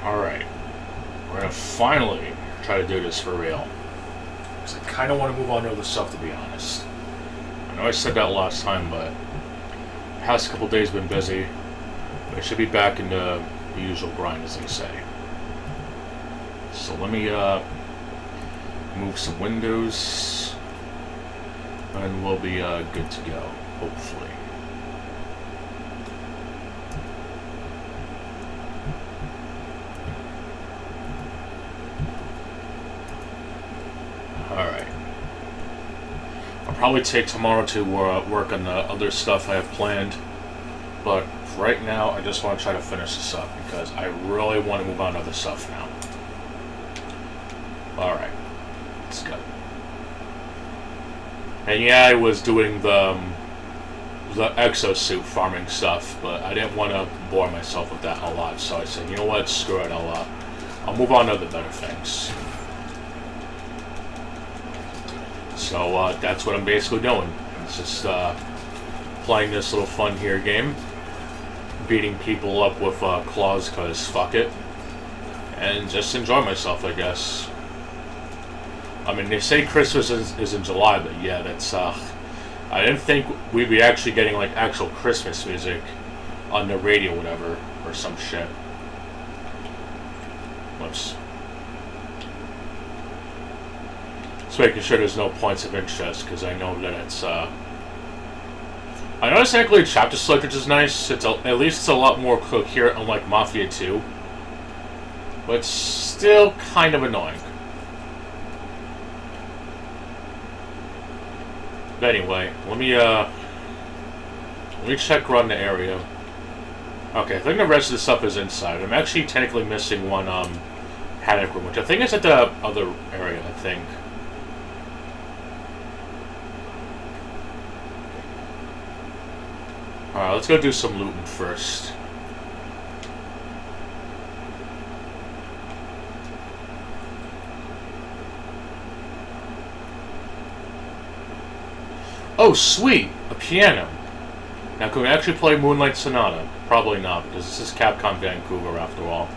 Alright. We're gonna finally try to do this for real. Because I kind of want to move on to other stuff, to be honest. I know I said that last time, but the past couple days been busy. But I should be back in the usual grind, as they say. So let me move some windows, and we'll be good to go, hopefully. Alright. I'll probably take tomorrow to work on the other stuff I have planned, but for right now I just want to try to finish this up because I really want to move on to other stuff now. Alright, let's go. And yeah, I was doing the exosuit farming stuff, but I didn't want to bore myself with that a lot, so I said, you know what, screw it, I'll move on to the better things. So that's what I'm basically doing. It's just playing this little fun here game, beating people up with claws, cause fuck it, and just enjoy myself, I guess. I mean, they say Christmas is in July, but yeah, that's I didn't think we'd be actually getting like actual Christmas music on the radio, whatever, or some shit. Whoops. Just making sure there's no points of interest, because I know that it's I know it's actually chapter select, which is nice. It's at least it's a lot more coherent, unlike Mafia 2, but it's still kind of annoying. But anyway, let me check around the area. Okay, I think the rest of the stuff is inside. I'm actually technically missing one panic room, which I think is at the other area, I think. Alright, let's go do some looting first. Oh, sweet! A piano. Now, can we actually play Moonlight Sonata? Probably not, because this is Capcom Vancouver, after all.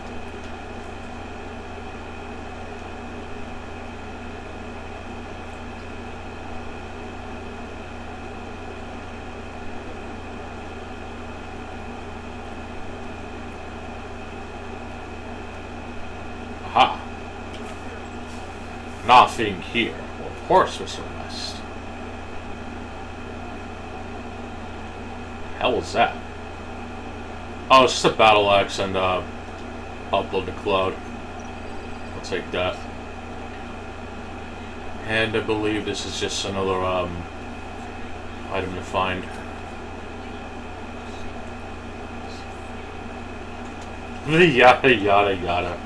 Aha! Nothing here. Well, of course, Mr. West. Hell was that? Oh, it's just a battle axe and upload to cloud. I'll take that. And I believe this is just another item to find. Yada yada yada.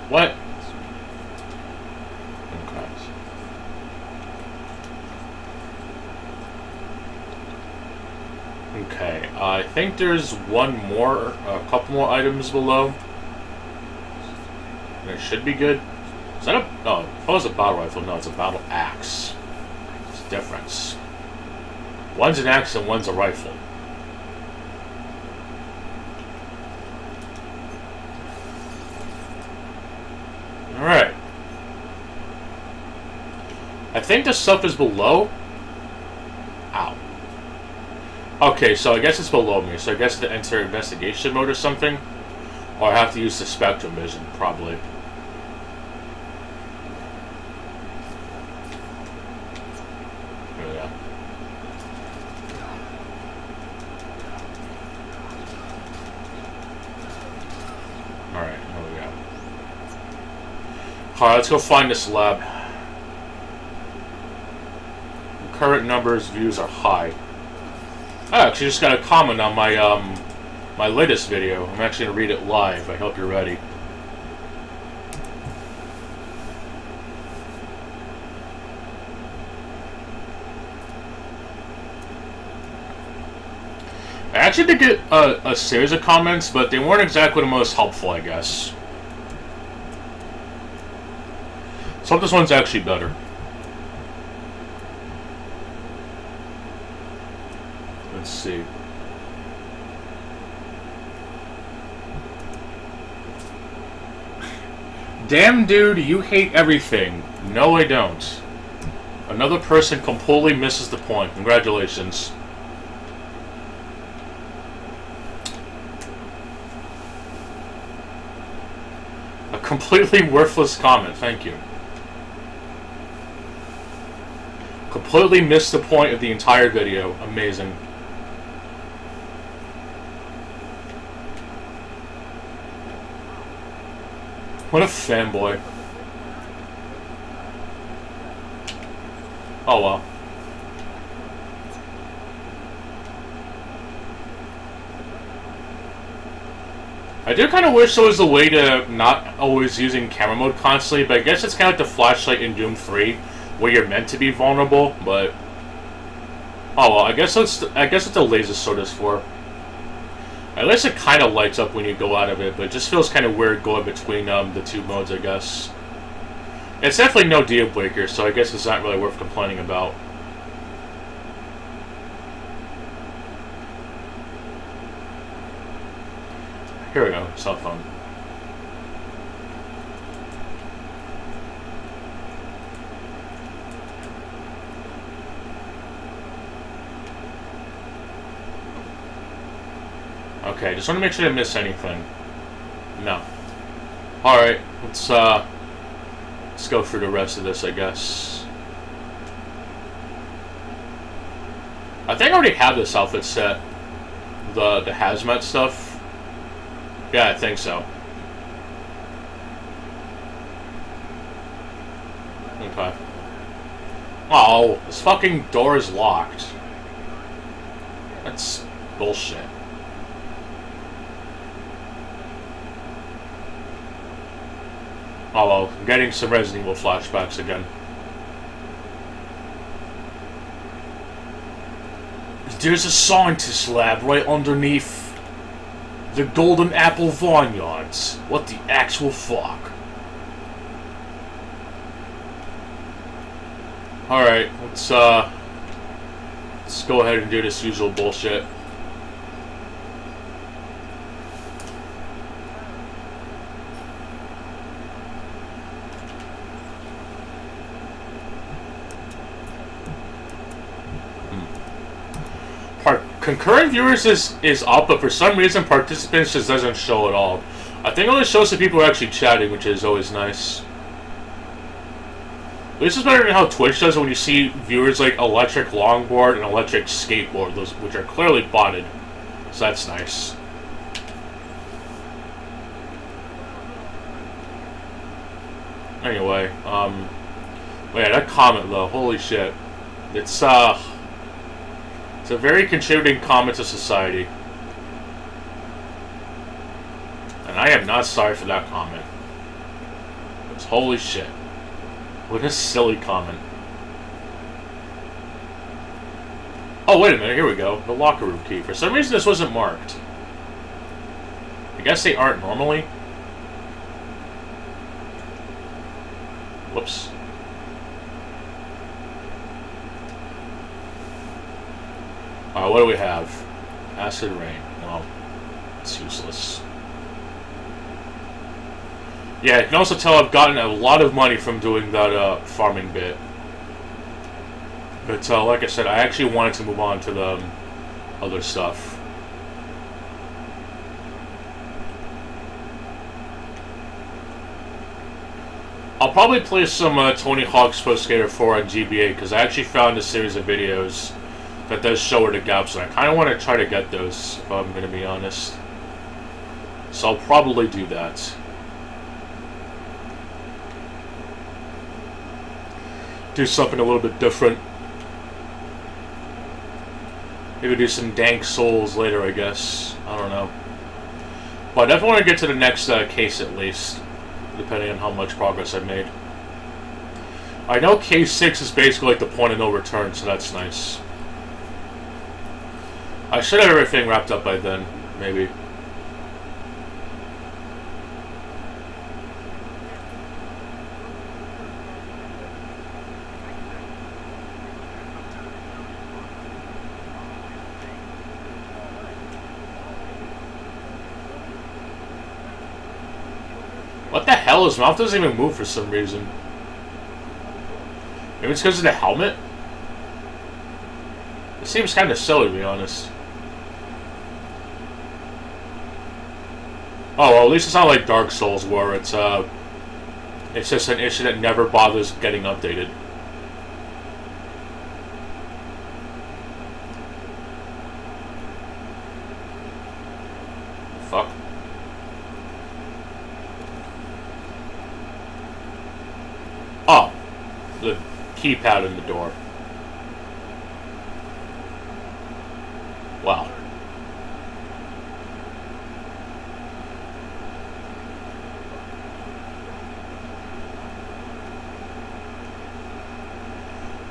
What? Okay, I think there's a couple more items below. And it should be good. Is that oh, if it was a battle rifle, no, it's a battle axe. There's a difference. One's an axe and one's a rifle. Alright. I think the stuff is below. Ow. Okay, so I guess it's below me, so I guess to enter investigation mode or something? Or I have to use the spectrum vision, probably. There we go. Alright, here we go. Alright, let's go find this lab. The current numbers views are high. I actually just got a comment on my my latest video. I'm actually going to read it live. I hope you're ready. I actually did get a series of comments, but they weren't exactly the most helpful, I guess. So this one's actually better. Let's see. Damn, dude, you hate everything. No, I don't. Another person completely misses the point. Congratulations. A completely worthless comment. Thank you. Completely missed the point of the entire video. Amazing. What a fanboy. Oh well. I do kind of wish there was a way to not always using camera mode constantly, but I guess it's kind of like the flashlight in Doom 3, where you're meant to be vulnerable, but... Oh well, I guess what the laser sword is for. At least it kind of lights up when you go out of it, but it just feels kind of weird going between the two modes, I guess. It's definitely no deal breaker, so I guess it's not really worth complaining about. Here we go, cell phone. Okay, just want to make sure I didn't miss anything. No. Alright, let's go through the rest of this, I guess. I think I already have this outfit set. The hazmat stuff. Yeah, I think so. Okay. Oh, this fucking door is locked. That's bullshit. Oh well, I'm getting some Resident Evil flashbacks again. There's a scientist lab right underneath the Golden Apple Vineyards. What the actual fuck? Alright, let's go ahead and do this usual bullshit. Concurrent viewers is up, but for some reason participants just doesn't show at all. I think it only shows that people are actually chatting, which is always nice. This is better than how Twitch does when you see viewers like Electric Longboard and Electric Skateboard, those which are clearly botted. So that's nice. Anyway, wait, that comment though, holy shit. It's a very contributing comment to society. And I am not sorry for that comment. It's holy shit. What a silly comment. Oh, wait a minute, here we go. The locker room key. For some reason this wasn't marked. I guess they aren't normally. Whoops. Alright, what do we have? Acid rain. Well, it's useless. Yeah, you can also tell I've gotten a lot of money from doing that farming bit. But like I said, I actually wanted to move on to the other stuff. I'll probably play some Tony Hawk's Pro Skater 4 on GBA, because I actually found a series of videos that does show where the gaps are. I kind of want to try to get those, if I'm going to be honest. So I'll probably do that. Do something a little bit different. Maybe do some Dank Souls later, I guess. I don't know. But I definitely want to get to the next case at least, depending on how much progress I've made. I know case 6 is basically like the point of no return, so that's nice. I should have everything wrapped up by then, maybe. What the hell? His mouth doesn't even move for some reason. Maybe it's because of the helmet? It seems kind of silly, to be honest. Oh, well, at least it's not like Dark Souls where it's just an issue that never bothers getting updated. Fuck. Oh, the keypad in the door. Wow.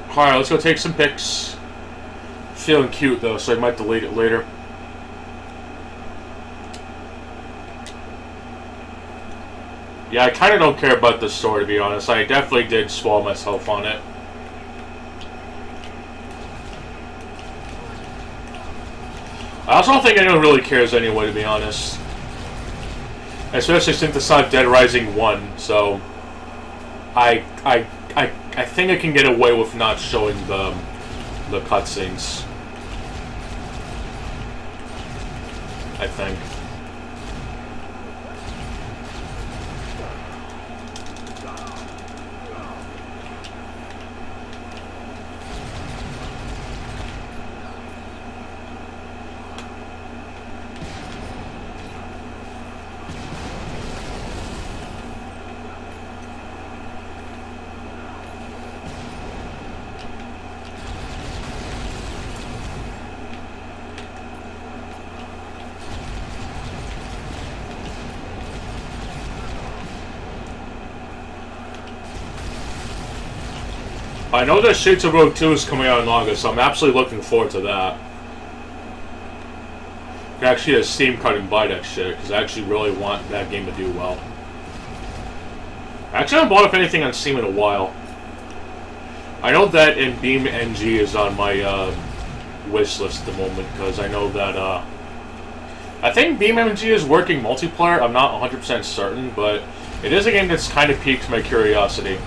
Alright, let's go take some pics. Feeling cute though, so I might delete it later. Yeah, I kind of don't care about this story, to be honest. I definitely did swallow myself on it. I also don't think anyone really cares anyway, to be honest. Especially since it's not Dead Rising 1, so... I think I can get away with not showing the cutscenes. I think. I know that Shades of Road 2 is coming out in August, so I'm absolutely looking forward to that. I can actually get a Steam card and buy that shit, because I actually really want that game to do well. I actually haven't bought up anything on Steam in a while. I know that in Beam NG is on my wish list at the moment, because I know that I think Beam NG is working multiplayer. I'm not 100% certain, but it is a game that's kind of piqued my curiosity.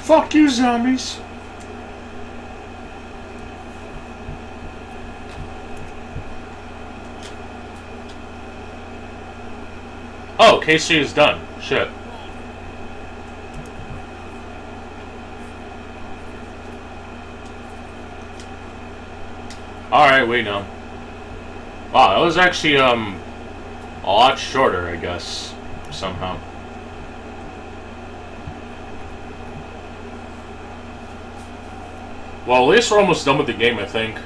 Fuck you, zombies! Oh, KC is done. Shit. Alright, we know. Wow, that was actually, a lot shorter, I guess. Somehow. Well, at least we're almost done with the game, I think.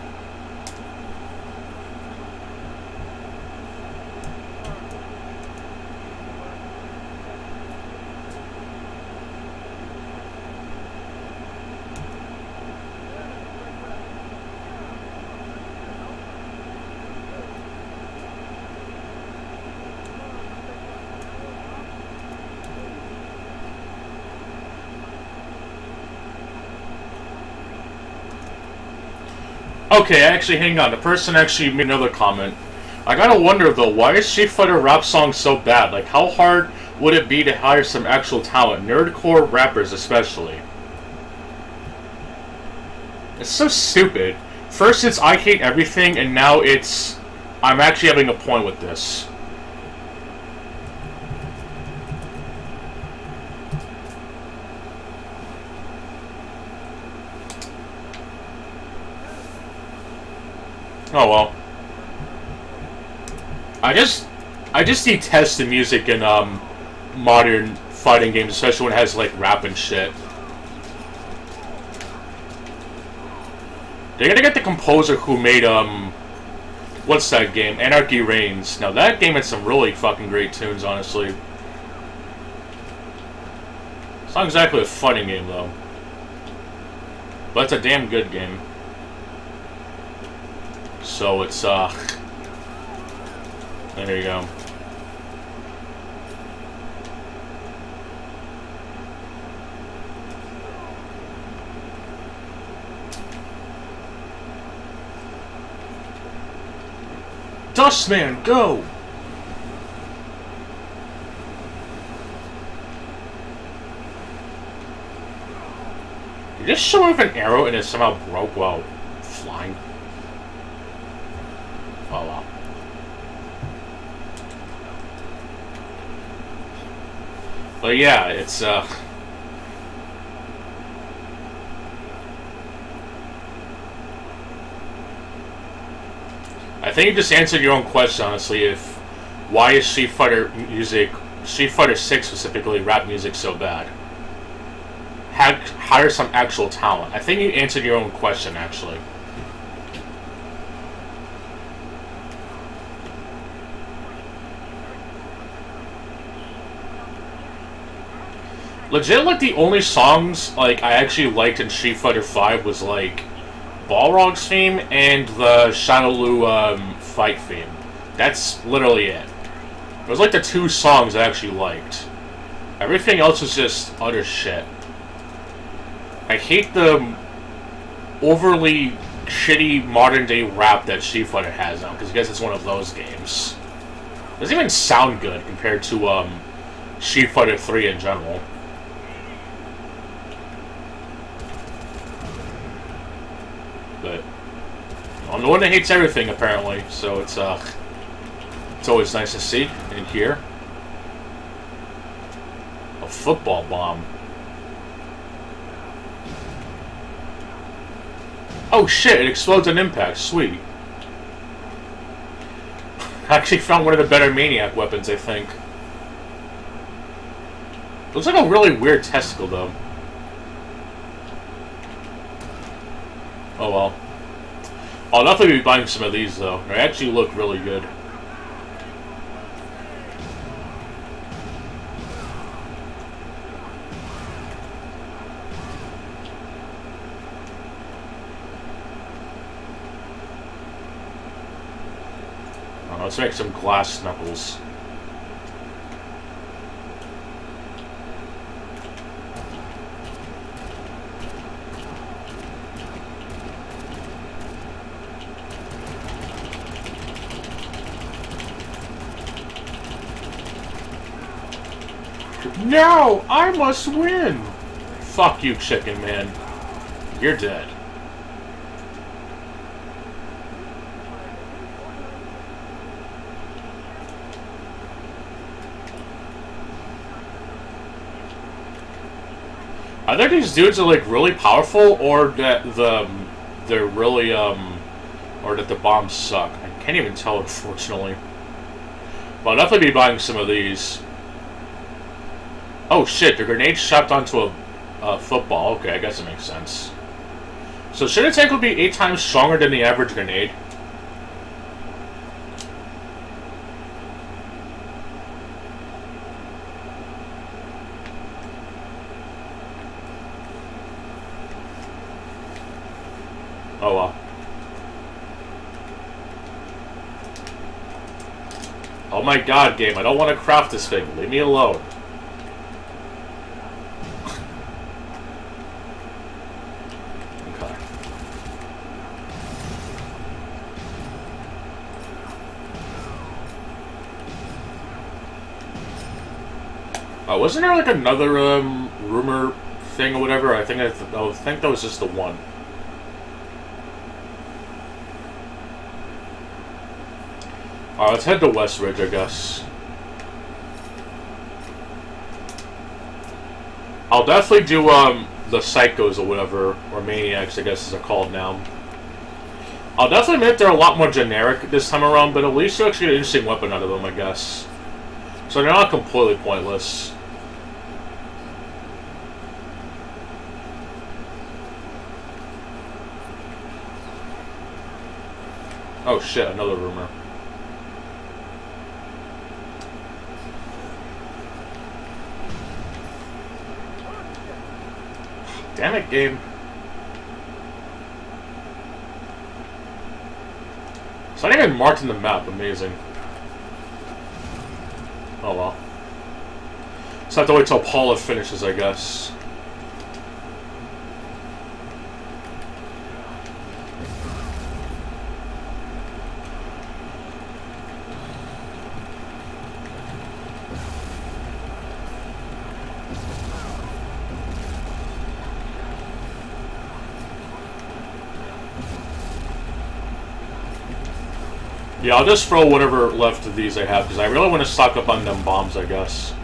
Okay, actually, hang on. The person actually made another comment. I gotta wonder though, why is Street Fighter rap songs so bad? Like, how hard would it be to hire some actual talent, nerdcore rappers especially? It's so stupid. First it's I hate everything, and now it's I'm actually having a point with this. Oh well. I just detest the music in modern fighting games, especially when it has like rap and shit. They gotta get the composer who made what's that game? Anarchy Reigns. Now that game had some really fucking great tunes, honestly. It's not exactly a fighting game though, but it's a damn good game. So it's there you go. Dustman, go! You just show off an arrow and it somehow broke while flying. Oh wow. But yeah, it's I think you just answered your own question, honestly, if why is Street Fighter 6 specifically, rap music so bad? Hire some actual talent. I think you answered your own question, actually. Legit, like, the only songs, like, I actually liked in Street Fighter V was, like, Balrog's theme and the Shadowloo fight theme. That's literally it. It was like the two songs I actually liked. Everything else was just utter shit. I hate the overly shitty modern day rap that Street Fighter has now, because I guess it's one of those games. It doesn't even sound good compared to Street Fighter 3 in general. But I'm the one that hates everything, apparently. So it's always nice to see and hear. A football bomb. Oh shit! It explodes on impact. Sweet. I actually found one of the better Maniac weapons, I think. Looks like a really weird testicle, though. Oh well. I'll definitely be buying some of these, though. They actually look really good. Let's make some glass knuckles. No! I must win! Fuck you, Chicken Man. You're dead. Either these dudes are like really powerful, or that they're really or that the bombs suck. I can't even tell, unfortunately. But I'll definitely be buying some of these. Oh shit! The grenade strapped onto a football. Okay, I guess it makes sense. So Sugar Tank will be 8 times stronger than the average grenade. Oh well. Oh my god, game, I don't want to craft this thing. Leave me alone. Okay. Wasn't there like another rumor thing or whatever? I think that was just the one. Alright, let's head to West Ridge, I guess. I'll definitely do the Psychos or whatever, or Maniacs, I guess, as they're called now. I'll definitely admit they're a lot more generic this time around, but at least you actually get an interesting weapon out of them, I guess. So they're not completely pointless. Oh shit, another rumor. Damn it, game. It's not even marked in the map. Amazing. Oh well. Just have to wait till Paula finishes, I guess. Yeah, I'll just throw whatever left of these I have, because I really want to stock up on them bombs, I guess.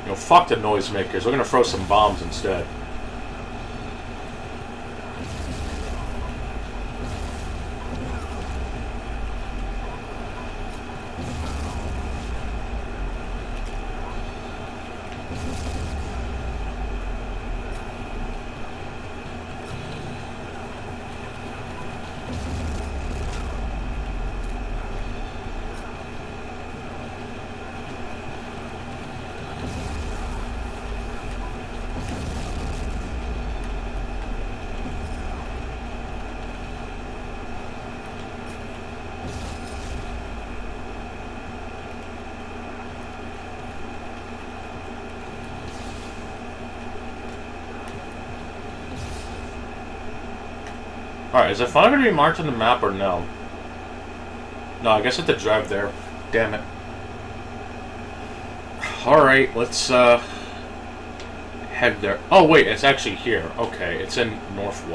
You know, fuck the noisemakers. We're gonna throw some bombs instead. Alright, is it finally going to be marked on the map or no? No, I guess I have to drive there. Damn it. Alright, let's head there. Oh wait, it's actually here. Okay, it's in North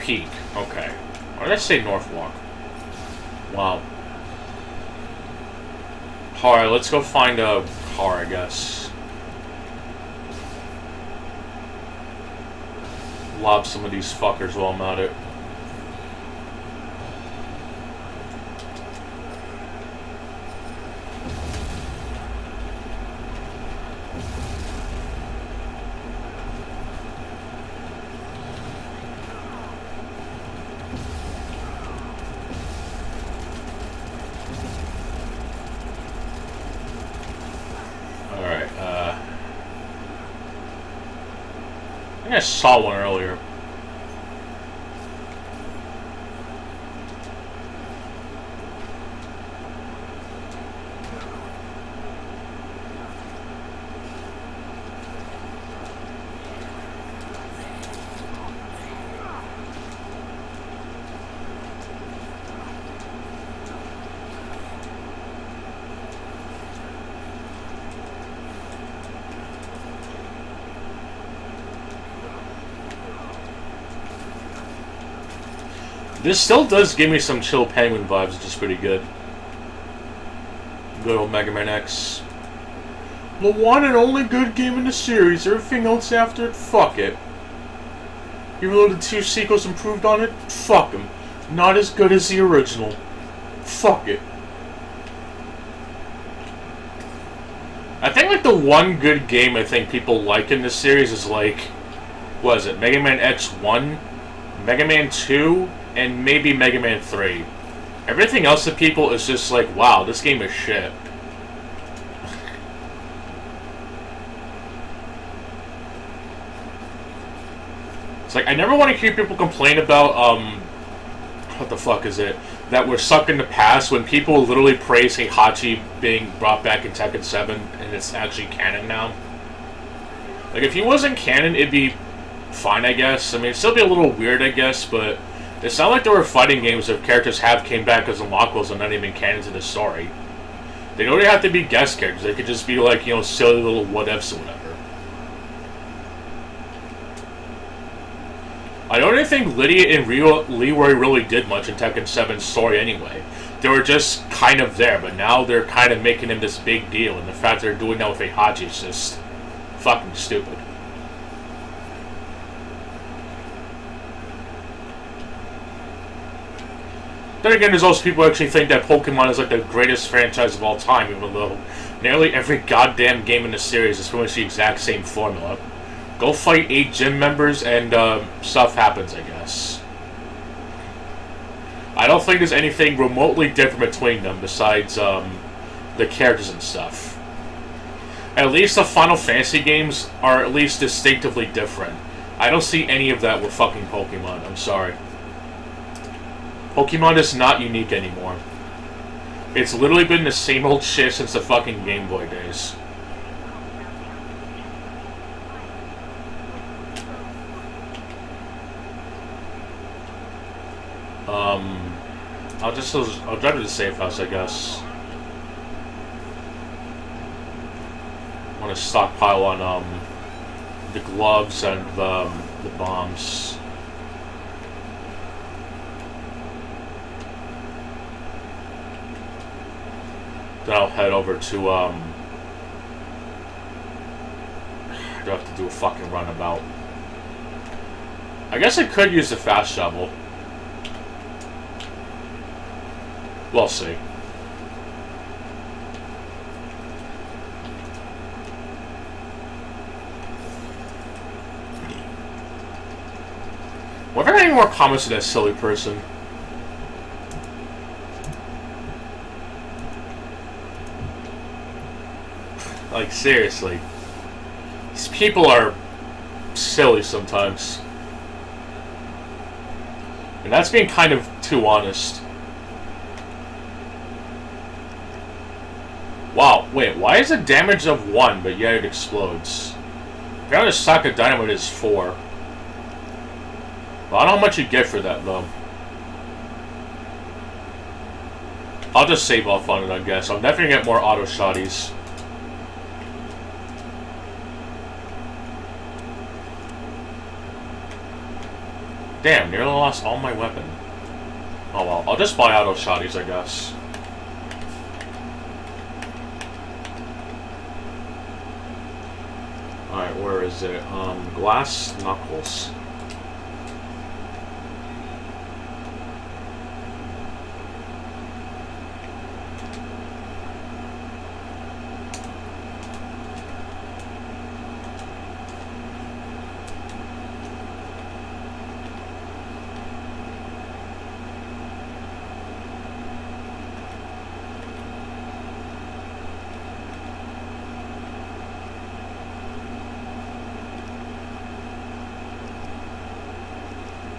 Peak. Okay. Why did I say Northwalk? Wow. Alright, let's go find a car, I guess. Lob some of these fuckers while I'm at it. I saw one earlier. This still does give me some Chill Penguin vibes, which is pretty good. Good old Mega Man X. The one and only good game in the series. Everything else after it, fuck it. Even though the 2 sequels improved on it, fuck them. Not as good as the original. Fuck it. I think like the one good game I think people like in this series is like, what is it, Mega Man X1, Mega Man 2, and maybe Mega Man 3. Everything else to people is just like, wow, this game is shit. It's like, I never want to hear people complain about, what the fuck is it? That we're stuck in the past when people literally praise Heihachi being brought back in Tekken 7 and it's actually canon now. Like, if he wasn't canon, it'd be fine, I guess. I mean, it'd still be a little weird, I guess, but It's not like there were fighting games if characters have came back as unlockables and not even canon to the story. They don't even have to be guest characters. They could just be like, you know, silly little what-ifs or whatever. I don't even think Lydia and Leroy really did much in Tekken 7's story anyway. They were just kind of there, but now they're kind of making him this big deal, and the fact they're doing that with Heihachi is just fucking stupid. Then again, there's also people who actually think that Pokemon is like the greatest franchise of all time, even though nearly every goddamn game in the series is pretty much the exact same formula. Go fight 8 gym members and stuff happens, I guess. I don't think there's anything remotely different between them besides the characters and stuff. At least the Final Fantasy games are at least distinctively different. I don't see any of that with fucking Pokemon, I'm sorry. Pokemon is not unique anymore. It's literally been the same old shit since the fucking Game Boy days. I'll drive to the safe house, I guess. I want to stockpile on the gloves and the bombs. Then I'll head over to I do have to do a fucking runabout. I guess I could use the fast shovel. We'll see. What if I got any more comments to that silly person? Like, seriously. These people are silly sometimes. And that's being kind of too honest. Wow, wait, why is it damage of 1, but yet it explodes? Apparently the stock of dynamite is 4. Well, I don't know how much you get for that, though. I'll just save off on it, I guess. I'm definitely gonna get more auto shotties. Damn, nearly lost all my weapon. Oh well, I'll just buy auto shotties, I guess. Alright, where is it? Glass knuckles.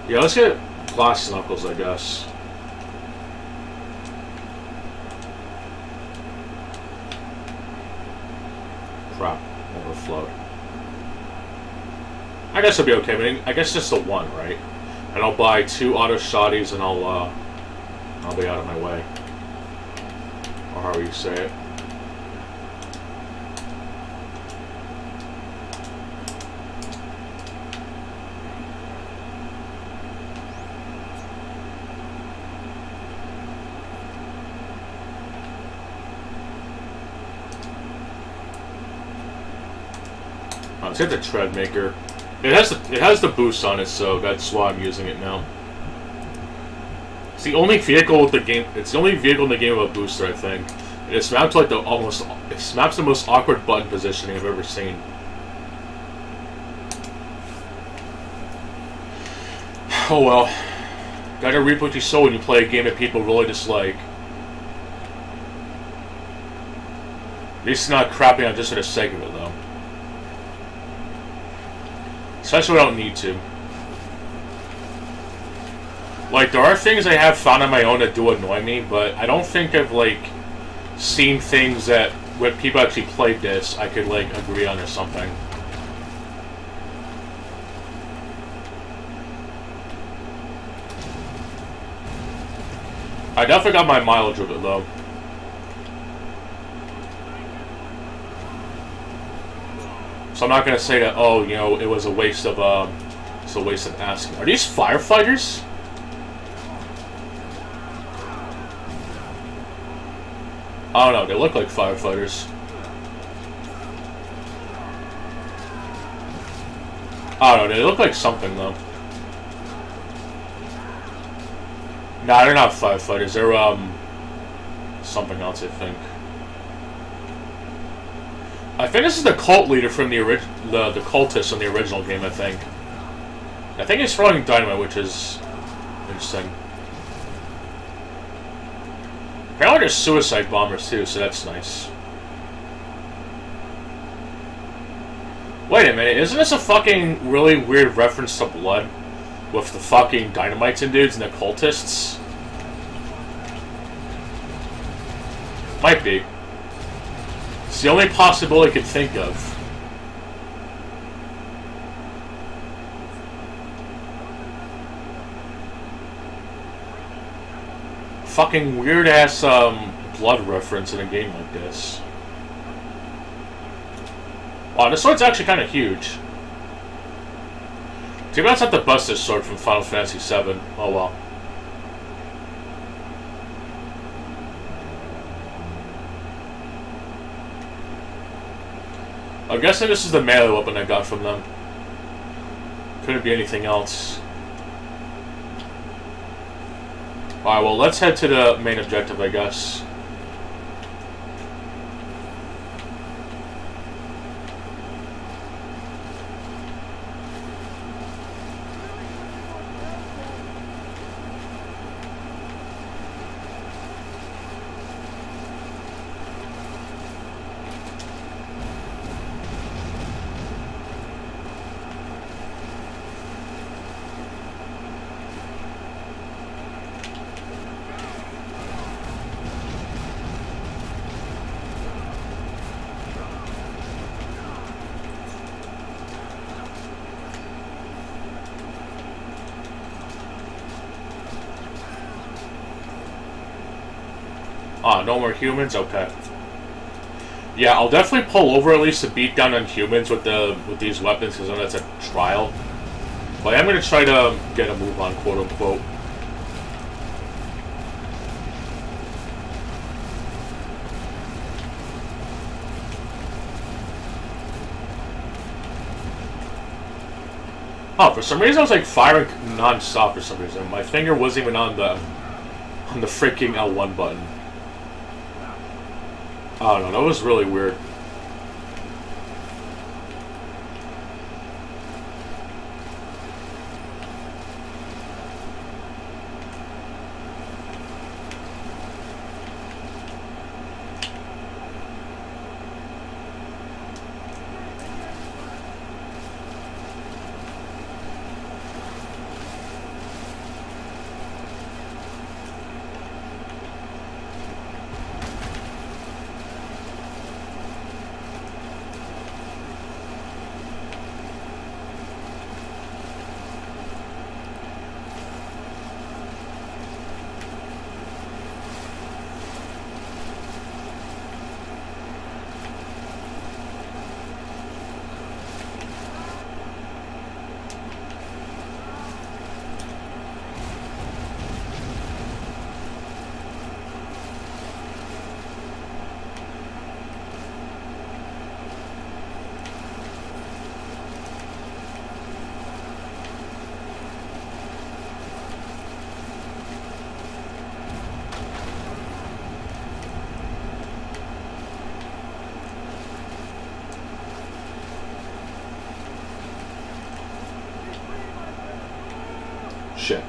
Yeah, let's get glass knuckles, I guess. Crap, overflowed. I guess it'll be okay, but I guess just the 1, right? And I'll buy 2 auto shotties and I'll be out of my way. Or however you say it. Let's get the tread maker. It has the boost on it, so that's why I'm using it now. It's the only vehicle with the game. It's the only vehicle in the game with a booster, I think. And it's mapped to like it maps the most awkward button positioning I've ever seen. Oh well. Gotta reap what you sow when you play a game that people really dislike. At least it's not crapping on just for the sake of it, though. Especially when I don't need to. Like, there are things I have found on my own that do annoy me, but I don't think I've, like, seen things that, when people actually played this, I could, like, agree on or something. I definitely got my mileage with it, though. So I'm not gonna say that, oh, you know, it was a waste of, it's a waste of asking. Are these firefighters? I don't know, they look like firefighters. I don't know, they look like something, though. Nah, they're not firefighters, they're, something else, I think. I think this is the cult leader from the cultist in the original game, I think. I think he's throwing dynamite, which is interesting. Apparently there's suicide bombers too, so that's nice. Wait a minute, isn't this a fucking really weird reference to Blood? With the fucking dynamites and dudes and the cultists? Might be. It's the only possibility I could think of. Fucking weird ass Blood reference in a game like this. Wow, this sword's actually kind of huge. Too bad it's not the Buster sword from Final Fantasy VII. Oh well. I'm guessing this is the melee weapon I got from them. Couldn't be anything else. Alright, well, let's head to the main objective, I guess. Ah, no more humans? Okay. Yeah, I'll definitely pull over at least to beat down on humans with these weapons, because I know that's a trial. But I am going to try to get a move on, quote unquote. Oh, for some reason I was like firing non-stop for some reason. My finger wasn't even on the freaking L1 button. I don't know, that was really weird. Shit.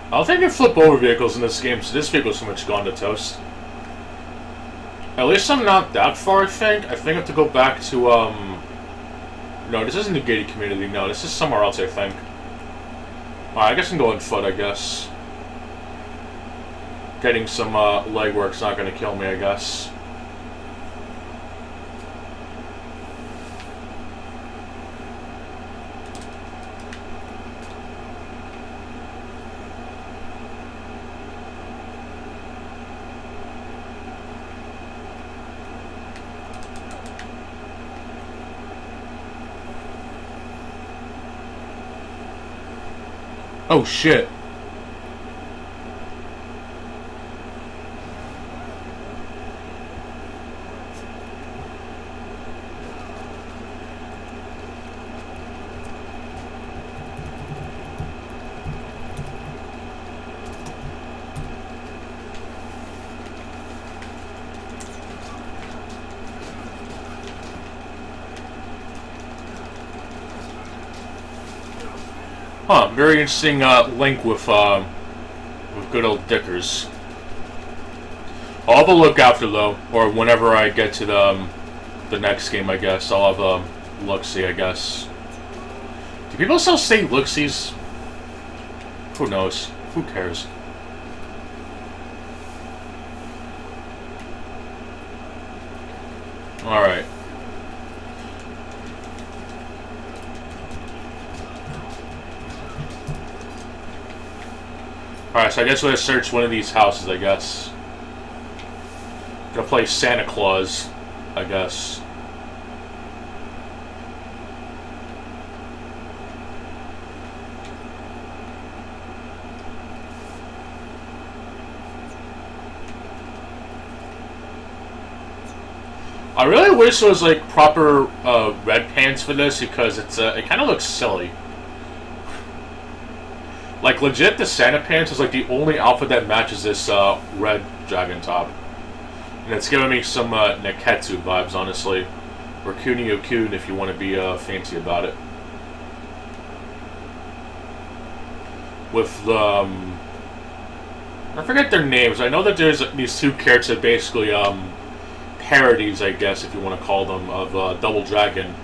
I don't think I can flip over vehicles in this game, so this vehicle's pretty much gone to toast. At least I'm not that far, I think. I think I have to go back to, no, this isn't the gated community, no, this is somewhere else, I think. Alright, I guess I'm going foot, I guess. Getting some, legwork's not gonna kill me, I guess. Oh shit. Huh, very interesting link with good old Dickers. I'll have a look after though, or whenever I get to the next game, I guess. I'll have a look-see, I guess. Do people still say look-sees? Who knows? Who cares? Alright. Alright, so I guess we're gonna search one of these houses, I guess. Gonna play Santa Claus, I guess. I really wish there was like proper red pants for this because it kind of looks silly. Like legit, the Santa pants is like the only outfit that matches this red dragon top, and it's giving me some Neketsu vibes, honestly, or Kunio-kun if you want to be fancy about it. With I forget their names. I know that there's these two characters that basically parodies, I guess, if you want to call them, of Double Dragon.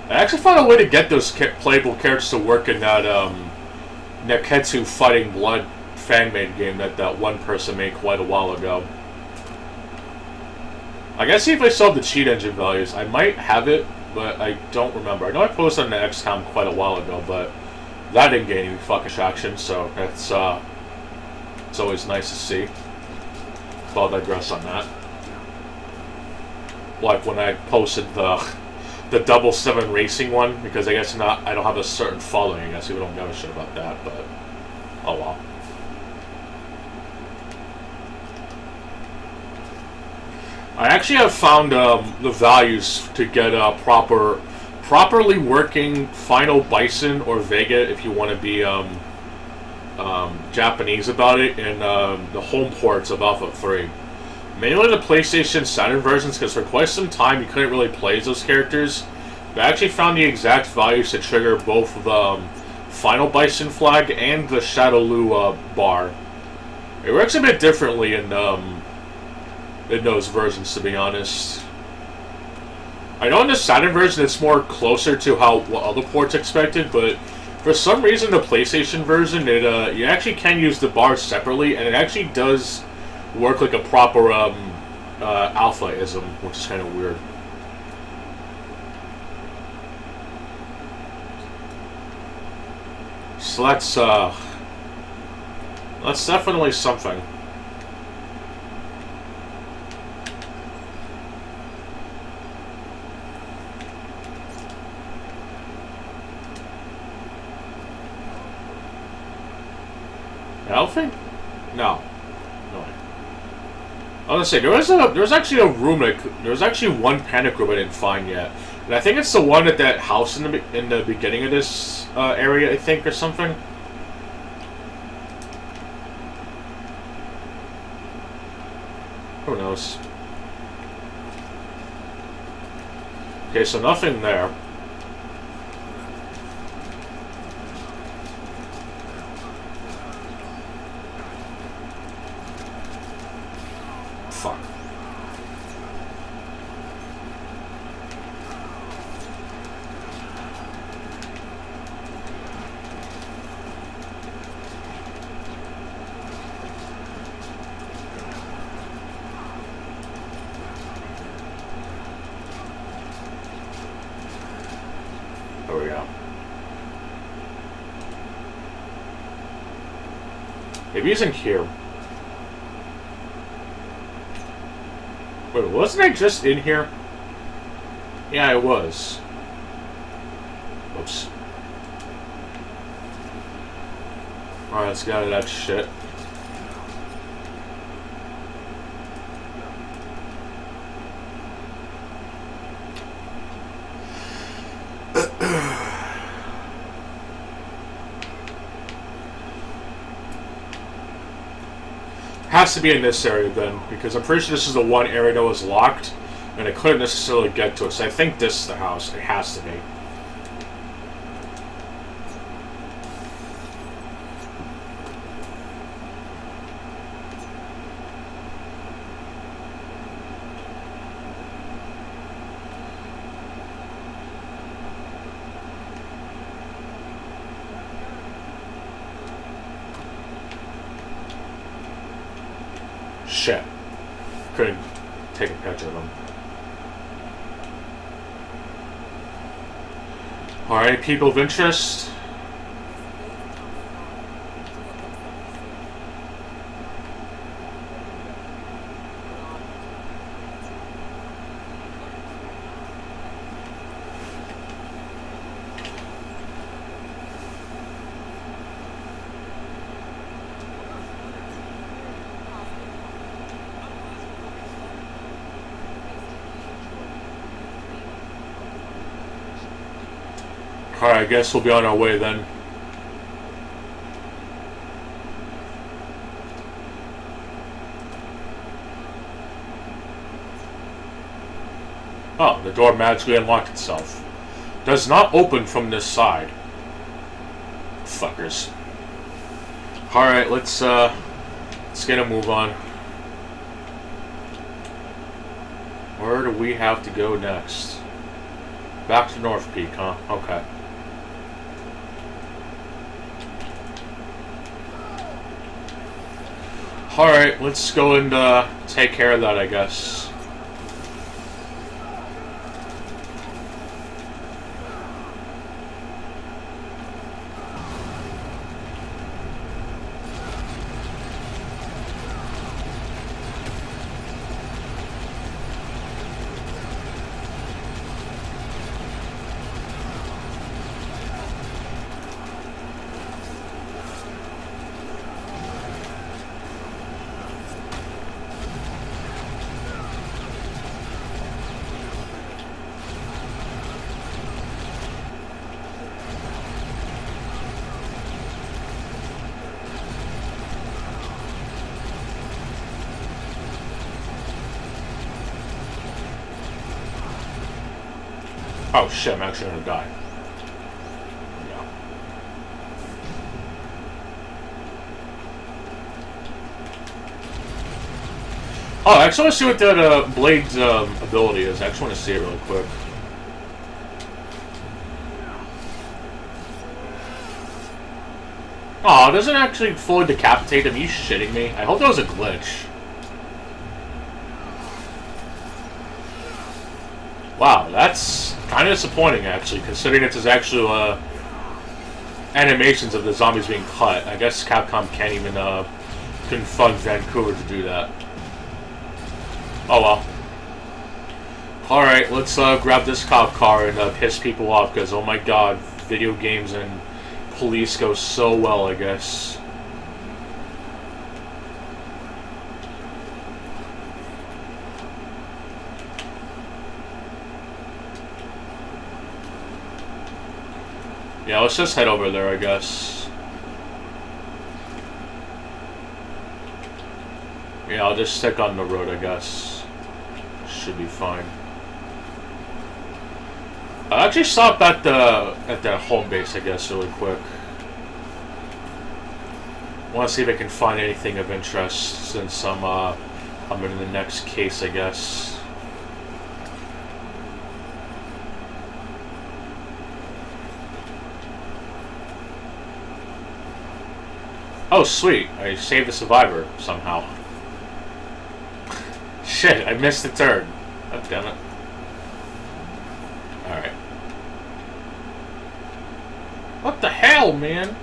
I actually found a way to get those playable characters to work in that Neketsu Fighting Blood fan-made game that one person made quite a while ago. I gotta see if I still have the cheat engine values. I might have it, but I don't remember. I know I posted on the XCOM quite a while ago, but that didn't get any fuckish action, so it's always nice to see. So I'll digress on that. Like when I posted the 7 racing one, because I guess I don't have a certain following. I guess people don't give a shit about that, but oh well. I actually have found the values to get properly working Final Bison or Vega if you want to be Japanese about it in the home ports of Alpha 3. Mainly the PlayStation Saturn versions, because for quite some time you couldn't really play as those characters. But I actually found the exact values to trigger both the Final Bison flag and the Shadowloo bar. It works a bit differently in those versions, to be honest. I know in the Saturn version it's more closer to what other ports expected, but for some reason the PlayStation version, you actually can use the bars separately, and it actually does work like a proper alpha-ism, which is kind of weird. So that's definitely something. I don't think. No. I was gonna say there was actually a room there was actually one panic room I didn't find yet, and I think it's the one at that house in the beginning of this area, I think, or something. Who knows? Okay, so nothing there. Fuck. There we go. Maybe he's in here. Wait, wasn't I just in here? Yeah, it was. Oops. Alright, let's get out of that shit. Has to be in this area then, because I'm pretty sure this is the one area that was locked, and I couldn't necessarily get to it. So I think this is the house. It has to be. Shit. Couldn't take a picture of them. Alright, people of interest. Alright, I guess we'll be on our way then. Oh, the door magically unlocked itself. Does not open from this side. Fuckers. Alright, let's get a move on. Where do we have to go next? Back to North Peak, huh? Okay. Alright, let's go and take care of that, I guess. Oh shit, I'm actually gonna die. Yeah. Oh, I actually want to see what that Blade's ability is. I actually want to see it really quick. Oh, it doesn't actually fully decapitate him. Are you shitting me? I hope that was a glitch. Wow, that's kind of disappointing, actually, considering it's actual animations of the zombies being cut. I guess Capcom can't even confront Vancouver to do that. Oh well. Alright, let's grab this cop car and piss people off, because, oh my god, video games and police go so well, I guess. Yeah, let's just head over there, I guess. Yeah, I'll just stick on the road, I guess. Should be fine. I'll actually stop at the home base, I guess, really quick. Want to see if I can find anything of interest since I'm in the next case, I guess. Oh, sweet. I saved a survivor, somehow. Shit, I missed the turn. Oh, damn it. Alright. What the hell, man?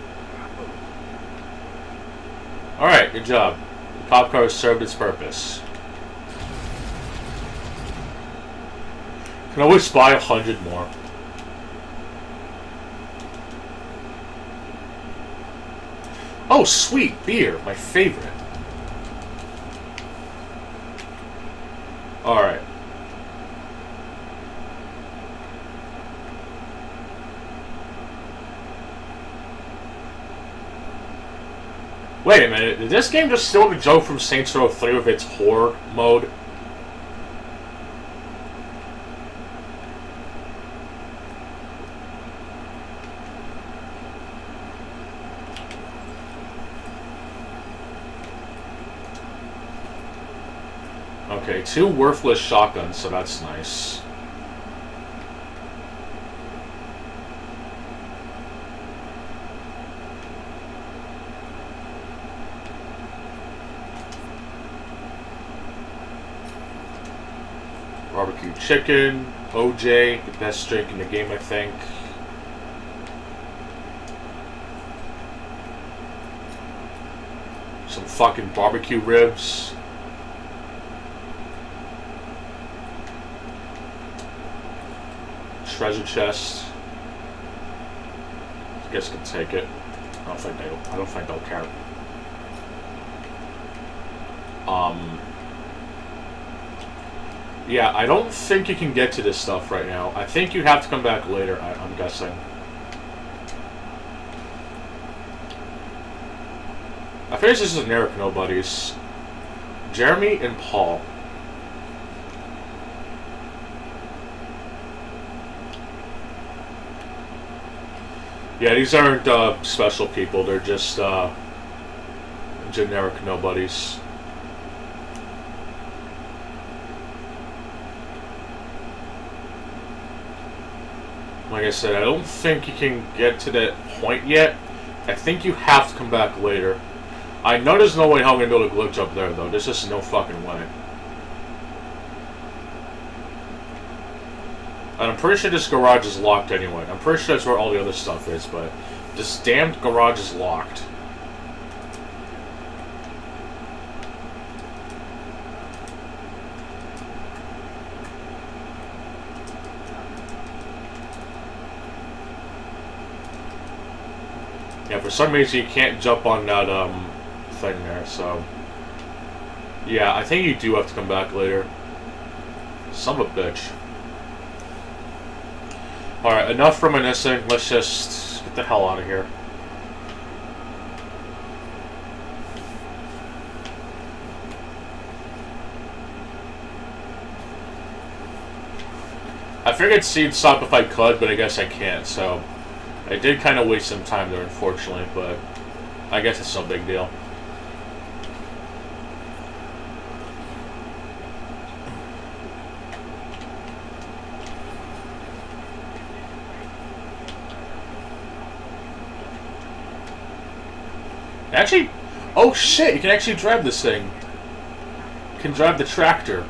Alright, good job. The cop car has served its purpose. can always buy 100 more. Oh, sweet beer, my favorite. Alright. Wait a minute, did this game just steal the joke from Saints Row 3 with its horror mode? Okay, 2 worthless shotguns, so that's nice. Barbecue chicken, OJ, the best drink in the game, I think. Some fucking barbecue ribs. Treasure chest. I guess I can take it. I don't think they'll care. Yeah, I don't think you can get to this stuff right now. I think you have to come back later, I'm guessing. I think this is generic nobodies. Jeremy and Paul. Yeah, these aren't special people. They're just generic nobodies. Like I said, I don't think you can get to that point yet. I think you have to come back later. I know there's no way how I'm going to be able to glitch up there, though. There's just no fucking way. And I'm pretty sure this garage is locked anyway. I'm pretty sure that's where all the other stuff is, but this damned garage is locked. Yeah, for some reason you can't jump on that thing there, so yeah, I think you do have to come back later. Son of a bitch. Alright, enough reminiscing. Let's just get the hell out of here. I figured seed stop if I could, but I guess I can't, so I did kind of waste some time there, unfortunately, but I guess it's no big deal. Actually, oh shit, you can actually drive this thing. You can drive the tractor.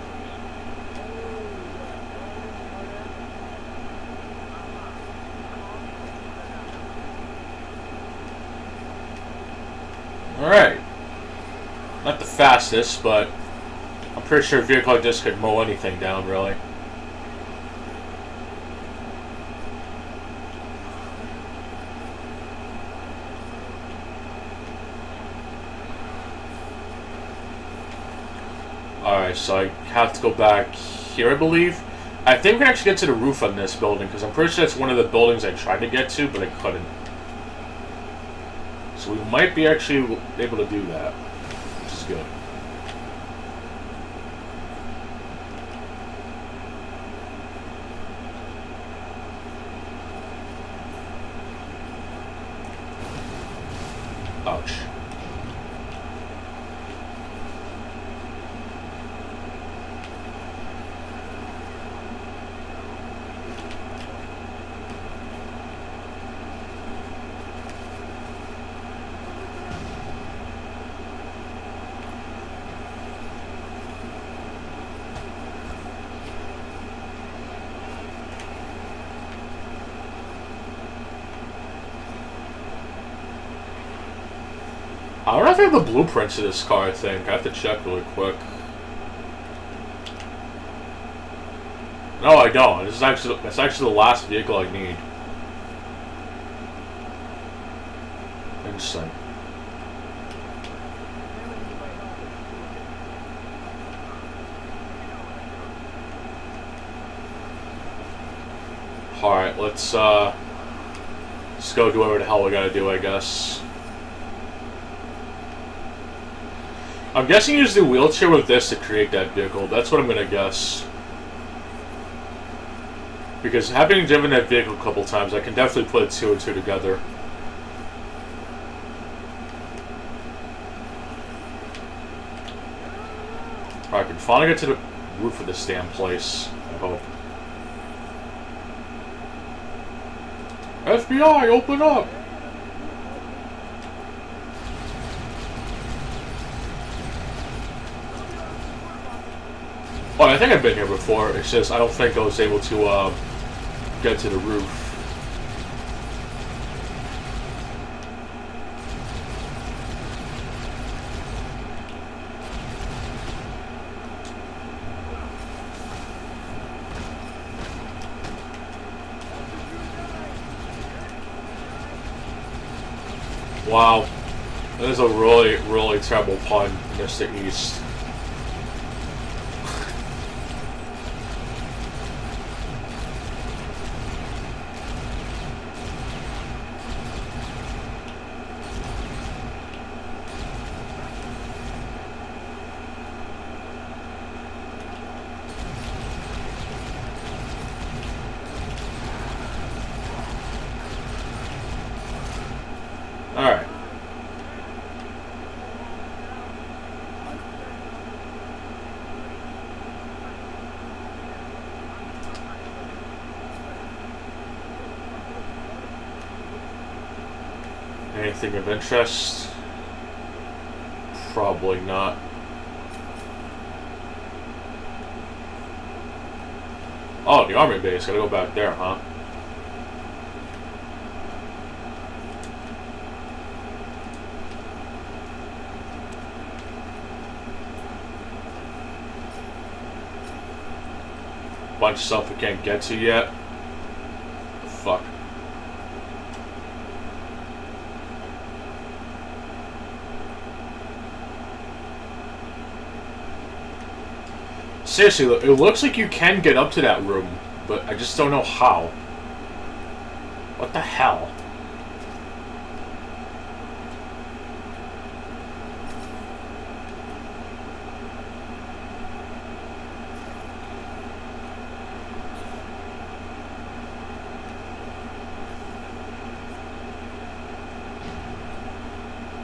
Alright. Not the fastest, but I'm pretty sure a vehicle like this could mow anything down, really. Alright, so I have to go back here, I believe. I think we can actually get to the roof on this building, because I'm pretty sure it's one of the buildings I tried to get to, but I couldn't. So we might be actually able to do that, which is good. Ouch. I don't know if I have the blueprints of this car, I think. I have to check really quick. No, I don't. That's actually the last vehicle I need. Interesting. Alright, let's go do whatever the hell we gotta do, I guess. I'm guessing you use the wheelchair with this to create that vehicle. That's what I'm gonna guess. Because having driven that vehicle a couple times, I can definitely put two and two together. Alright, I can finally get to the roof of this damn place, I hope. FBI, open up! Oh, I think I've been here before. It's just I don't think I was able to get to the roof. Wow, that is a really, really terrible pun, Mr. East. Alright. Anything of interest? Probably not. Oh, the army base. Gotta go back there, huh? Bunch of stuff we can't get to yet. Fuck. Seriously, it looks like you can get up to that room, but I just don't know how. What the hell?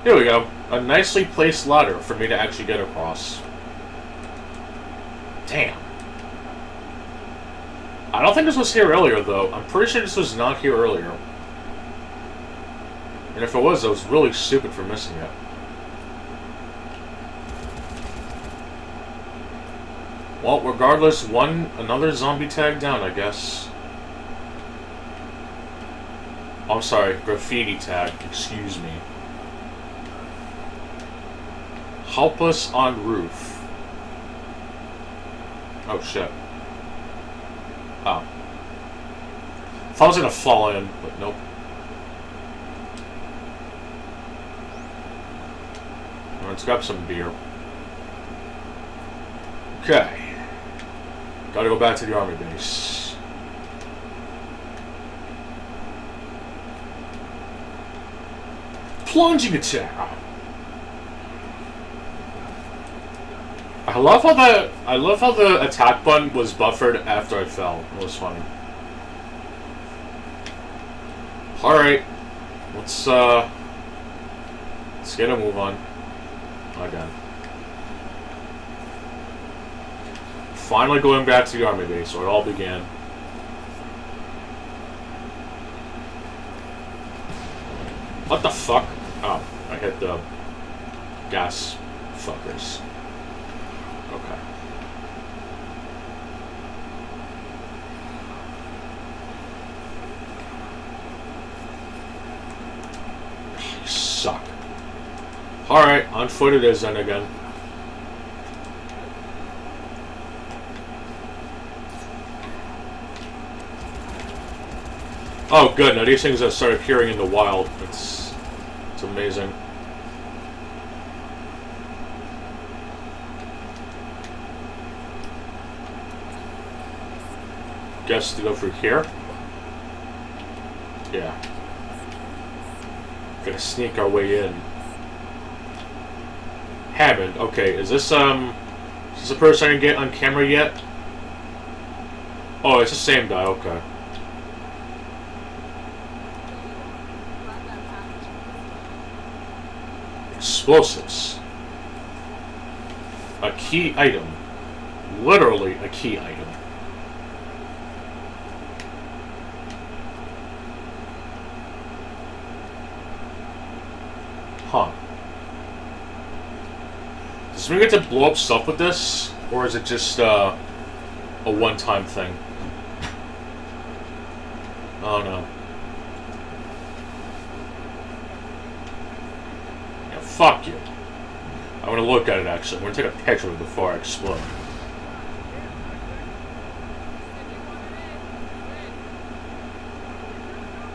Here we go. A nicely placed ladder for me to actually get across. Damn. I don't think this was here earlier, though. I'm pretty sure this was not here earlier. And if it was, I was really stupid for missing it. Well, regardless, another zombie tag down, I guess. I'm sorry, graffiti tag. Excuse me. Help us on roof. Oh shit. Oh. Thought I was gonna fall in, but nope. Let's grab some beer. Okay. Gotta go back to the army base. Plunging attack. I love how the attack button was buffered after I fell. It was funny. Alright. Let's get a move on. Again. Finally going back to the army base where it all began. What the fuck? Oh, I hit the gas fuckers. Okay. You suck. Alright, on foot it is then again. Oh, good. Now these things have started appearing in the wild. It's amazing. Guess to go through here. Yeah. Gonna sneak our way in. Hammond. Okay, is this a person I can get on camera yet? Oh, it's the same guy. Okay. Explosives. A key item. Literally a key item. Huh. Does we get to blow up stuff with this? Or is it just a one-time thing? Oh no. Yeah, fuck you. I want to look at it actually. I'm going to take a picture of it before I explode.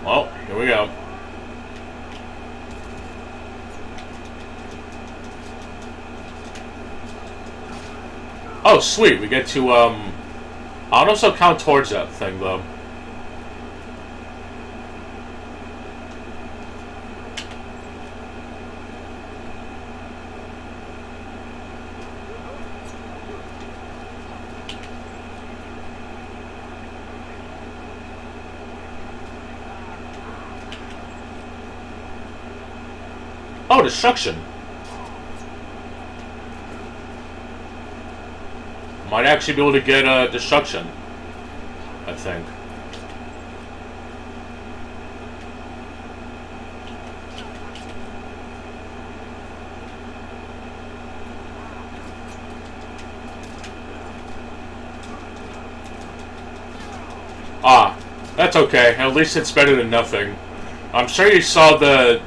Well, here we go. Oh, sweet. We get to, I don't know if I'll count towards that thing, though. Oh, destruction. Might actually be able to get destruction, I think. Ah, that's okay. At least it's better than nothing. I'm sure you saw the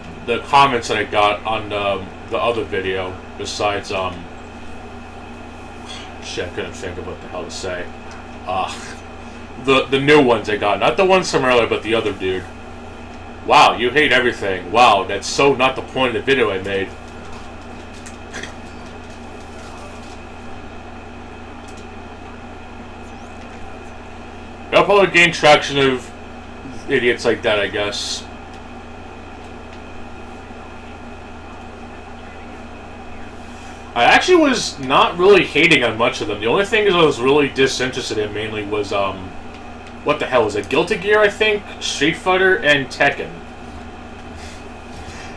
comments that I got on the other video, besides, shit, I couldn't think of what the hell to say. The new ones I got. Not the ones from earlier, but the other dude. Wow, you hate everything. Wow, that's so not the point of the video I made. I'll probably gain traction of idiots like that, I guess. I actually was not really hating on much of them. The only thing I was really disinterested in mainly was, what the hell is it? Guilty Gear, I think? Street Fighter, and Tekken.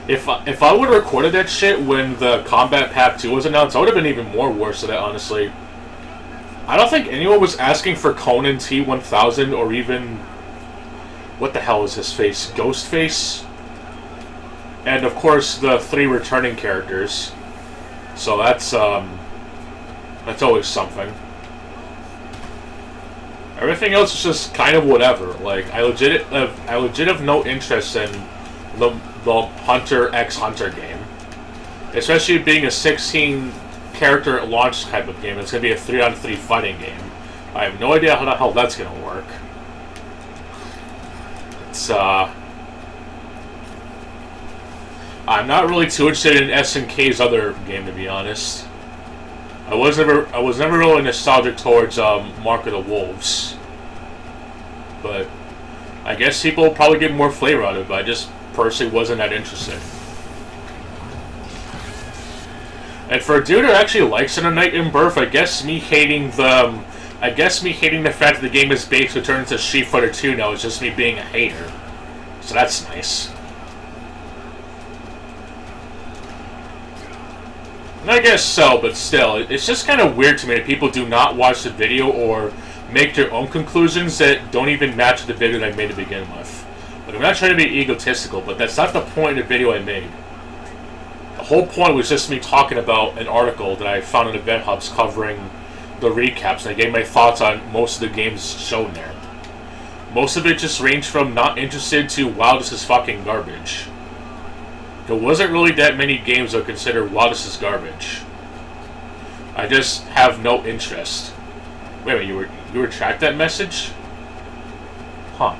If I would have recorded that shit when the Combat Pack 2 was announced, I would have been even more worse than that, honestly. I don't think anyone was asking for Conan T-1000 or even... What the hell is his face? Ghostface? And, of course, the 3 returning characters. So that's always something. Everything else is just kind of whatever. Like, I legit have no interest in the Hunter x Hunter game. Especially being a 16-character launch type of game. It's going to be a 3-on-3 fighting game. I have no idea how the hell that's going to work. It's, I'm not really too interested in SNK's other game, to be honest. I was never really nostalgic towards Mark of the Wolves, but I guess people will probably get more flavor out of it. But I just personally wasn't that interested. And for a dude who actually likes it a Night in Birth, I guess me hating the fact that the game is based to turn into Street Fighter 2 now is just me being a hater. So that's nice. I guess so, but still, it's just kind of weird to me that people do not watch the video or make their own conclusions that don't even match the video that I made to begin with. Like, I'm not trying to be egotistical, but that's not the point of the video I made. The whole point was just me talking about an article that I found in Event Hubs covering the recaps, and I gave my thoughts on most of the games shown there. Most of it just ranged from not interested to, wow, this is fucking garbage. There wasn't really that many games that I consider, wow, this is garbage. I just have no interest. Wait a minute, you retract that message? Huh.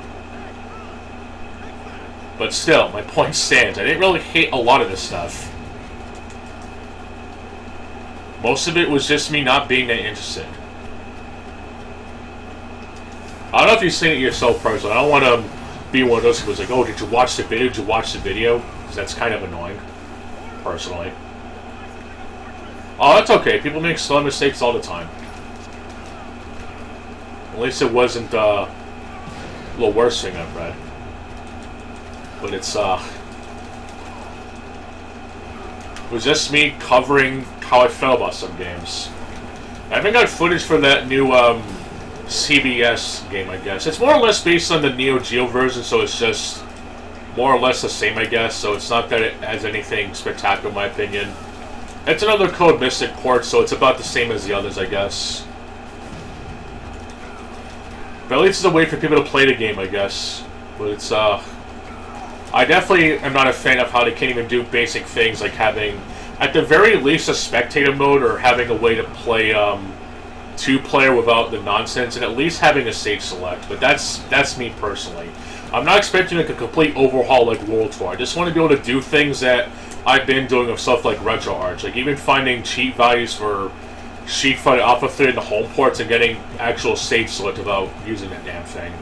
But still, my point stands. I didn't really hate a lot of this stuff. Most of it was just me not being that interested. I don't know if you've seen it yourself personally. I don't want to be one of those who's like, oh, did you watch the video? Did you watch the video? Because that's kind of annoying, personally. Oh, that's okay. People make slow mistakes all the time. At least it wasn't the worst thing I've read. But it was just me covering how I felt about some games. I haven't got footage for that new CBS game, I guess. It's more or less based on the Neo Geo version, so it's just more or less the same, I guess. So it's not that it has anything spectacular, in my opinion. It's another Code Mystic port, so it's about the same as the others, I guess. But at least it's a way for people to play the game, I guess. But it's, I definitely am not a fan of how they can't even do basic things like having, at the very least, a spectator mode or having a way to play, two-player without the nonsense, and at least having a stage select. But that's me personally. I'm not expecting like a complete overhaul like World Tour. I just want to be able to do things that I've been doing with stuff like RetroArch, like even finding cheat values for Street Fighter Alpha 3 in the home ports and getting actual stage select without using that damn thing.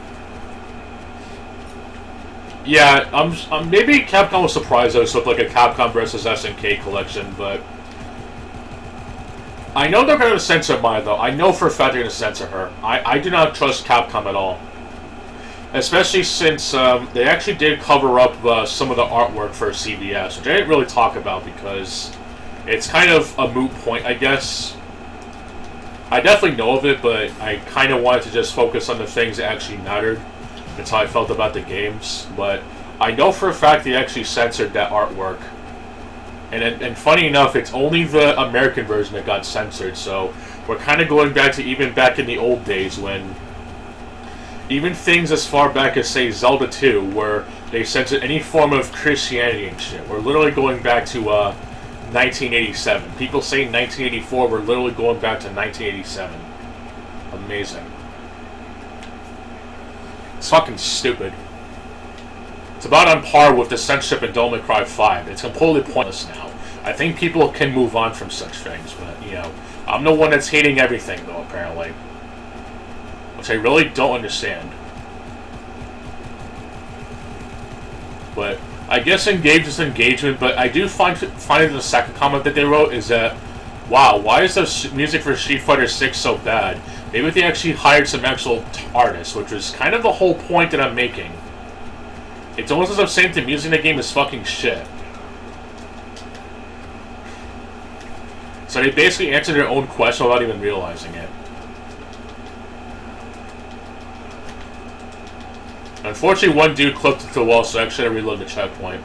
Yeah, I'm maybe Capcom was surprised us with like a Capcom vs SNK collection, but I know they're going to censor Maya though. I know for a fact they're going to censor her. I do not trust Capcom at all. Especially since they actually did cover up some of the artwork for CBS, which I didn't really talk about because it's kind of a moot point, I guess. I definitely know of it, but I kind of wanted to just focus on the things that actually mattered. That's how I felt about the games. But I know for a fact they actually censored that artwork. And funny enough, it's only the American version that got censored, so we're kind of going back to even back in the old days when even things as far back as, say, Zelda 2, where they censored any form of Christianity and shit. We're literally going back to 1987. People say 1984, we're literally going back to 1987. Amazing. It's fucking stupid. It's about on par with the censorship in Devil May Cry 5. It's completely pointless now. I think people can move on from such things, but, you know, I'm the one that's hating everything, though, apparently. Which I really don't understand. But I guess engage is engagement, but I do find it the second comment that they wrote is that, wow, why is the music for Street Fighter 6 so bad? Maybe they actually hired some actual artists, which was kind of the whole point that I'm making. It's almost as if saying the music in the game is fucking shit. So they basically answered their own question without even realizing it. Unfortunately, one dude clipped it to the wall, so I actually had to reload the checkpoint.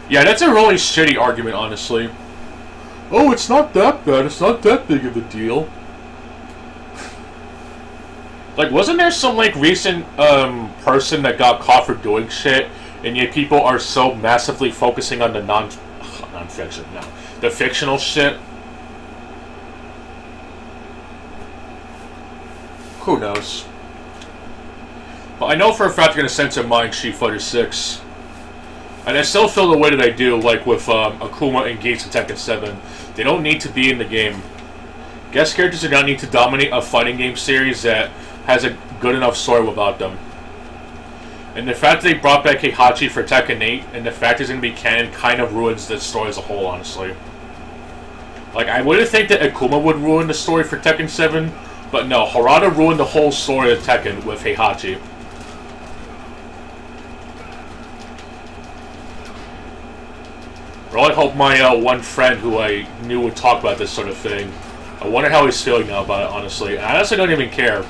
Yeah, that's a really shitty argument, honestly. Oh, it's not that bad. It's not that big of a deal. Like, wasn't there some, like, recent, person that got caught for doing shit, and yet people are so massively focusing on the non-fiction, no. The fictional shit? Who knows? But I know for a fact they're going to censor mine Street Fighter 6. And I still feel the way that I do, like with Akuma and Geats in Tekken 7. They don't need to be in the game. Guest characters do not need to dominate a fighting game series that has a good enough story without them. And the fact that they brought back Heihachi for Tekken 8, and the fact it's going to be canon, kind of ruins the story as a whole, honestly. Like, I wouldn't think that Akuma would ruin the story for Tekken 7, but no, Harada ruined the whole story of Tekken with Heihachi. I really hope my one friend who I knew would talk about this sort of thing. I wonder how he's feeling now about it, honestly. I honestly don't even care.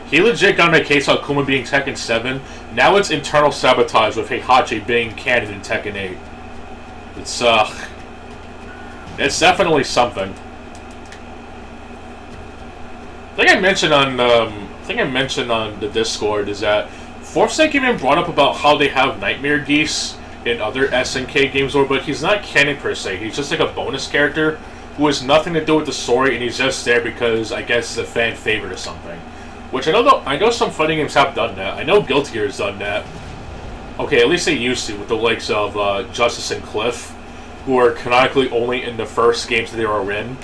He legit got on a case on Akuma being Tekken 7. Now it's internal sabotage with Heihachi being canon in Tekken 8. It's definitely something. I think I mentioned on the Discord is that Forfsake even brought up about how they have Nightmare Geese in other SNK games, but he's not canon per se. He's just like a bonus character. who has nothing to do with the story, and he's just there because I guess it's a fan favorite or something. Which I know some fighting games have done that. I know Guilty Gear has done that. Okay, at least they used to, with the likes of Justice and Cliff, who are canonically only in the first games that they were in.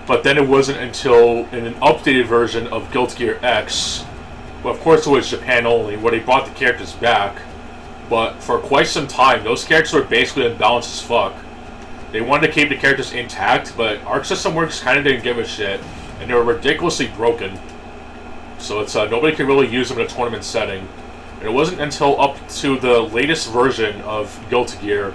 But then it wasn't until in an updated version of Guilty Gear X, well, of course it was Japan only, where they brought the characters back. But for quite some time, those characters were basically unbalanced as fuck. They wanted to keep the characters intact, but Arc System Works kind of didn't give a shit, and they were ridiculously broken. So it's nobody could really use them in a tournament setting. And it wasn't until up to the latest version of Guilty Gear,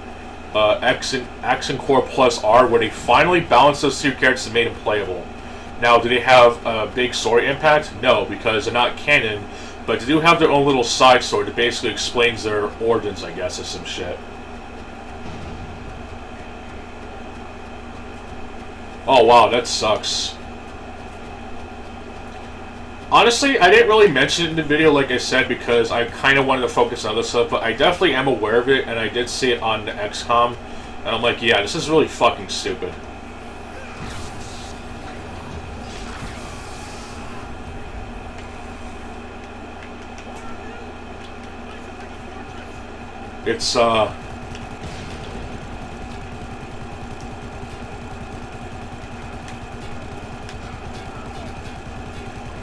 Action Core Plus R, where they finally balanced those two characters and made them playable. Now, do they have a big story impact? No, because they're not canon, but they do have their own little side story that basically explains their origins, I guess, or some shit. Oh wow, that sucks. Honestly, I didn't really mention it in the video, like I said, because I kind of wanted to focus on other stuff, but I definitely am aware of it, and I did see it on the XCOM, and I'm like, yeah, this is really fucking stupid. It's,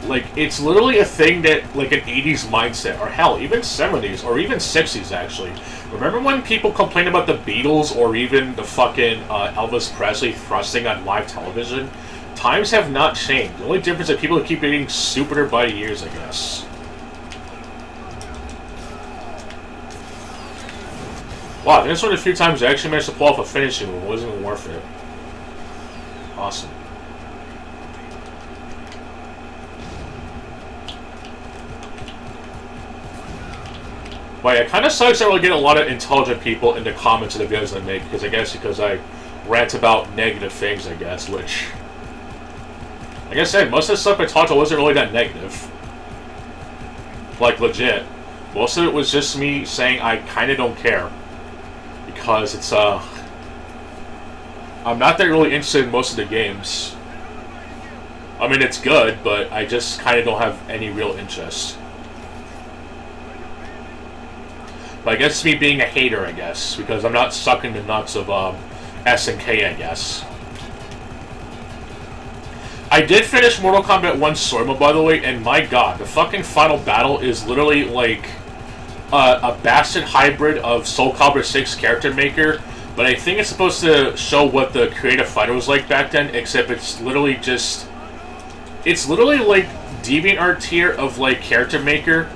like, it's literally a thing that, like, an 80s mindset, or hell, even 70s, or even 60s, actually. Remember when people complained about the Beatles, or even the fucking Elvis Presley thrusting on live television? Times have not changed. The only difference is that people keep getting stupider by the years, I guess. Wow, I think that's one of the few times I actually managed to pull off a finishing move. It wasn't even worth it. Awesome. But yeah, it kind of sucks that we're getting a lot of intelligent people in the comments of the videos I make, because I rant about negative things, I guess, which, like I said, most of the stuff I talked about wasn't really that negative. Like, legit. Most of it was just me saying I kind of don't care. Because it's, I'm not that really interested in most of the games. I mean, it's good, but I just kind of don't have any real interest. But I guess it's me being a hater, I guess, because I'm not sucking the nuts of SNK, I guess. I did finish Mortal Kombat 1 Story Mode, by the way, and my god, the fucking final battle is literally like a bastard hybrid of Soul Calibur 6 Character Maker, but I think it's supposed to show what the creative fighter was like back then, except it's literally just... It's literally like DeviantArt tier of like Character Maker,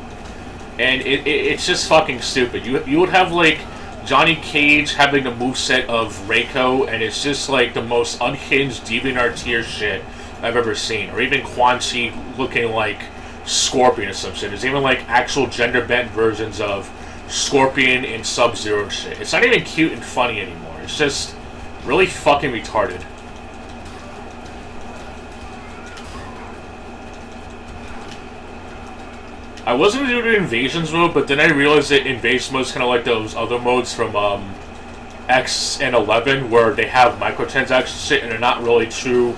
and it's just fucking stupid. You would have like Johnny Cage having the moveset of Reiko, and it's just like the most unhinged DeviantArt tier shit I've ever seen. Or even Quan Chi looking like Scorpion or some shit. There's even like actual gender bent versions of Scorpion and Sub-Zero and shit. It's not even cute and funny anymore. It's just really fucking retarded. I was going to do the Invasions mode, but then I realized that Invasion mode is kind of like those other modes from X and 11, where they have microtransaction shit and they're not really true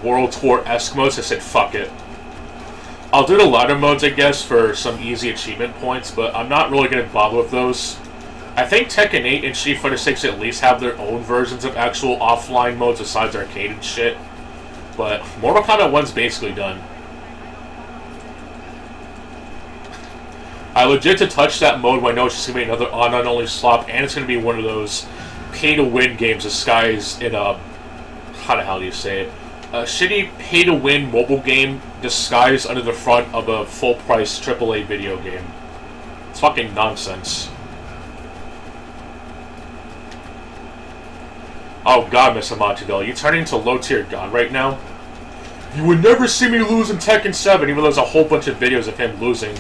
World Tour-esque modes. I said, fuck it. I'll do the ladder modes, I guess, for some easy achievement points, but I'm not really going to bother with those. I think Tekken 8 and Street Fighter 6 at least have their own versions of actual offline modes besides arcade and shit. But Mortal Kombat 1's basically done. I legit to touch that mode when I know it's just going to be another online-only slop, and it's going to be one of those pay-to-win games disguised in a... How the hell do you say it? A shitty pay-to-win mobile game disguised under the front of a full-price AAA video game. It's fucking nonsense. Oh god, Mr. Montevideo, you turning into low-tier god right now? You would never see me lose in Tekken 7, even though there's a whole bunch of videos of him losing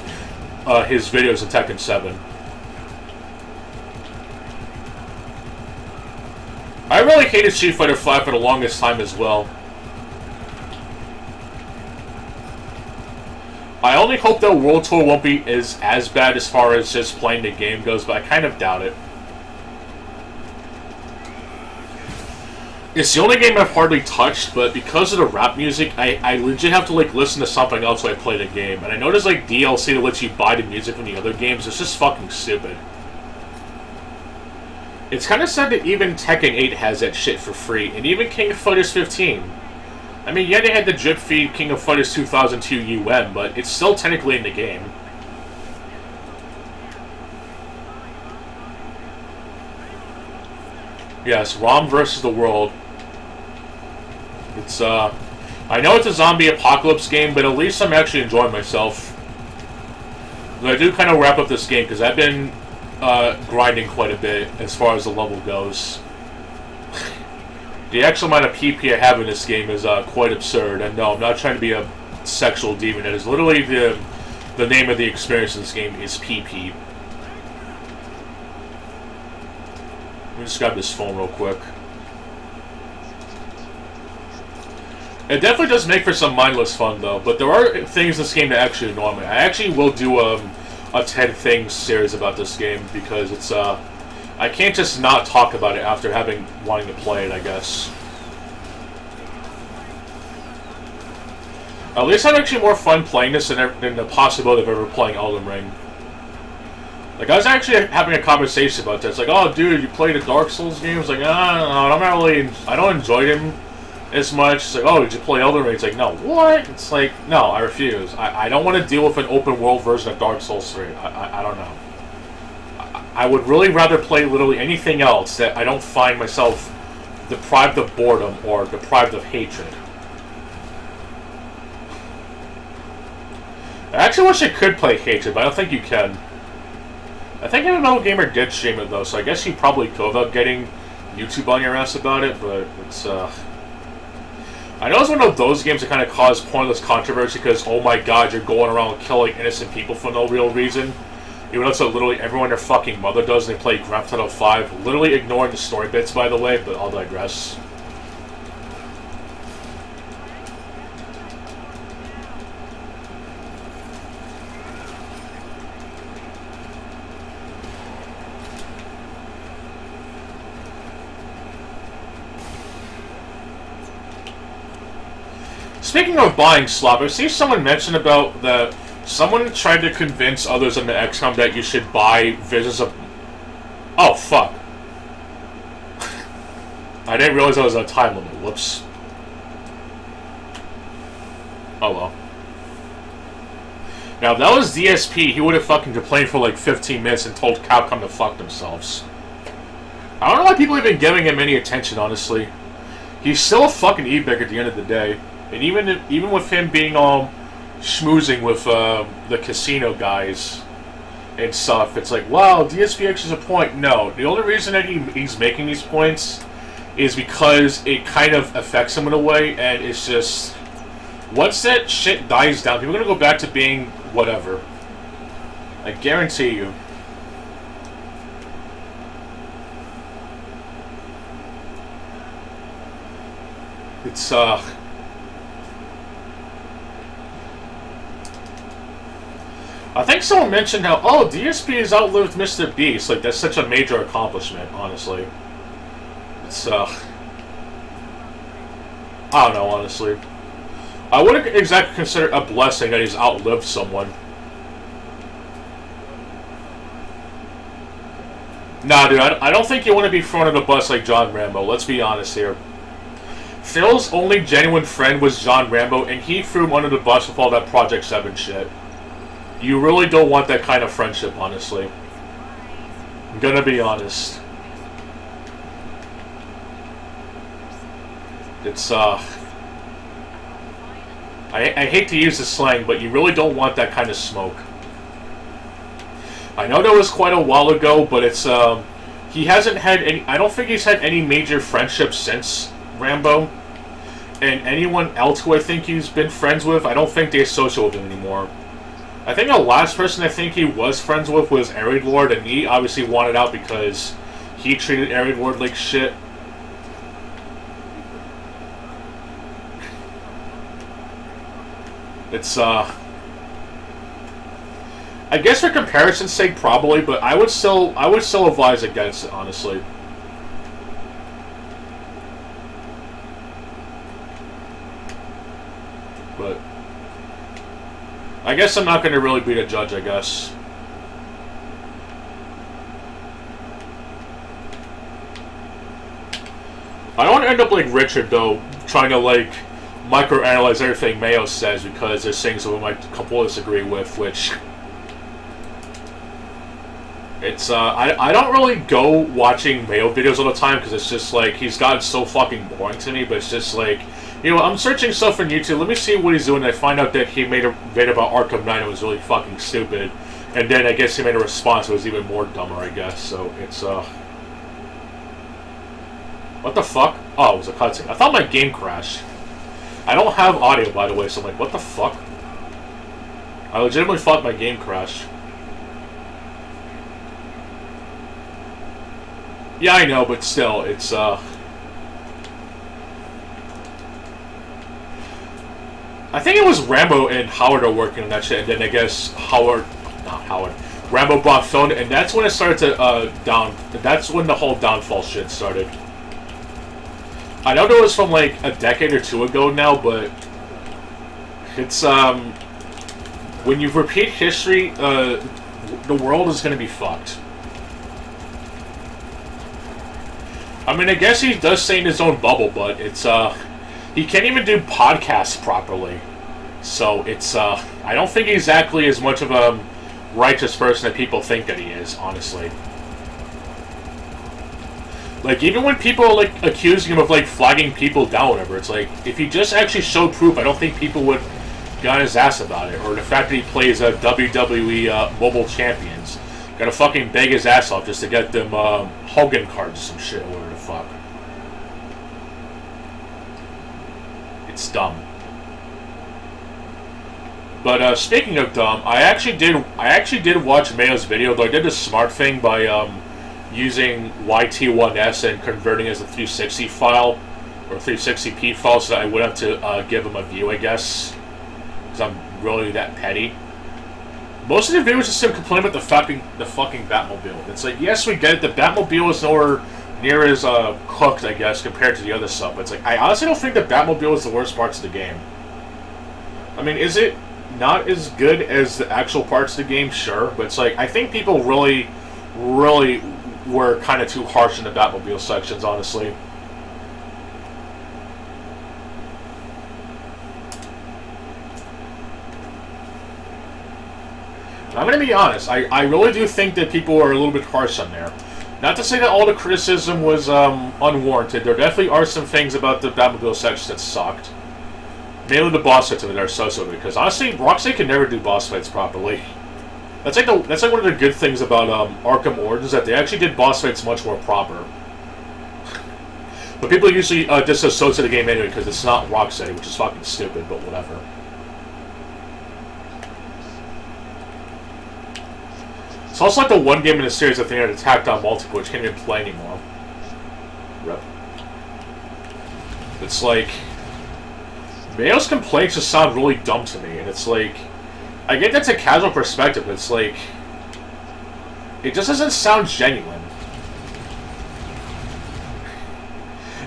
his videos in Tekken 7. I really hated Street Fighter 5 for the longest time as well. I only hope that World Tour won't be as bad as far as just playing the game goes, but I kind of doubt it. It's the only game I've hardly touched, but because of the rap music, I legit have to like listen to something else when I play the game. And I know there's like DLC that lets you buy the music from the other games. It's just fucking stupid. It's kind of sad that even Tekken 8 has that shit for free, and even King of Fighters 15. I mean, yeah, they had the drip feed King of Fighters 2002 UM, but it's still technically in the game. Yes, ROM versus the world. It's, I know it's a zombie apocalypse game, but at least I'm actually enjoying myself. But I do kind of wrap up this game, because I've been grinding quite a bit as far as the level goes. The actual amount of PP I have in this game is quite absurd, and no, I'm not trying to be a sexual demon. It is literally the name of the experience in this game is PP. Let me just grab this phone real quick. It definitely does make for some mindless fun, though, but there are things in this game that actually annoy me. I actually will do a 10 things series about this game, because it's, I can't just not talk about it after wanting to play it, I guess. At least I'm actually more fun playing this than the possibility of ever playing Elden Ring. Like, I was actually having a conversation about this. Like, oh, dude, you played a Dark Souls game? It's like, I'm not really, I don't enjoy them as much. It's like, oh, did you play Elden Ring? It's like, no, what? It's like, no, I refuse. I don't want to deal with an open world version of Dark Souls 3. I don't know. I would really rather play literally anything else that I don't find myself deprived of boredom or deprived of hatred. I actually wish I could play hatred, but I don't think you can. I think MMO Gamer did stream it though, so I guess you probably could without getting YouTube on your ass about it, but it's, I know it's one of those games that kind of cause pointless controversy because, oh my god, you're going around killing innocent people for no real reason. Even though that's what literally everyone and their fucking mother does when they play Grand Theft Auto 5. Literally ignoring the story bits, by the way, but I'll digress. Speaking of buying slop, I see someone mention about that someone tried to convince others in the XCOM that you should buy Visions of... Oh, fuck. I didn't realize there was a time limit. Whoops. Oh, well. Now, if that was DSP, he would have fucking complained for like 15 minutes and told Capcom to fuck themselves. I don't know why people have been giving him any attention, honestly. He's still a fucking e-big at the end of the day. And even with him being all schmoozing with the casino guys and stuff, it's like, wow, DSPX is a point. No, the only reason that he's making these points is because it kind of affects him in a way, and it's just, once that shit dies down, people are going to go back to being whatever. I guarantee you. It's, I think someone mentioned how, oh, DSP has outlived Mr. Beast. Like, that's such a major accomplishment, honestly. It's, I don't know, honestly. I wouldn't exactly consider it a blessing that he's outlived someone. Nah, dude, I don't think you want to be thrown under the bus like John Rambo. Let's be honest here. Phil's only genuine friend was John Rambo, and he threw him under the bus with all that Project 7 shit. You really don't want that kind of friendship, honestly. I'm gonna be honest. It's, I hate to use the slang, but you really don't want that kind of smoke. I know that was quite a while ago, but it's, he hasn't had any, I don't think he's had any major friendships since Rambo. And anyone else who I think he's been friends with, I don't think they associate with him anymore. I think the last person I think he was friends with was Arid Lord, and he obviously wanted out because he treated Arid Lord like shit. It's, I guess for comparison's sake, probably, but I would still advise against it, honestly. but I guess I'm not going to really be the judge, I guess. I don't want to end up like Richard, though, trying to, like, microanalyze everything Mayo says, because there's things that we might completely disagree with, which... It's, I don't really go watching Mayo videos all the time, because it's just, like, he's gotten so fucking boring to me, but it's just, like, you know, I'm searching stuff on YouTube, let me see what he's doing, and I find out that he made a video about Arkham Knight, it was really fucking stupid, and then I guess he made a response that was even more dumber, I guess, so it's, What the fuck? Oh, it was a cutscene. I thought my game crashed. I don't have audio, by the way, so I'm like, what the fuck? I legitimately thought my game crashed. Yeah, I know, but still, it's, I think it was Rambo and Howard are working on that shit, and then I guess Rambo bought phone, and that's when it started to, that's when the whole downfall shit started. I know it was from, like, a decade or two ago now, but it's, when you repeat history, the world is gonna be fucked. I mean, I guess he does stay in his own bubble, but it's, he can't even do podcasts properly. So, it's, I don't think he's exactly as much of a righteous person that people think that he is, honestly. Like, even when people are, like, accusing him of, like, flagging people down or whatever, it's like, if he just actually showed proof, I don't think people would get on his ass about it. Or the fact that he plays WWE Mobile Champions. Gotta fucking beg his ass off just to get them Hogan cards or some shit, or whatever the fuck. It's dumb. But speaking of dumb, I actually did watch Mayo's video, though I did the smart thing by using YT1S and converting it as a 360 file, or 360p file, so that I wouldn't have to give him a view, I guess. Because I'm really that petty. Most of the videos just him complaining about the fucking Batmobile. It's like, yes, we get it, the Batmobile is nowhere near as cooked, I guess, compared to the other stuff. But it's like, I honestly don't think the Batmobile is the worst parts of the game. I mean, is it not as good as the actual parts of the game? Sure, but it's like, I think people really were kind of too harsh in the Batmobile sections, honestly. I'm going to be honest, I really do think that people are a little bit harsh on there. Not to say that all the criticism was unwarranted. There definitely are some things about the Batmobile section that sucked. Mainly the boss fights of it are so because honestly, Rocksteady can never do boss fights properly. That's like one of the good things about Arkham Origins, that they actually did boss fights much more proper. But people usually disassociate the game anyway because it's not Rocksteady, which is fucking stupid, but whatever. It's also like the one game in the series that they had attacked on multiple, which can't even play anymore. Rip. It's like, Mayo's complaints just sound really dumb to me, and it's like, I get that's a casual perspective, but it's like, it just doesn't sound genuine.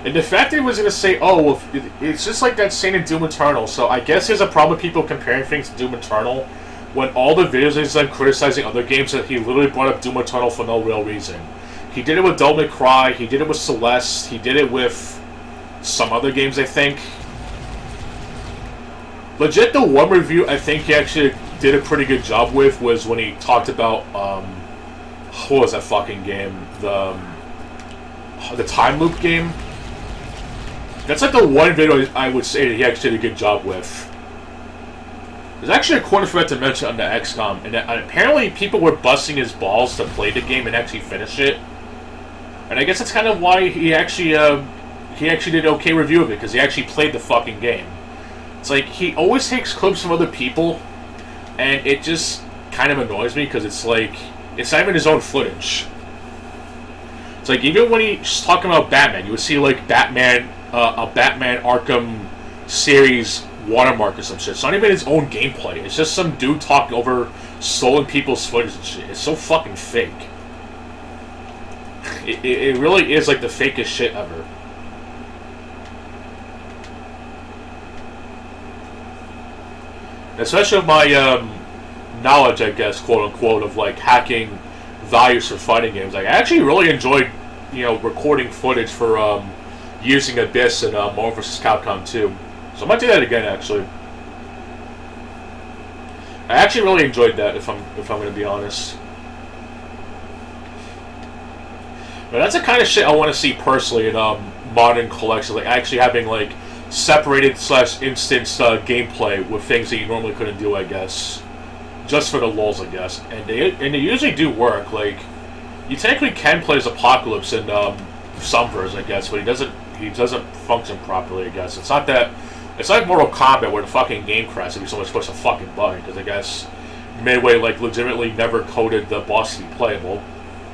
And the fact that he was going to say, oh, well, it's just like that scene in Doom Eternal, so I guess there's a problem with people comparing things to Doom Eternal, when all the videos he's done criticizing other games that he literally brought up Doom Eternal for no real reason. He did it with Devil May Cry, he did it with Celeste, he did it with some other games, I think. Legit, the one review I think he actually did a pretty good job with was when he talked about, what was that fucking game? The Time Loop game? That's like the one video I would say that he actually did a good job with. There's actually a corner thread to mention on the XCOM, and apparently people were busting his balls to play the game and actually finish it. And I guess that's kind of why he actually did an okay review of it, because he actually played the fucking game. It's like, he always takes clips from other people, and it just kind of annoys me, because it's like, it's not even his own footage. It's like, even when he's talking about Batman, you would see like a Batman Arkham series watermark or some shit. It's not even his own gameplay. It's just some dude talking over stolen people's footage and shit. It's so fucking fake. It really is like the fakest shit ever. Especially with my knowledge, I guess, quote unquote, of like hacking values for fighting games. Like, I actually really enjoyed, recording footage for using Abyss and Marvel vs. Capcom 2. So I might do that again, actually. I actually really enjoyed that, if I'm going to be honest. But that's the kind of shit I want to see personally in modern collections, like actually having like separated / instance gameplay with things that you normally couldn't do, I guess, just for the lulz, I guess. And they usually do work. Like, you technically can play as Apocalypse in some versions, I guess, but he doesn't function properly, I guess. It's not that. It's like Mortal Kombat where the fucking game crashes and you someone's pushed a fucking button, because I guess Midway like legitimately never coded the boss to be playable.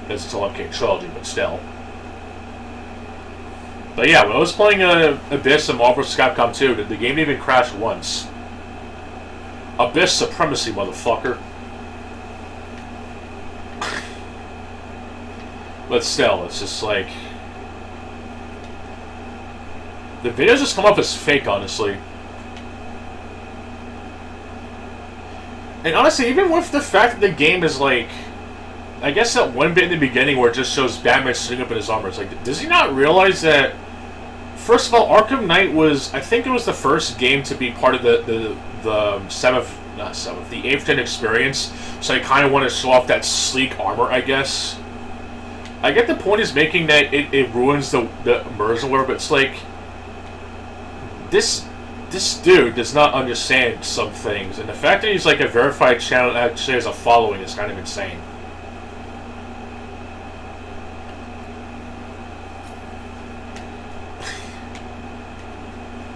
It's still MK Trilogy, but still. But yeah, when I was playing Abyss and Marvel vs. Capcom 2, the game didn't even crash once. Abyss supremacy, motherfucker. But still, it's just like... the videos just come off as fake, honestly. And honestly, even with the fact that the game is like... I guess that one bit in the beginning where it just shows Batman sitting up in his armor, it's like, does he not realize that... First of all, Arkham Knight was... I think it was the first game to be part of the 8th gen experience, so I kind of want to show off that sleek armor, I guess. I get the point is making that it ruins the immersion, but it's like... This dude does not understand some things, and the fact that he's like a verified channel and actually has a following is kind of insane.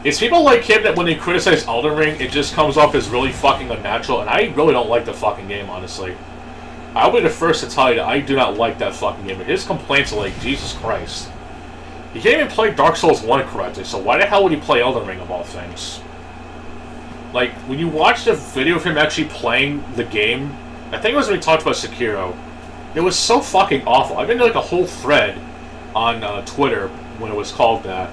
It's people like him that when they criticize Elden Ring, it just comes off as really fucking unnatural, and I really don't like the fucking game, honestly. I'll be the first to tell you that I do not like that fucking game, but his complaints are like, Jesus Christ. He can't even play Dark Souls 1 correctly, so why the hell would he play Elden Ring of all things? Like, when you watch the video of him actually playing the game, I think it was when we talked about Sekiro, it was so fucking awful. I've been doing like a whole thread on Twitter when it was called that.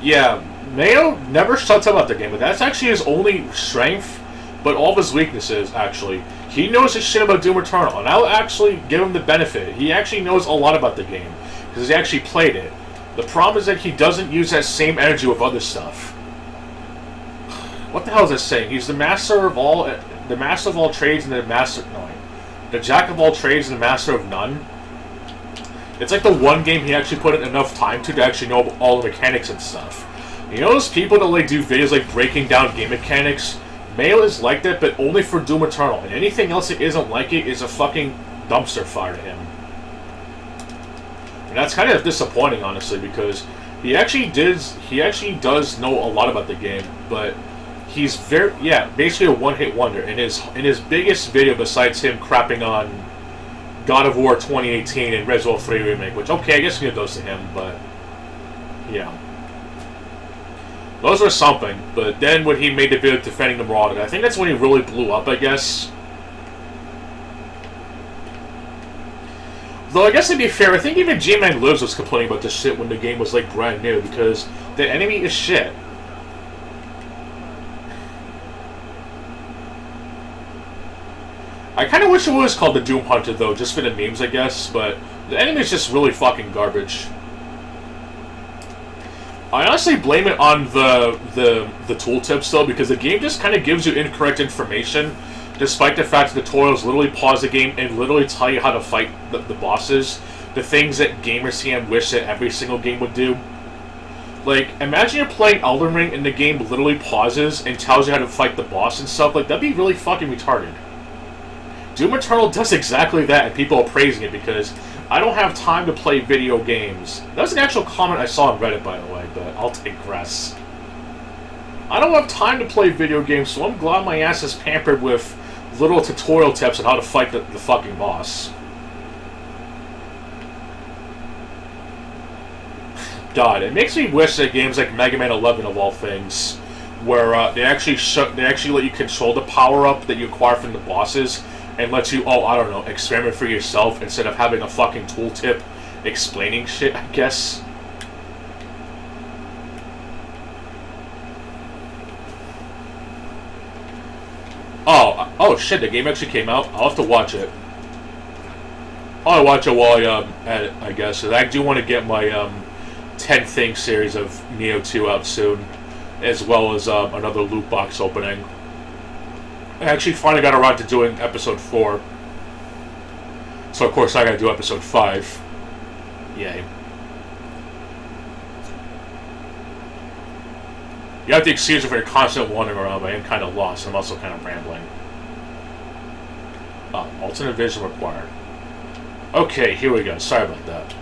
Yeah, Mayo never shuts up about the game, but that's actually his only strength, but all of his weaknesses, actually. He knows his shit about Doom Eternal, and I'll actually give him the benefit. He actually knows a lot about the game, because he actually played it. The problem is that he doesn't use that same energy with other stuff. What the hell is that saying? He's the master of all trades and the jack of all trades and the master of none. It's like the one game he actually put in enough time to actually know all the mechanics and stuff. You know those people that like do videos like breaking down game mechanics? Mail is like that, but only for Doom Eternal, and anything else that isn't like it is a fucking dumpster fire to him. And that's kind of disappointing, honestly, because he actually does know a lot about the game, but he's basically a one-hit wonder. In his biggest video, besides him crapping on God of War 2018 and Resident Evil 3 Remake, which, okay, I guess we give those to him, but yeah. Those were something, but then when he made the video defending the Marauder, I think that's when he really blew up, I guess. Though I guess to be fair, I think even G-Man Lives was complaining about this shit when the game was like brand new, because the enemy is shit. I kind of wish it was called the Doom Hunter though, just for the memes, I guess, but the enemy is just really fucking garbage. I honestly blame it on the tooltips though, because the game just kind of gives you incorrect information, despite the fact that the tutorials literally pause the game and literally tell you how to fight the bosses, the things that gamers can wish that every single game would do. Like, imagine you're playing Elden Ring and the game literally pauses and tells you how to fight the boss and stuff. Like, that'd be really fucking retarded. Doom Eternal does exactly that, and people are praising it because I don't have time to play video games. That was an actual comment I saw on Reddit, by the way, but I'll digress. I don't have time to play video games, so I'm glad my ass is pampered with little tutorial tips on how to fight the fucking boss. God, it makes me wish that games like Mega Man 11 of all things, where they actually let you control the power-up that you acquire from the bosses, and let you, I don't know, experiment for yourself instead of having a fucking tooltip explaining shit, I guess. Oh shit, the game actually came out? I'll have to watch it. I'll watch it while I at it, I guess. I do want to get my 10 Things series of Neo 2 out soon, as well as another loot box opening. I actually finally got around to doing episode 4. So of course I gotta do episode 5. Yay. You have to excuse me for your constant wandering around, but I am kind of lost. I'm also kind of rambling. Alternate vision required. Okay, here we go. Sorry about that.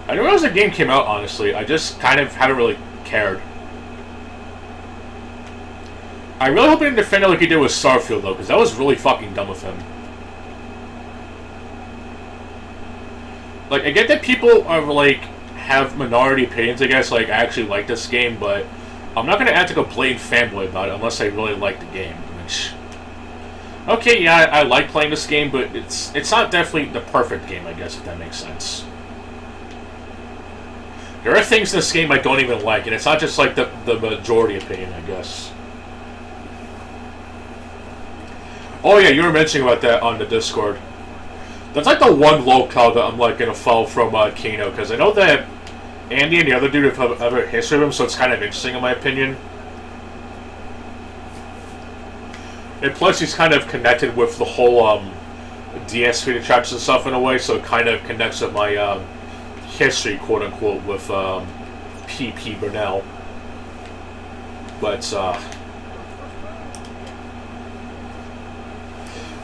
I didn't realize the game came out, honestly. I just kind of haven't really cared. I really hope he didn't defend it like he did with Starfield, though, because that was really fucking dumb of him. Like, I get that people are, like, have minority opinions, I guess. Like, I actually like this game, but I'm not going to act like a blatant fanboy about it unless I really like the game, which... Okay, yeah, I like playing this game, but it's not definitely the perfect game, I guess, if that makes sense. There are things in this game I don't even like, and it's not just, like, the majority opinion, I guess. Oh, yeah, you were mentioning about that on the Discord. That's, like, the one locale that I'm, like, gonna follow from Kano, because I know that Andy and the other dude have a history of him, so it's kind of interesting, in my opinion. And plus, he's kind of connected with the whole DSP attraction stuff in a way, so it kind of connects with my history, quote-unquote, with P.P. Burnell. But,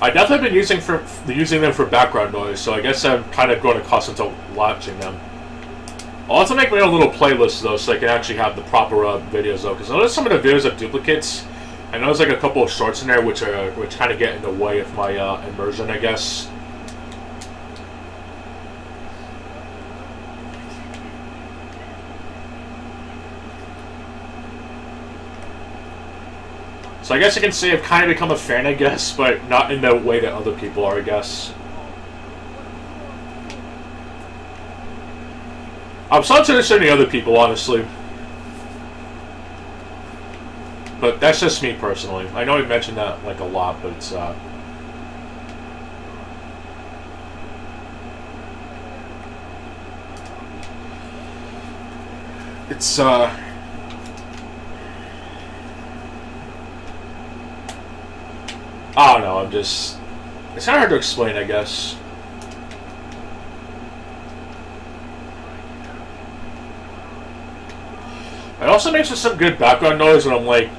I definitely been using them for background noise, so I guess I'm kind of growing accustomed to watching them. I'll also make my own little playlist, though, so I can actually have the proper videos, though, because I noticed some of the videos have duplicates. I know there's like a couple of shorts in there which kind of get in the way of my immersion, I guess. So I guess I can say I've kind of become a fan, I guess, but not in the way that other people are, I guess. I'm so interested in the other people, honestly. But that's just me personally. I know we mentioned that like a lot, but it's I don't know, it's kind of hard to explain, I guess. It also makes some good background noise when I'm like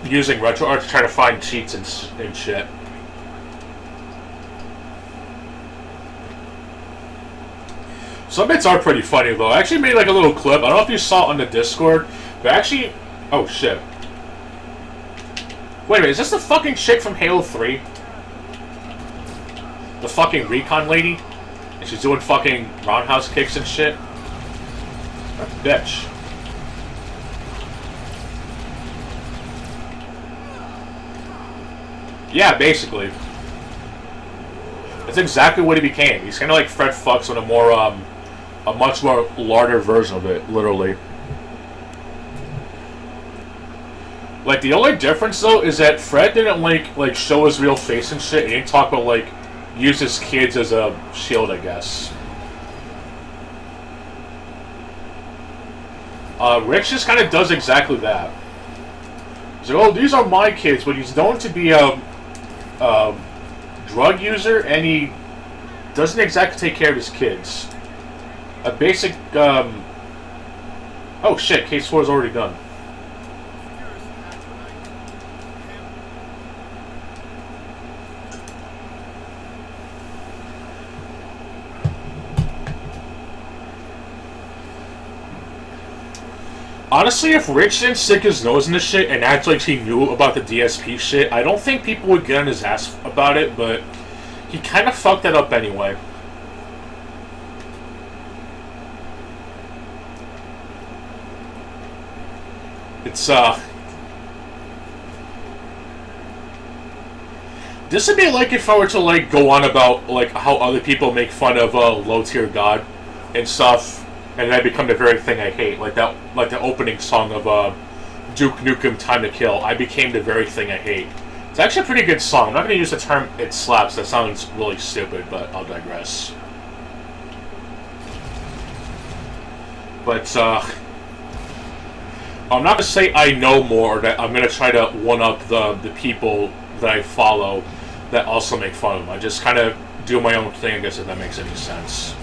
using RetroArch to try to find cheats and shit. Some bits are pretty funny though. I actually made like a little clip. I don't know if you saw it on the Discord, but actually, oh shit. Wait a minute, is this the fucking chick from Halo 3? The fucking recon lady? And she's doing fucking roundhouse kicks and shit? Bitch. Yeah, basically. That's exactly what he became. He's kind of like Fred Fucks with a much more larger version of it, literally. Like, the only difference, though, is that Fred didn't, like show his real face and shit. He didn't talk about, like, use his kids as a shield, I guess. Rich just kind of does exactly that. He's like, oh, these are my kids, but he's known to be a drug user, and he doesn't exactly take care of his kids. A basic, oh shit, case 4 is already done. Honestly, if Rich didn't stick his nose in this shit and act like he knew about the DSP shit, I don't think people would get on his ass about it, but he kind of fucked that up anyway. It's, this would be like if I were to, like, go on about, like, how other people make fun of, low-tier God and stuff, and that become the very thing I hate. Like the opening song of, Duke Nukem Time to Kill, I became the very thing I hate. It's actually a pretty good song. I'm not going to use the term it slaps, that sounds really stupid, but I'll digress. But, I'm not going to say I know more, or that I'm going to try to one-up the people that I follow that also make fun of them. I just kind of do my own thing, I guess, if that makes any sense.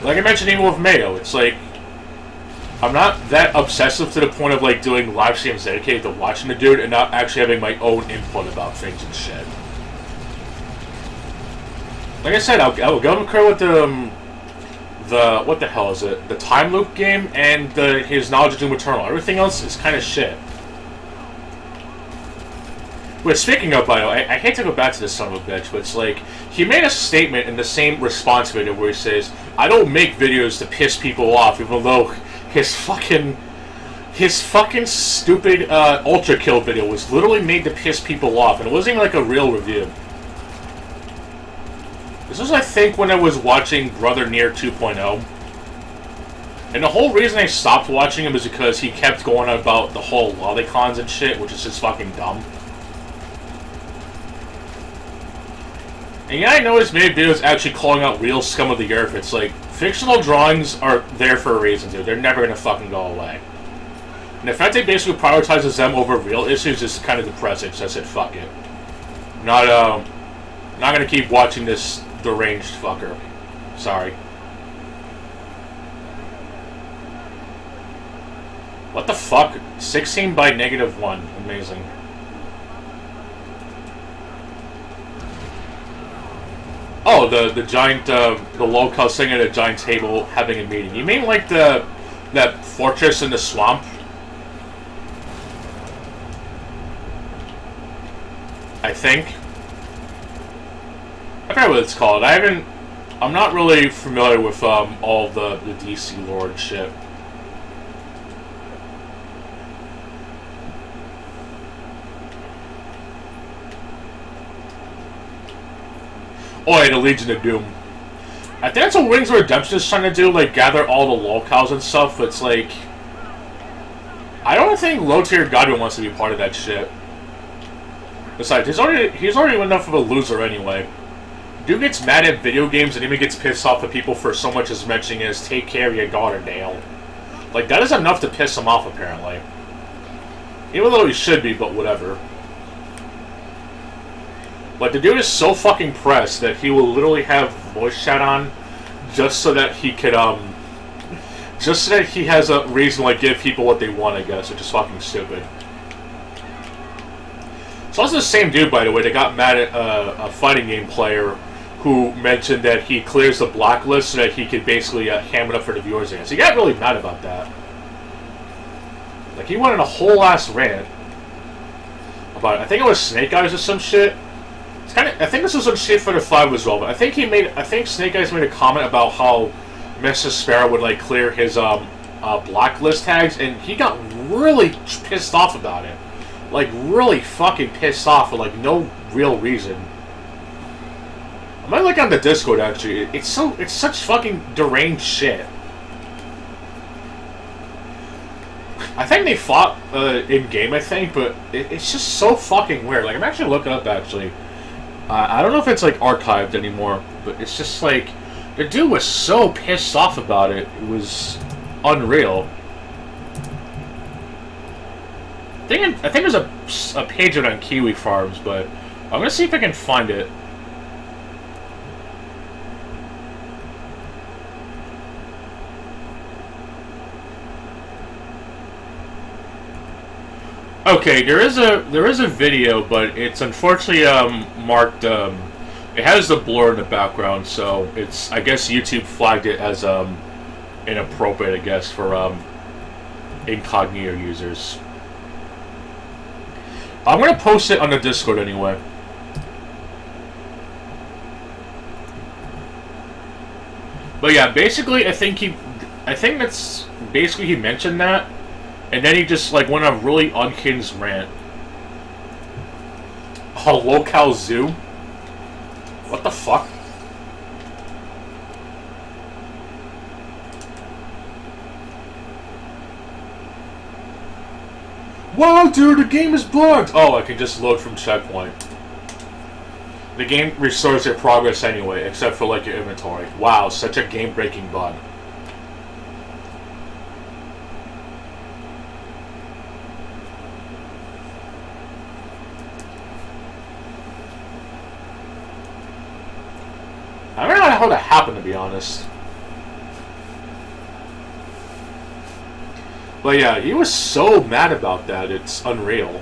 Like I mentioned, even with Mayo, it's like, I'm not that obsessive to the point of like doing live streams dedicated to watching the dude and not actually having my own input about things and shit. Like I said, I'll concur with the what the hell is it? The time loop game and his knowledge of Doom Eternal. Everything else is kind of shit. But speaking of, by the way, I hate to go back to this son of a bitch, but it's like, he made a statement in the same response video where he says, I don't make videos to piss people off, even though his fucking stupid Ultra Kill video was literally made to piss people off, and it wasn't even like a real review. This was, I think, when I was watching Brother Nier 2.0. And the whole reason I stopped watching him is because he kept going on about the whole lolicons and shit, which is just fucking dumb. And yeah, I know he's made videos actually calling out real scum of the earth. It's like, fictional drawings are there for a reason, dude. They're never gonna fucking go away. And the fact that he basically prioritizes them over real issues is kind of depressing, so I said, fuck it. Not gonna keep watching this deranged fucker. Sorry. What the fuck? 16 by -1. Amazing. Oh, the giant, the locals sitting at a giant table having a meeting. You mean like that fortress in the swamp? I think. I forget what it's called. I'm not really familiar with all the DC lore and shit. Oh, yeah, the Legion of Doom. I think that's what Wings of Redemption is trying to do, like, gather all the lolcows and stuff, but it's like, I don't think low-tier Godwin wants to be part of that shit. Besides, he's already enough of a loser anyway. Dude gets mad at video games and even gets pissed off at people for so much as mentioning as take care of your daughter, Dale. Like, that is enough to piss him off, apparently. Even though he should be, but whatever. Like, the dude is so fucking pressed that he will literally have voice chat on just so that he could, just so that he has a reason to, like, give people what they want, I guess, which is fucking stupid. It's also the same dude, by the way, that got mad at a fighting game player who mentioned that he clears the blacklist so that he could basically ham it up for the viewers again. So he got really mad about that. Like, he went on a whole ass rant about it. I think it was Snake Eyes or some shit. It's kind of, I think this was on Shit Fighter 5 as well, but I think Snake Eyes made a comment about how Mr. Sparrow would, like, clear his blacklist tags, and he got really pissed off about it. Like, really fucking pissed off for, like, no real reason. I might look on the Discord, actually. It's such fucking deranged shit. I think they fought in-game, I think, but it's just so fucking weird. Like, I'm actually looking up, actually. I don't know if it's, like, archived anymore, but it's just, like, the dude was so pissed off about it. It was unreal. I think there's a page on Kiwi Farms, but I'm gonna see if I can find it. Okay, there is a video, but it's unfortunately marked. It has the blur in the background, so it's, I guess YouTube flagged it as inappropriate, I guess, for incognito users. I'm gonna post it on the Discord anyway. But yeah, basically, I think that's basically he mentioned that, and then he just like went on a really unhinged rant. A locale zoo? What the fuck? Wow, dude, the game is bugged! Oh, I can just load from checkpoint. The game restores your progress anyway, except for, like, your inventory. Wow, such a game-breaking bug. I don't know how that happened, to be honest. But yeah, he was so mad about that, it's unreal.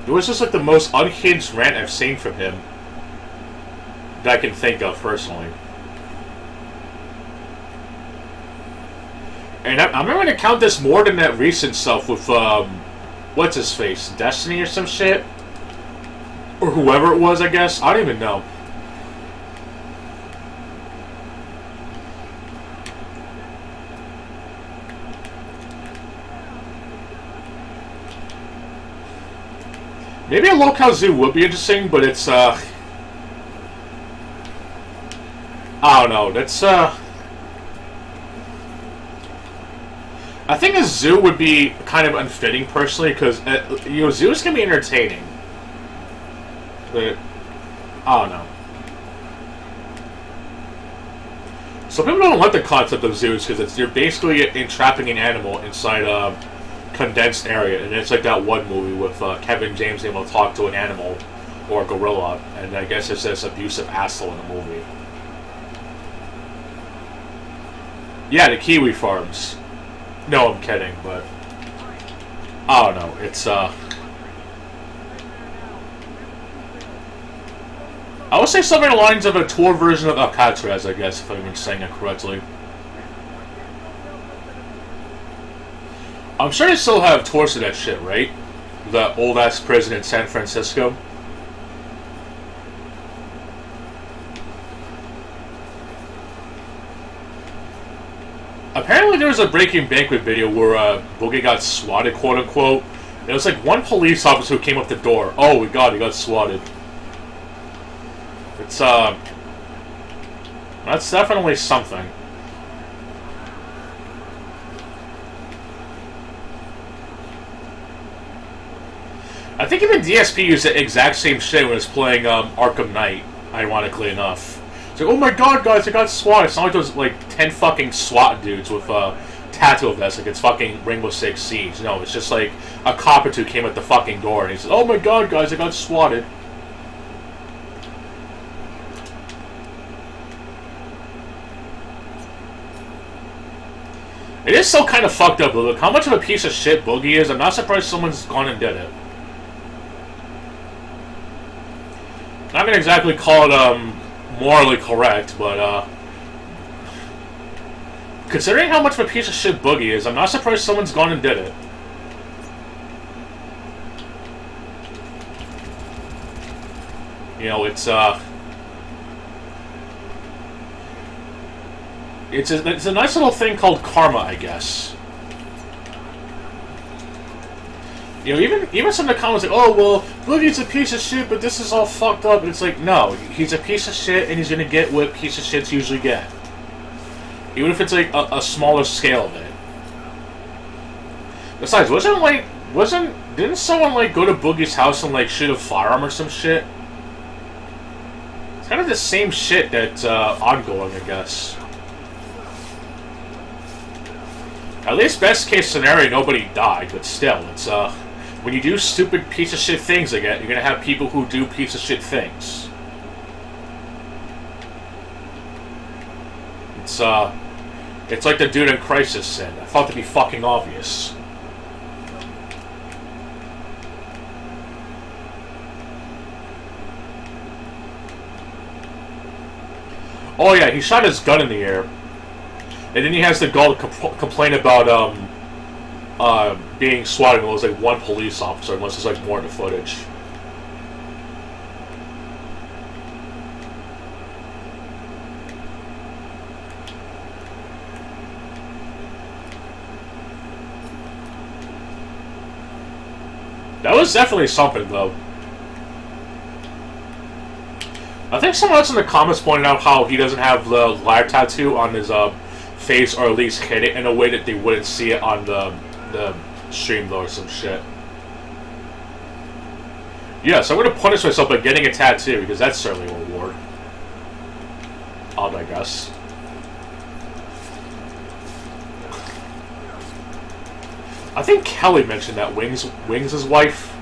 It was just like the most unhinged rant I've seen from him that I can think of personally. And I'm not going to count this more than that recent stuff with, what's his face? Destiny or some shit? Or whoever it was, I guess. I don't even know. Maybe a locale zoo would be interesting, but it's, I don't know. That's, I think a zoo would be kind of unfitting, personally, because, you know, zoos can be entertaining. But, I don't know. Some people don't like the concept of zoos, because you're basically entrapping an animal inside a condensed area, and it's like that one movie with Kevin James able to talk to an animal or a gorilla, and I guess it's this abusive asshole in the movie. Yeah, the kiwi farms. No, I'm kidding, but I don't know. It's I would say something along the lines of a tour version of Alcatraz, I guess, if I'm even saying it correctly. I'm sure they still have tours of that shit, right? That old-ass prison in San Francisco. Apparently there was a Breaking Banquet video where Boogie got swatted, quote-unquote. It was like one police officer who came up the door. Oh, my God, he got swatted. It's, that's definitely something. I think even DSP used the exact same shit when it was playing Arkham Knight, ironically enough. It's like, oh my God, guys, I got swatted. It's not like those, like, 10 fucking SWAT dudes with tattoo vests, like it's fucking Rainbow Six Siege. No, it's just like a cop or two came at the fucking door and he said, oh my God, guys, I got swatted. It is so kind of fucked up, look how much of a piece of shit Boogie is. I'm not surprised someone's gone and did it. Not gonna exactly call it morally correct, but considering how much of a piece of shit Boogie is, I'm not surprised someone's gone and did it. You know, it's a nice little thing called karma, I guess. You know, even some of the comments like, oh, well, Boogie's a piece of shit, but this is all fucked up. And it's like, no, he's a piece of shit, and he's gonna get what piece of shits usually get. Even if it's like a smaller scale of it. Besides, didn't someone like go to Boogie's house and like shoot a firearm or some shit? It's kind of the same shit that's ongoing, I guess. At least best case scenario, nobody died, but still, it's when you do stupid piece of shit things like that, you're gonna have people who do piece of shit things. It's like the dude in Crisis said. I thought to be fucking obvious. Oh yeah, he shot his gun in the air. And then he has the gall to complain about being swatted when it was like one police officer, unless there's like more in the footage. That was definitely something, though. I think someone else in the comments pointed out how he doesn't have the live tattoo on his face, or at least hid it in a way that they wouldn't see it on the stream though, or some shit. Yeah, so I'm gonna punish myself by getting a tattoo, because that's certainly a reward. Odd, I guess. I think Kelly mentioned that Wings' wife.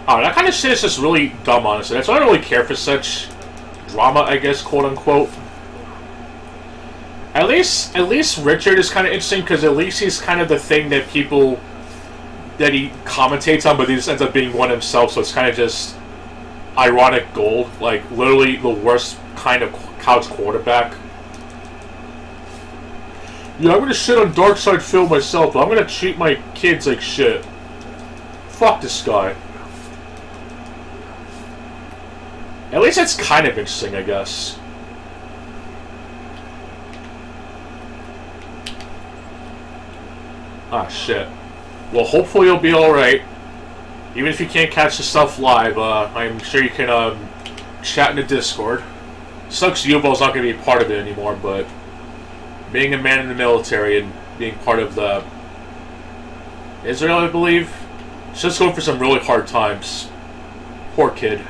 Oh, that kind of shit is just really dumb, honestly. That's why I don't really care for such drama, I guess, quote unquote. At least Richard is kind of interesting, because at least he's kind of the thing that people that he commentates on, but he just ends up being one himself. So it's kind of just ironic gold, like literally the worst kind of couch quarterback. Yeah, I'm gonna shit on Darkside Phil myself, but I'm gonna treat my kids like shit. Fuck this guy. At least it's kind of interesting, I guess. Ah, shit. Well, hopefully you'll be alright. Even if you can't catch the stuff live, I'm sure you can chat in the Discord. Sucks Yuval's not going to be a part of it anymore, but being a man in the military and being part of the Israel, I believe, it's just going for some really hard times. Poor kid.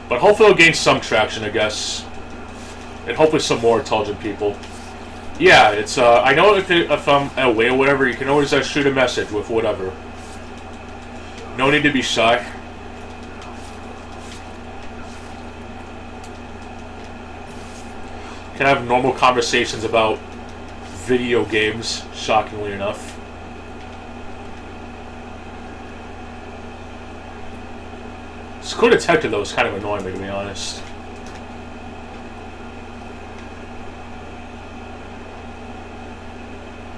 But hopefully it'll gain some traction, I guess. And hopefully some more intelligent people. Yeah, it's, I know if I'm away or whatever, you can always shoot a message with whatever. No need to be shy. Can have normal conversations about video games, shockingly enough. School Detective, though, is kind of annoying, to be honest.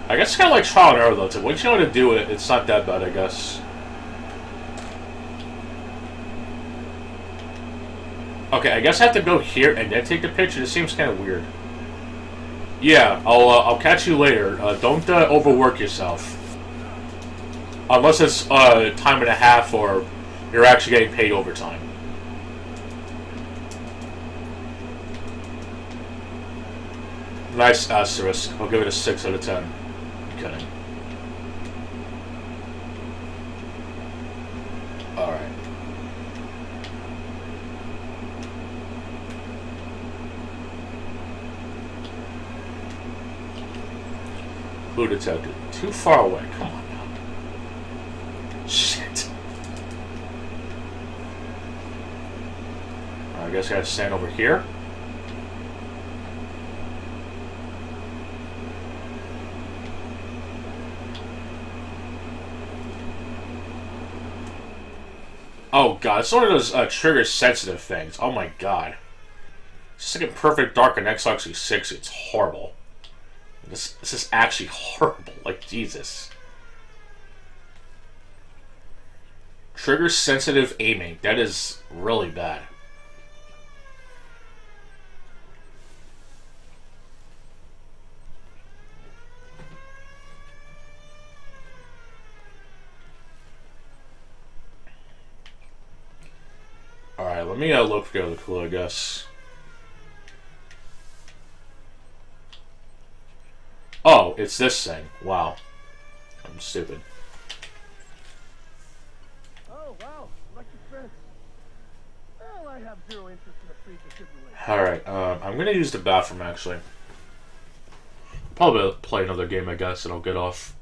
I guess it's kind of like trial and error, though. It's like, once you know how to do it, it's not that bad, I guess. Okay, I guess I have to go here and then take the picture. This seems kind of weird. Yeah, I'll catch you later. Don't overwork yourself. Unless it's time and a half, or you're actually getting paid overtime. Nice asterisk. I'll give it a 6 out of 10. I'm kidding. Alright. Clue detected. Too far away. Come on now. Shit. I guess I gotta stand over here. Oh god, it's one of those trigger sensitive things. Oh my god. It's like a perfect dark on Xbox 360. It's horrible. This is actually horrible. Like, Jesus. Trigger sensitive aiming. That is really bad. Alright, let me look for the other clue, I guess. Oh, it's this thing. Wow. I'm stupid. Oh, wow. Electric fence. Well, I have zero interest in a free defibrillator. Alright, I'm gonna use the bathroom, actually. Probably play another game, I guess, and I'll get off.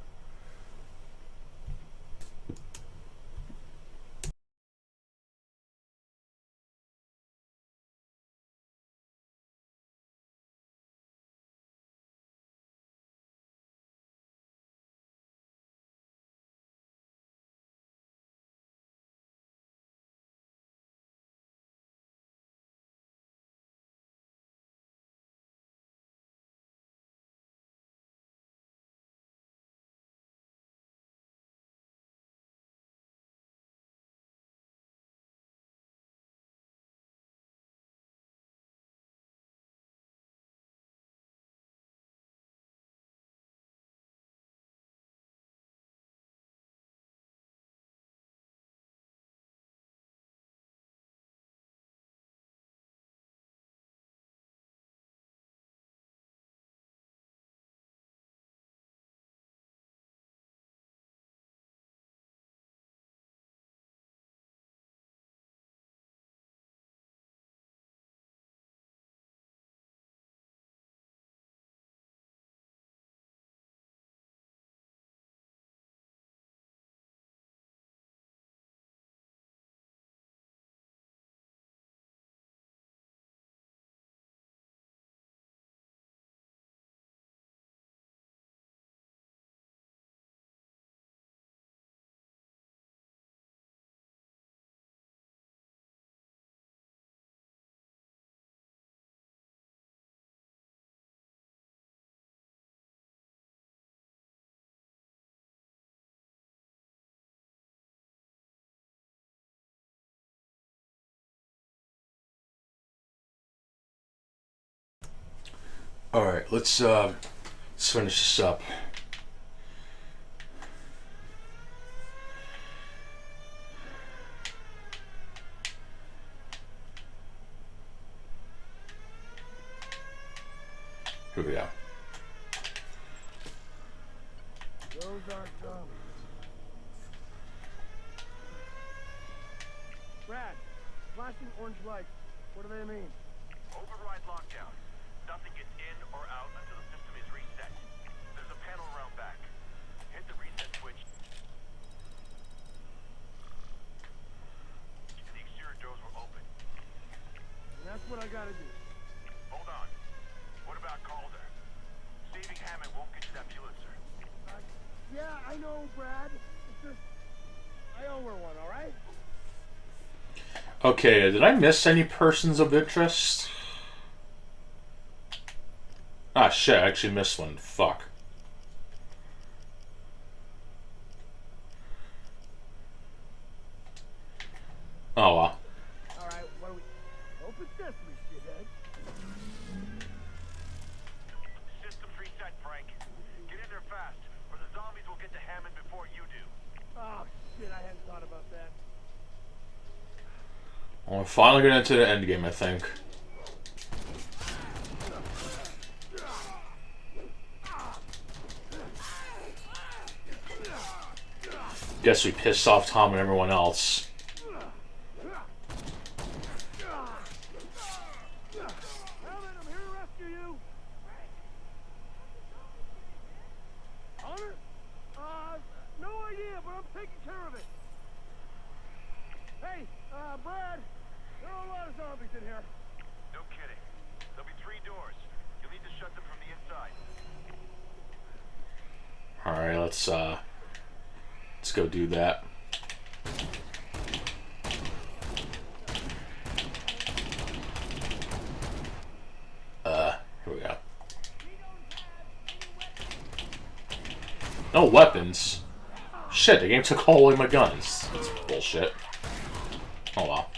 Alright, let's finish this up. Here we go. Those aren't zombies. Brad, flashing orange lights. What do they mean? Override lockdown. Nothing gets in or out until the system is reset. There's a panel around back. Hit the reset switch. The exterior doors will open. And that's what I gotta do. Hold on. What about Calder? Saving Hammond won't get you that Pulitzer. Yeah, I know, Brad. It's just... I owe her one, alright? Okay, did I miss any persons of interest? Ah, shit, I actually missed one. Fuck. Oh, well. Alright, what do we... Open sesame, shithead. System's reset, Frank. Get in there fast, or the zombies will get to Hammond before you do. Oh, shit, I hadn't thought about that. Well, we're finally getting into the end game, I think. Guess we pissed off Tom and everyone else. Hammond, I'm here to rescue you. Hunter? No idea, but I'm taking care of it. Hey, Brad, there are a lot of zombies in here. No kidding. There'll be 3 doors. You'll need to shut them from the inside. Alright, let's go do that. Here we go. No weapons? Shit, the game took all away my guns. That's bullshit. Oh well.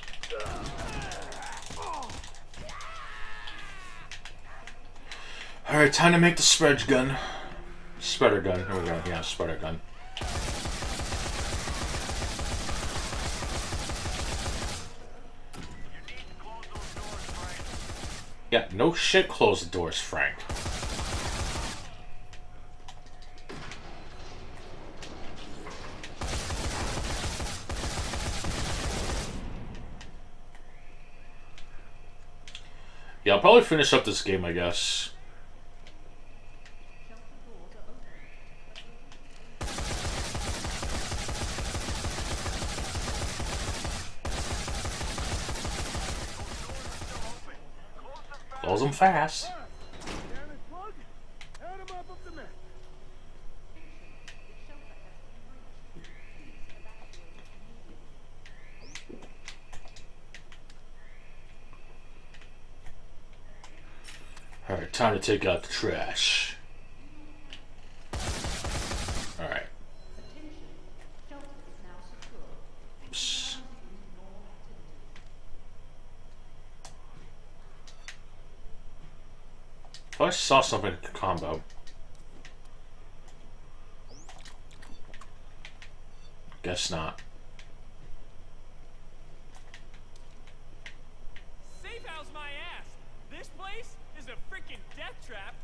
Alright, time to make the spread gun. Spreader gun. Here we go. Yeah, spreader gun. Yeah, no shit, close the doors, Frank. Yeah, I'll probably finish up this game, I guess. Close them fast. Damn it, plug. Add 'em up the mess. Alright, time to take out the trash. Alright. Oops. If I saw something in combo. Guess not. Safe house my ass. This place is a freaking death trap.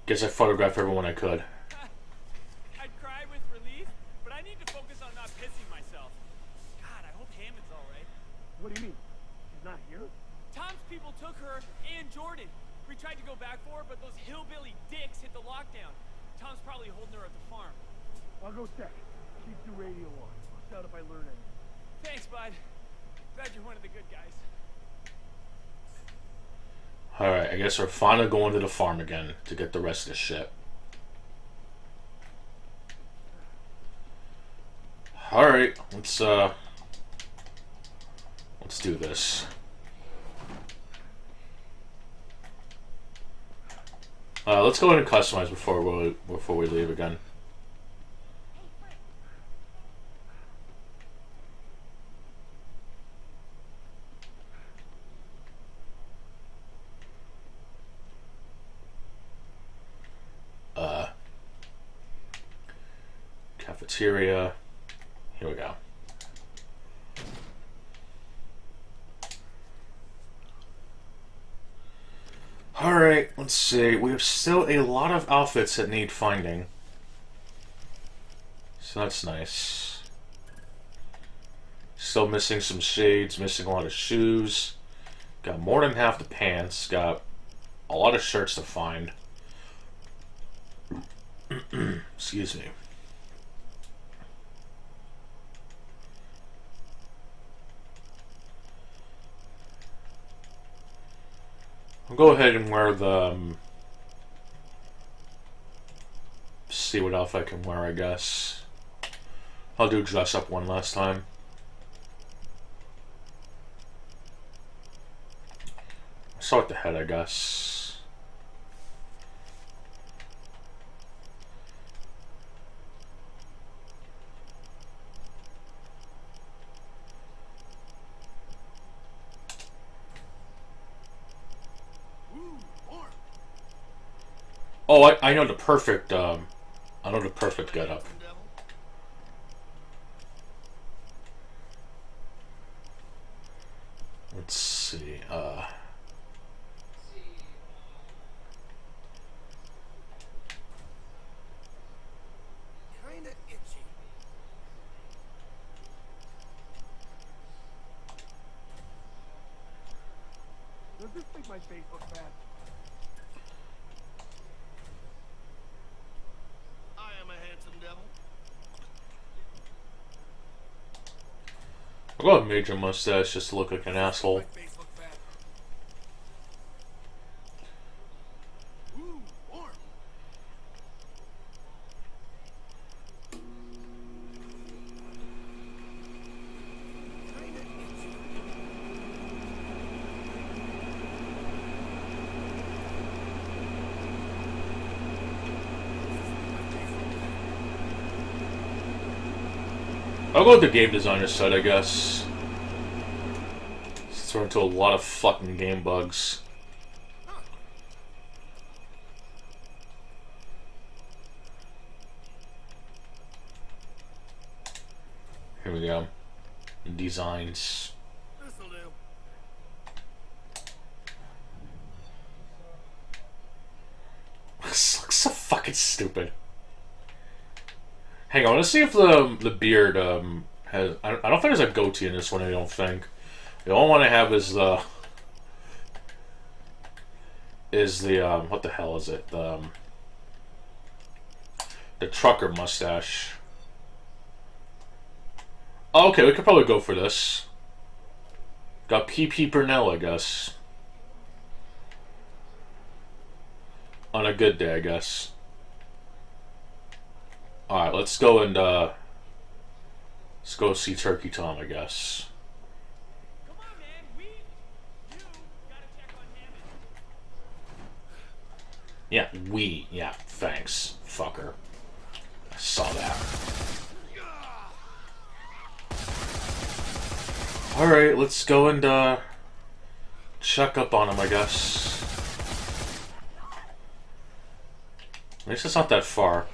Guess I photographed everyone I could. I'd cry with relief, but I need to focus on not pissing myself. God, I hope Hammond's all right. What do you mean? She's not here? Tom's people took her and Jordan. We tried to go back for her, but those hillbilly dicks hit the lockdown. Tom's probably holding her at the farm. I'll go check. Keep the radio on. I'll shout if I learn anything. Thanks, bud. Glad you're one of the good guys. Alright, I guess we're finally going to the farm again to get the rest of this shit. Alright, let's do this. Let's go ahead and customize before we leave again. cafeteria. Here we go. Alright, let's see. We have still a lot of outfits that need finding. So that's nice. Still missing some shades, missing a lot of shoes. Got more than half the pants. Got a lot of shirts to find. Excuse me. I'll go ahead and wear the... see what outfit I can wear, I guess. I'll do dress up one last time. I'll start with the head, I guess. Oh, I know the perfect, I know the perfect getup. Let's see, Kinda itchy. Does this make my face look bad? I am a handsome devil. I'll go with major mustache just to look like an asshole. My face look bad. Ooh, warm. Kinda itchy. I'll go with the game designer side, I guess. It's run into a lot of fucking game bugs. Here we go. Designs. This'll do. This looks so fucking stupid. Hang on, let's see if the beard has. I don't think there's a goatee in this one. I don't think. The only one I have is the what the hell is it? The trucker mustache. Oh, okay, we could probably go for this. Got P.P. Burnell, I guess. On a good day, I guess. Alright, let's go and, let's go see Turkey Tom, I guess. Come on, man. You gotta check on Hammond. Yeah, thanks, fucker. I saw that. Alright, let's go and, check up on him, I guess. At least it's not that far.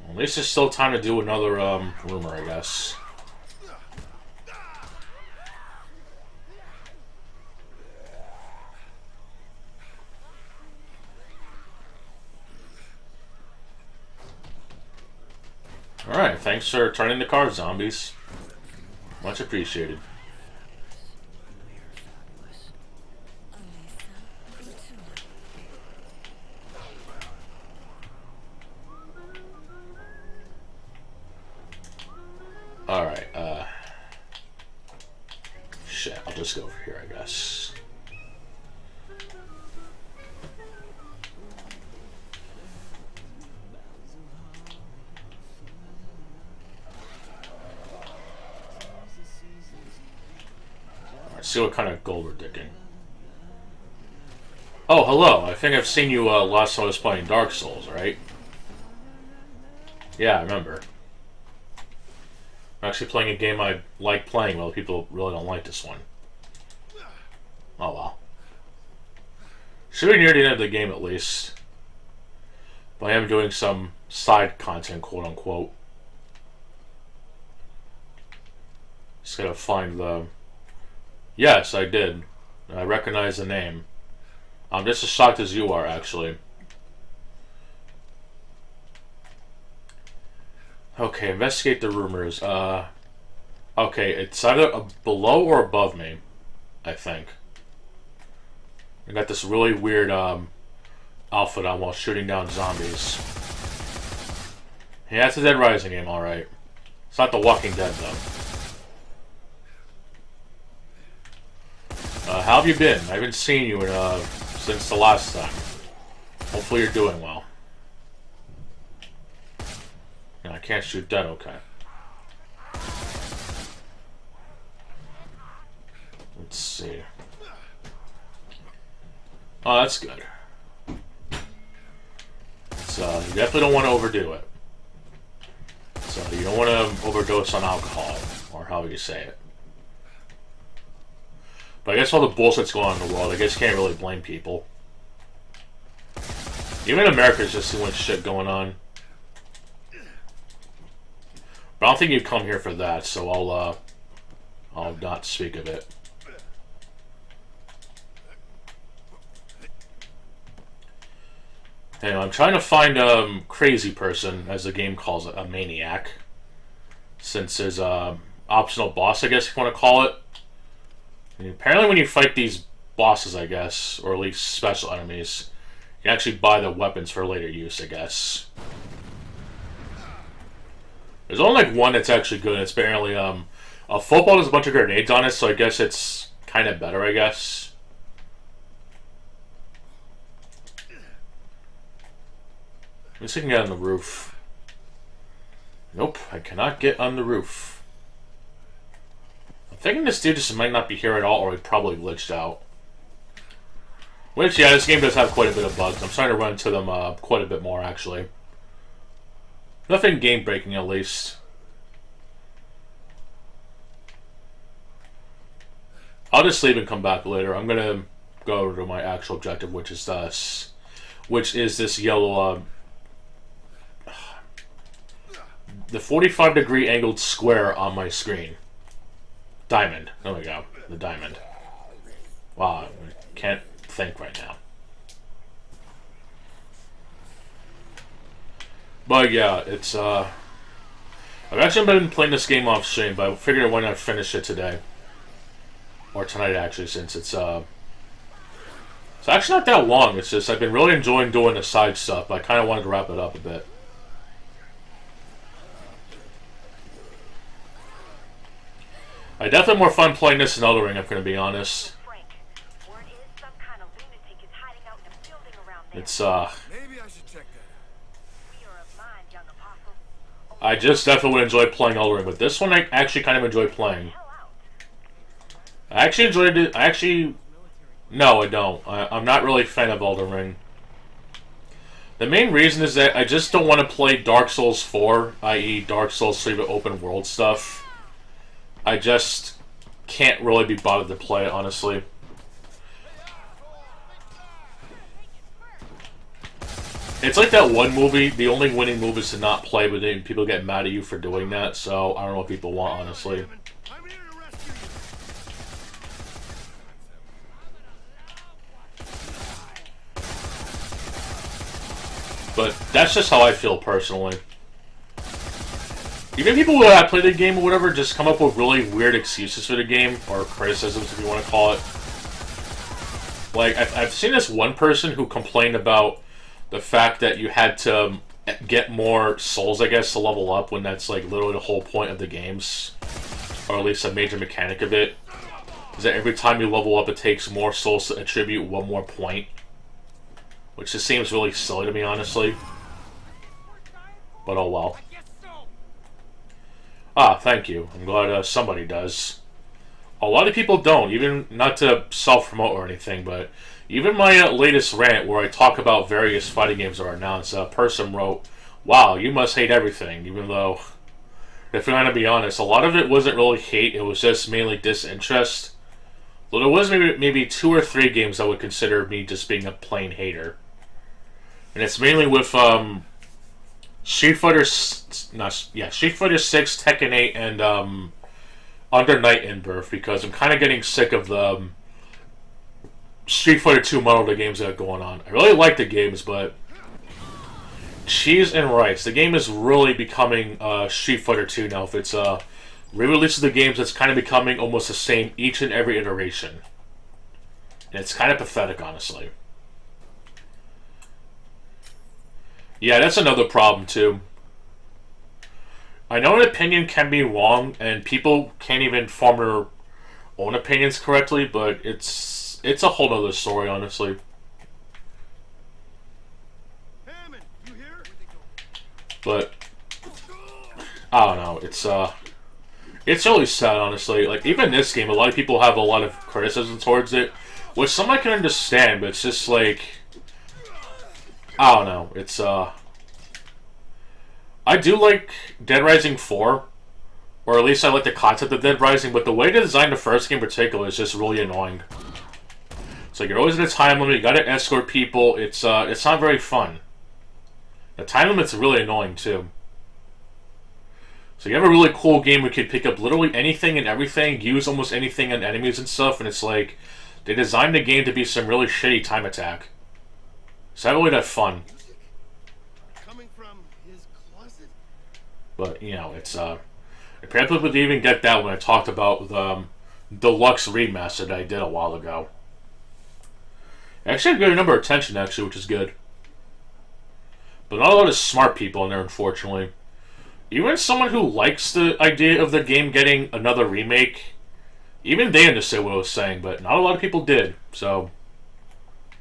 At least there's still time to do another, rumor, I guess. Alright, thanks for turning the car, zombies. Much appreciated. Alright, shit, I'll just go over here, I guess. Alright, see what kind of gold we're digging. Oh, hello, I think I've seen you last time I was playing Dark Souls, right? Yeah, I remember. I'm actually playing a game I like playing, while people really don't like this one. Oh well. Should be near the end of the game at least. But I am doing some side content, quote unquote. Just gotta find the... Yes, I did. I recognize the name. I'm just as shocked as you are, actually. Okay, investigate the rumors. Okay, it's either below or above me, I think. I got this really weird outfit on while shooting down zombies. Yeah, it's a Dead Rising game, alright. It's not The Walking Dead, though. How have you been? I haven't seen you since the last time. Hopefully you're doing well. No, I can't shoot that, okay. Let's see. Oh, that's good. So, you definitely don't want to overdo it. So, you don't want to overdose on alcohol, or however you say it. But I guess all the bullshit's going on in the world, I guess you can't really blame people. Even in America, there's just too much shit going on. But I don't think you'd come here for that, so I'll not speak of it. Anyway, I'm trying to find crazy person, as the game calls it, a maniac. Since there's a optional boss, I guess if you want to call it. And apparently when you fight these bosses, I guess, or at least special enemies, you can actually buy the weapons for later use, I guess. There's only like one that's actually good. It's apparently a football has a bunch of grenades on it, so I guess it's kind of better, I guess. At least I can get on the roof. Nope, I cannot get on the roof. I'm thinking this dude just might not be here at all, or he probably glitched out. Which, yeah, this game does have quite a bit of bugs. I'm starting to run into them quite a bit more, actually. Nothing game-breaking, at least. I'll just leave and come back later. I'm gonna go to my actual objective, which is this. Which is this yellow, the 45-degree angled square on my screen. Diamond. There we go. The diamond. Wow, I can't think right now. But yeah, it's I've actually been playing this game off stream, but I figured why not finish it today. Or tonight, actually, since it's actually not that long. It's just I've been really enjoying doing the side stuff, but I kind of wanted to wrap it up a bit. I definitely have more fun playing this than Elden Ring, I'm going to be honest. It's, Maybe I should check that. I just definitely would enjoy playing Elden Ring, but this one I actually kind of enjoy playing. I actually enjoyed it. No, I don't. I'm not really a fan of Elden Ring. The main reason is that I just don't want to play Dark Souls 4, i.e. Dark Souls 3 with open world stuff. I just can't really be bothered to play it, honestly. It's like that one movie, the only winning move is to not play, but then people get mad at you for doing that, so I don't know what people want, honestly. But that's just how I feel personally. Even people who have played the game or whatever just come up with really weird excuses for the game, or criticisms if you want to call it. Like, I've seen this one person who complained about the fact that you had to get more souls, I guess, to level up, when that's like literally the whole point of the games. Or at least a major mechanic of it. Is that every time you level up it takes more souls to attribute one more point. Which just seems really silly to me, honestly. But oh well. Ah, thank you. I'm glad somebody does. A lot of people don't, even not to self-promote or anything, but even my latest rant where I talk about various fighting games that are announced, a person wrote, wow, you must hate everything, even though, if I'm gonna be honest, a lot of it wasn't really hate, it was just mainly disinterest. Well, there was maybe 2 or 3 games I would consider me just being a plain hater. And it's mainly with Street Fighter 6, Tekken 8, and Under Night in Birth, because I'm kind of getting sick of the Street Fighter 2 model of the games that are going on. I really like the games, but cheese and rice. The game is really becoming Street Fighter 2 now. If it's re-release of the games, it's kind of becoming almost the same each and every iteration. And it's kind of pathetic, honestly. Yeah, that's another problem, too. I know an opinion can be wrong, and people can't even form their own opinions correctly, but it's a whole other story, honestly. Hammond, you here? But I don't know. It's really sad, honestly. Like, even this game, a lot of people have a lot of criticism towards it, which some I can understand, but it's just like, I don't know. It's I do like Dead Rising 4, or at least I like the concept of Dead Rising, but the way they designed the first game in particular is just really annoying. It's like you're always in a time limit, you gotta escort people, it's not very fun. The time limit's really annoying too. So you have a really cool game where you can pick up literally anything and everything, use almost anything on enemies and stuff, and it's like, they designed the game to be some really shitty time attack. It's not really that fun. Coming from his closet? But, you know, it's, apparently we didn't even get that when I talked about the deluxe remaster that I did a while ago. Actually, I got a number of attention, actually, which is good. But not a lot of smart people in there, unfortunately. Even someone who likes the idea of the game getting another remake, even they understood what I was saying, but not a lot of people did. So,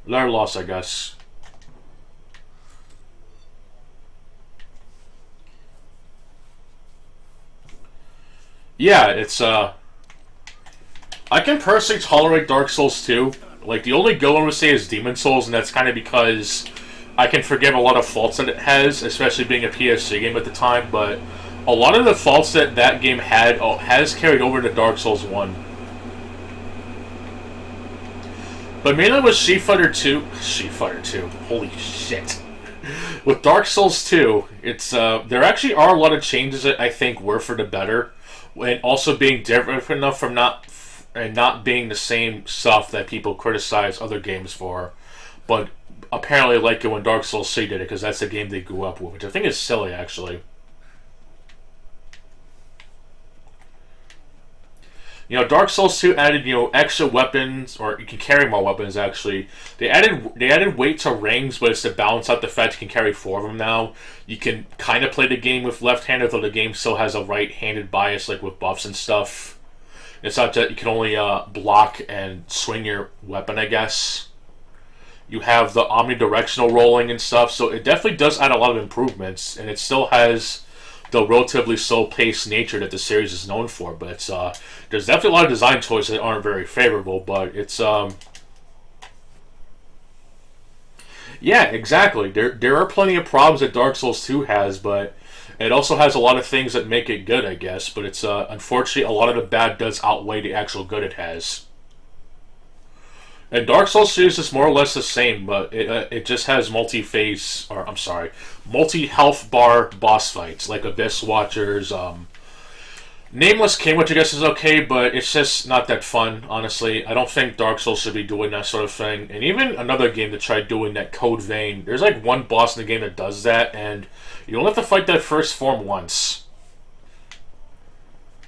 their loss, I guess. Yeah, it's, I can personally tolerate Dark Souls 2. Like, the only go I would say is Demon Souls, and that's kind of because I can forgive a lot of faults that it has, especially being a PS3 game at the time, but a lot of the faults that that game had has carried over to Dark Souls 1. But mainly with Street Fighter 2, holy shit. With Dark Souls 2, it's, there actually are a lot of changes that I think were for the better, and also being different enough from not being the same stuff that people criticize other games for, but apparently like it when Dark Souls 3 did it, because that's the game they grew up with, which I think is silly, actually. You know, Dark Souls 2 added, you know, extra weapons, or you can carry more weapons, actually. They added weight to rings, but it's to balance out the fact you can carry 4 of them now. You can kind of play the game with left-handed, though the game still has a right-handed bias, like with buffs and stuff. It's not that you can only block and swing your weapon, I guess. You have the omnidirectional rolling and stuff, so it definitely does add a lot of improvements, and it still has the relatively slow-paced nature that the series is known for. But it's there's definitely a lot of design choices that aren't very favorable, but it's yeah, exactly. There are plenty of problems that Dark Souls 2 has, but it also has a lot of things that make it good, I guess. But it's unfortunately a lot of the bad does outweigh the actual good it has. And Dark Souls series is more or less the same, but it just has multi-health bar boss fights, like Abyss Watchers, Nameless King, which I guess is okay, but it's just not that fun, honestly. I don't think Dark Souls should be doing that sort of thing. And even another game that tried doing that, Code Vein, there's like one boss in the game that does that, and you only have to fight that first form once.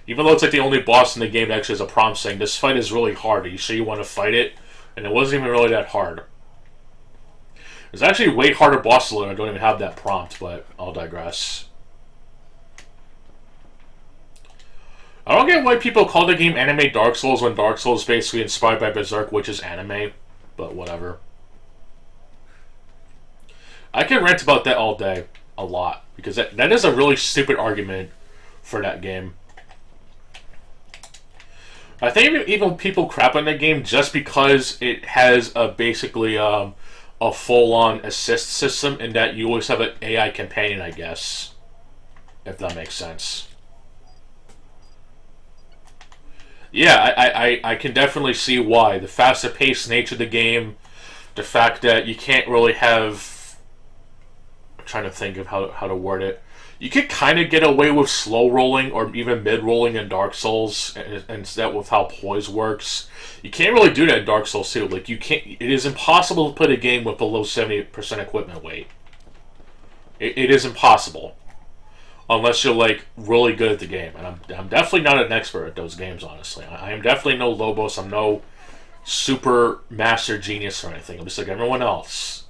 Even though it's like the only boss in the game that actually has a prompt saying, this fight is really hard, are you sure you want to fight it? And it wasn't even really that hard. There's actually a way harder boss to learn. I don't even have that prompt, but I'll digress. I don't get why people call the game Anime Dark Souls when Dark Souls is basically inspired by Berserk, which is anime, but whatever. I can rant about that all day, a lot, because that is a really stupid argument for that game. I think even people crap on that game just because it has a basically a a full-on assist system in that you always have an AI companion, I guess. If that makes sense. Yeah, I can definitely see why. The faster-paced nature of the game, the fact that you can't really have... I'm trying to think of how to word it. You could kind of get away with slow rolling or even mid rolling in Dark Souls, and that with how poise works. You can't really do that in Dark Souls 2. Like, you can't. It is impossible to play a game with below 70% equipment weight. It is impossible, unless you're like really good at the game. And I'm definitely not an expert at those games. Honestly, I am definitely no Lobos. I'm no super master genius or anything. I'm just like everyone else.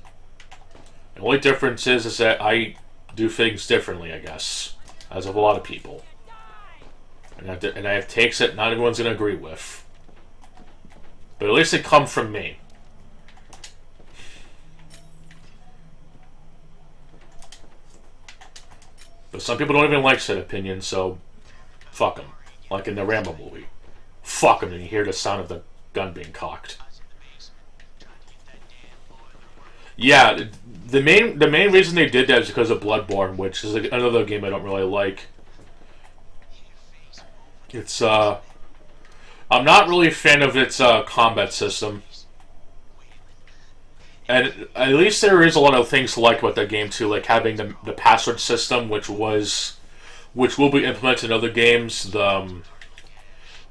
The only difference is that I do things differently, I guess, as of a lot of people, and I have takes that not everyone's going to agree with, but at least they come from me. But some people don't even like said opinion, so fuck them. Like in the Rambo movie, fuck them, and you hear the sound of the gun being cocked. Yeah, the main reason they did that is because of Bloodborne, which is another game I don't really like. It's I'm not really a fan of its combat system, and at least there is a lot of things to like about that game too, like having the password system, which will be implemented in other games.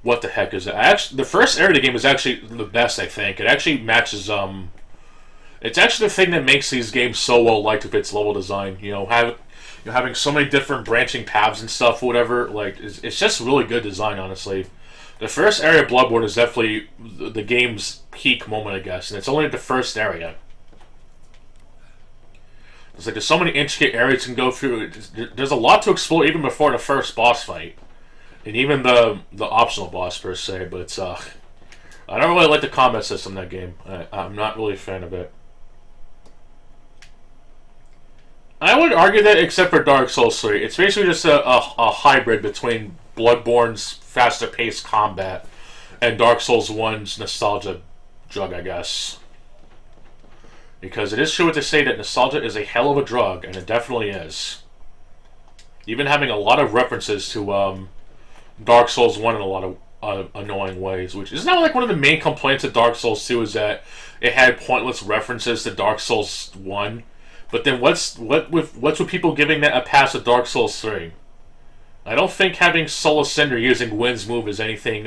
What the heck is it? Actually, the first area of the game is actually the best, I think. It actually matches It's actually the thing that makes these games so well liked with its level design. Having so many different branching paths and stuff, whatever. Like, it's just really good design, honestly. The first area of Bloodborne is definitely the game's peak moment, I guess, and it's only the first area. It's like there's so many intricate areas you can go through. There's a lot to explore even before the first boss fight, and even the optional boss per se. But it's I don't really like the combat system in that game. I'm not really a fan of it. I would argue that, except for Dark Souls 3, it's basically just a hybrid between Bloodborne's faster-paced combat and Dark Souls 1's nostalgia drug, I guess. Because it is true what they say that nostalgia is a hell of a drug, and it definitely is. Even having a lot of references to Dark Souls 1 in a lot of annoying ways, which is not like one of the main complaints of Dark Souls 2 is that it had pointless references to Dark Souls 1. But then what's with people giving that a pass at Dark Souls 3? I don't think having Soul Ascender using Wynn's move is anything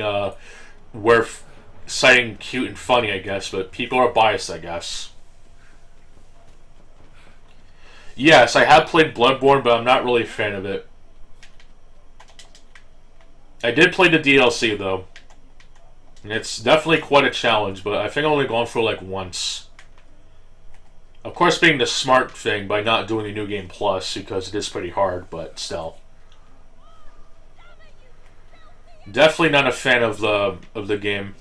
worth citing cute and funny, I guess, but people are biased, I guess. Yes, I have played Bloodborne, but I'm not really a fan of it. I did play the DLC, though. And it's definitely quite a challenge, but I think I've only gone through it like once. Of course, being the smart thing by not doing the New Game Plus, because it is pretty hard, but still. Definitely not a fan of the game.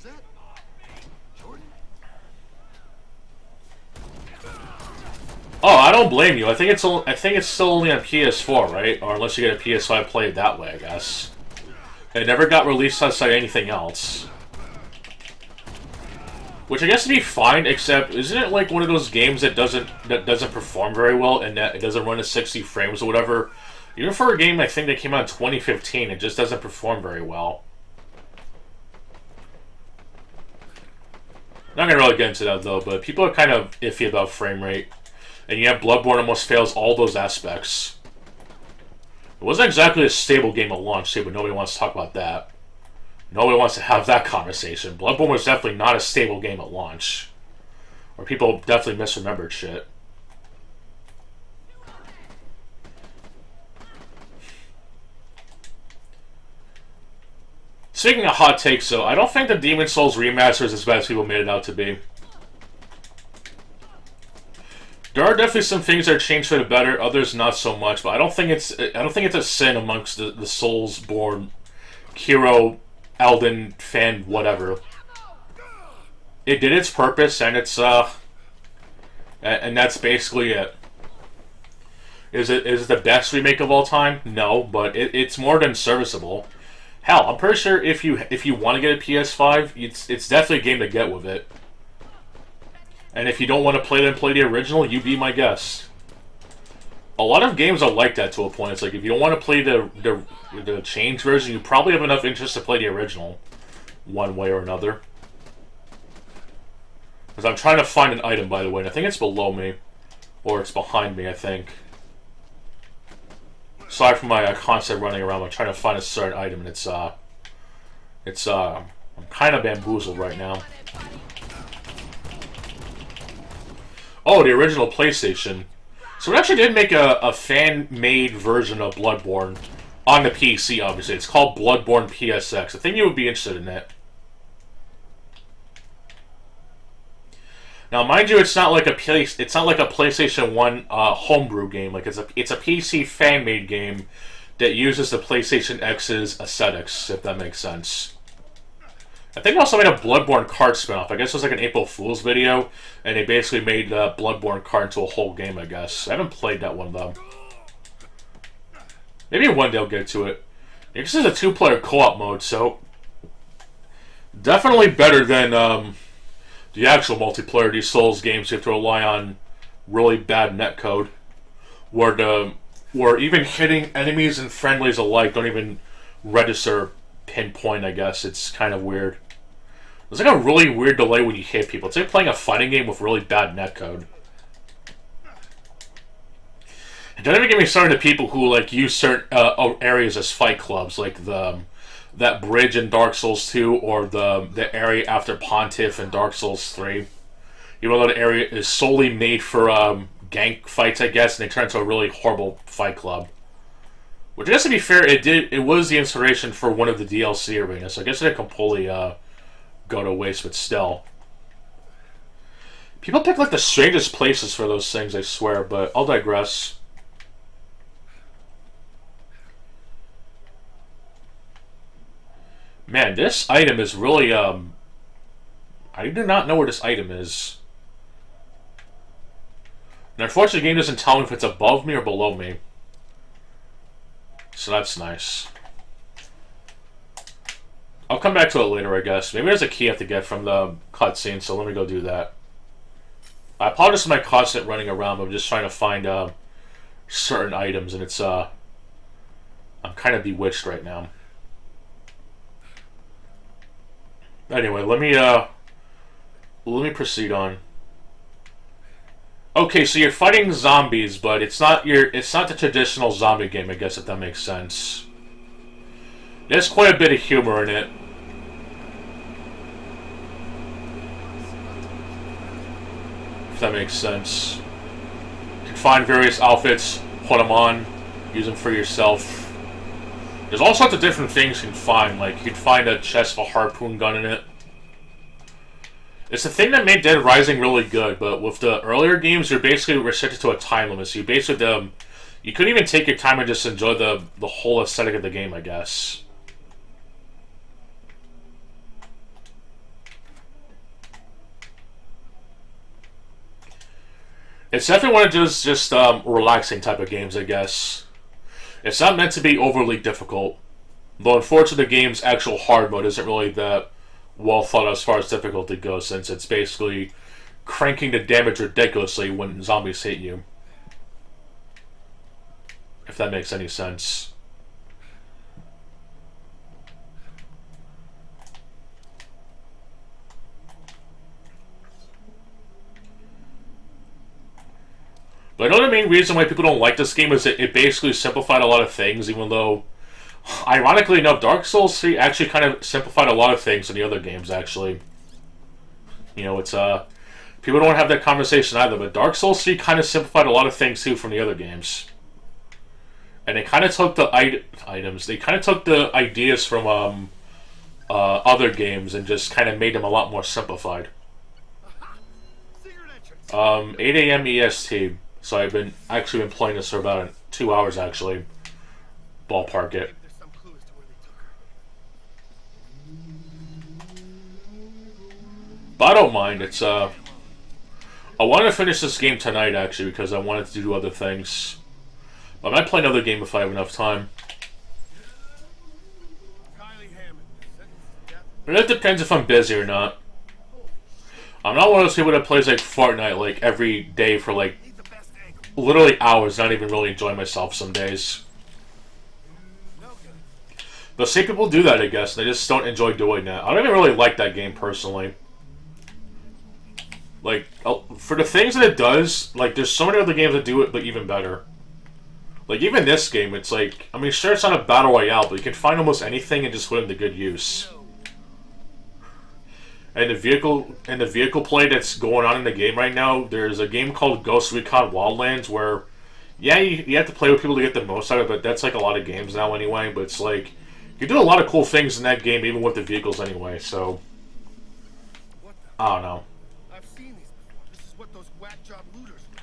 Oh, I don't blame you. I think it's still only on PS4, right? Or unless you get a PS5, play it that way, I guess. It never got released outside anything else. Which I guess would be fine, except isn't it like one of those games that doesn't perform very well and that it doesn't run at 60 frames or whatever? Even for a game I think that came out in 2015, it just doesn't perform very well. Not gonna really get into that though, but people are kind of iffy about frame rate. And yet Bloodborne almost fails all those aspects. It wasn't exactly a stable game at launch too, but nobody wants to talk about that. Nobody wants to have that conversation. Bloodborne was definitely not a stable game at launch. Or people definitely misremembered shit. Speaking of hot takes, though, I don't think the Demon's Souls remaster is as bad as people made it out to be. There are definitely some things that are changed for the better, others not so much. But I don't think it's a sin amongst the Soulsborne hero, Elden fan, whatever. It did its purpose, and it's and that's basically it. Is it the best remake of all time? No, but it's more than serviceable. Hell, I'm pretty sure if you want to get a PS5, it's definitely a game to get with it. And if you don't want to play them, play the original, you be my guest. A lot of games are like that to a point. It's like, if you don't want to play the changed version, you probably have enough interest to play the original. One way or another. Because I'm trying to find an item, by the way, and I think it's below me. Or it's behind me, I think. Aside from my constant running around, I'm trying to find a certain item, and I'm kind of bamboozled right now. Oh, the original PlayStation. So it actually did make a fan-made version of Bloodborne on the PC, obviously. It's called Bloodborne PSX. I think you would be interested in it. Now, mind you, it's not like a PlayStation 1 homebrew game. Like it's a PC fan-made game that uses the PlayStation X's aesthetics, if that makes sense. I think they also made a Bloodborne card spin-off. I guess it was like an April Fool's video, and they basically made Bloodborne card into a whole game, I guess. I haven't played that one, though. Maybe one day I'll get to it. This is a 2-player co-op mode, so definitely better than the actual multiplayer of these Souls games. You have to rely on really bad netcode, where even hitting enemies and friendlies alike don't even register pinpoint, I guess. It's kind of weird. There's like a really weird delay when you hit people. It's like playing a fighting game with really bad netcode. And don't even get me started to people who like use certain areas as fight clubs, like that bridge in Dark Souls 2 or the area after Pontiff in Dark Souls 3. Even though the area is solely made for gank fights, I guess, and they turn into a really horrible fight club. Which I guess, to be fair, it was the inspiration for one of the DLC arenas, so I guess it didn't completely go to waste, but still. People pick like the strangest places for those things, I swear, but I'll digress. Man, this item is really, I do not know where this item is. And unfortunately, the game doesn't tell me if it's above me or below me. So that's nice. I'll come back to it later, I guess. Maybe there's a key I have to get from the cutscene, so let me go do that. I apologize for my constant running around, but I'm just trying to find certain items, and it's, I'm kind of bewitched right now. Anyway, let me proceed on. Okay, so you're fighting zombies, but it's not the traditional zombie game, I guess, if that makes sense. There's quite a bit of humor in it. If that makes sense. You can find various outfits, put them on, use them for yourself. There's all sorts of different things you can find, like you can find a chest with a harpoon gun in it. It's the thing that made Dead Rising really good, but with the earlier games, you're basically restricted to a time limit. So you basically, you couldn't even take your time and just enjoy the whole aesthetic of the game, I guess. It's definitely one of those just relaxing type of games, I guess. It's not meant to be overly difficult. Though unfortunately the game's actual hard mode isn't really that well thought as far as difficulty goes, since it's basically cranking the damage ridiculously when zombies hit you. If that makes any sense. But I know the main reason why people don't like this game is that it basically simplified a lot of things, even though, ironically enough, Dark Souls 3 actually kind of simplified a lot of things in the other games, actually. You know, it's, people don't have that conversation either, but Dark Souls 3 kind of simplified a lot of things, too, from the other games. And they kind of took the items, they kind of took the ideas from, other games and just kind of made them a lot more simplified. 8 a.m. EST. So I've been playing this for about 2 hours, actually. Ballpark it. But I don't mind. It's I wanted to finish this game tonight, actually, because I wanted to do other things. But I might play another game if I have enough time. And it depends if I'm busy or not. I'm not one of those people that plays like Fortnite like every day for like literally hours, not even really enjoying myself some days. But some people do that, I guess. They just don't enjoy doing that. I don't even really like that game personally. Like, for the things that it does, like, there's so many other games that do it, but even better. Like, even this game, it's like, I mean, sure, it's not a battle royale, but you can find almost anything and just put it into good use. And the vehicle play that's going on in the game right now, there's a game called Ghost Recon Wildlands where, yeah, you have to play with people to get the most out of it, but that's like a lot of games now anyway, but it's like, you do a lot of cool things in that game, even with the vehicles anyway, so, I don't know. I've seen these before. This is what those whack job looters were.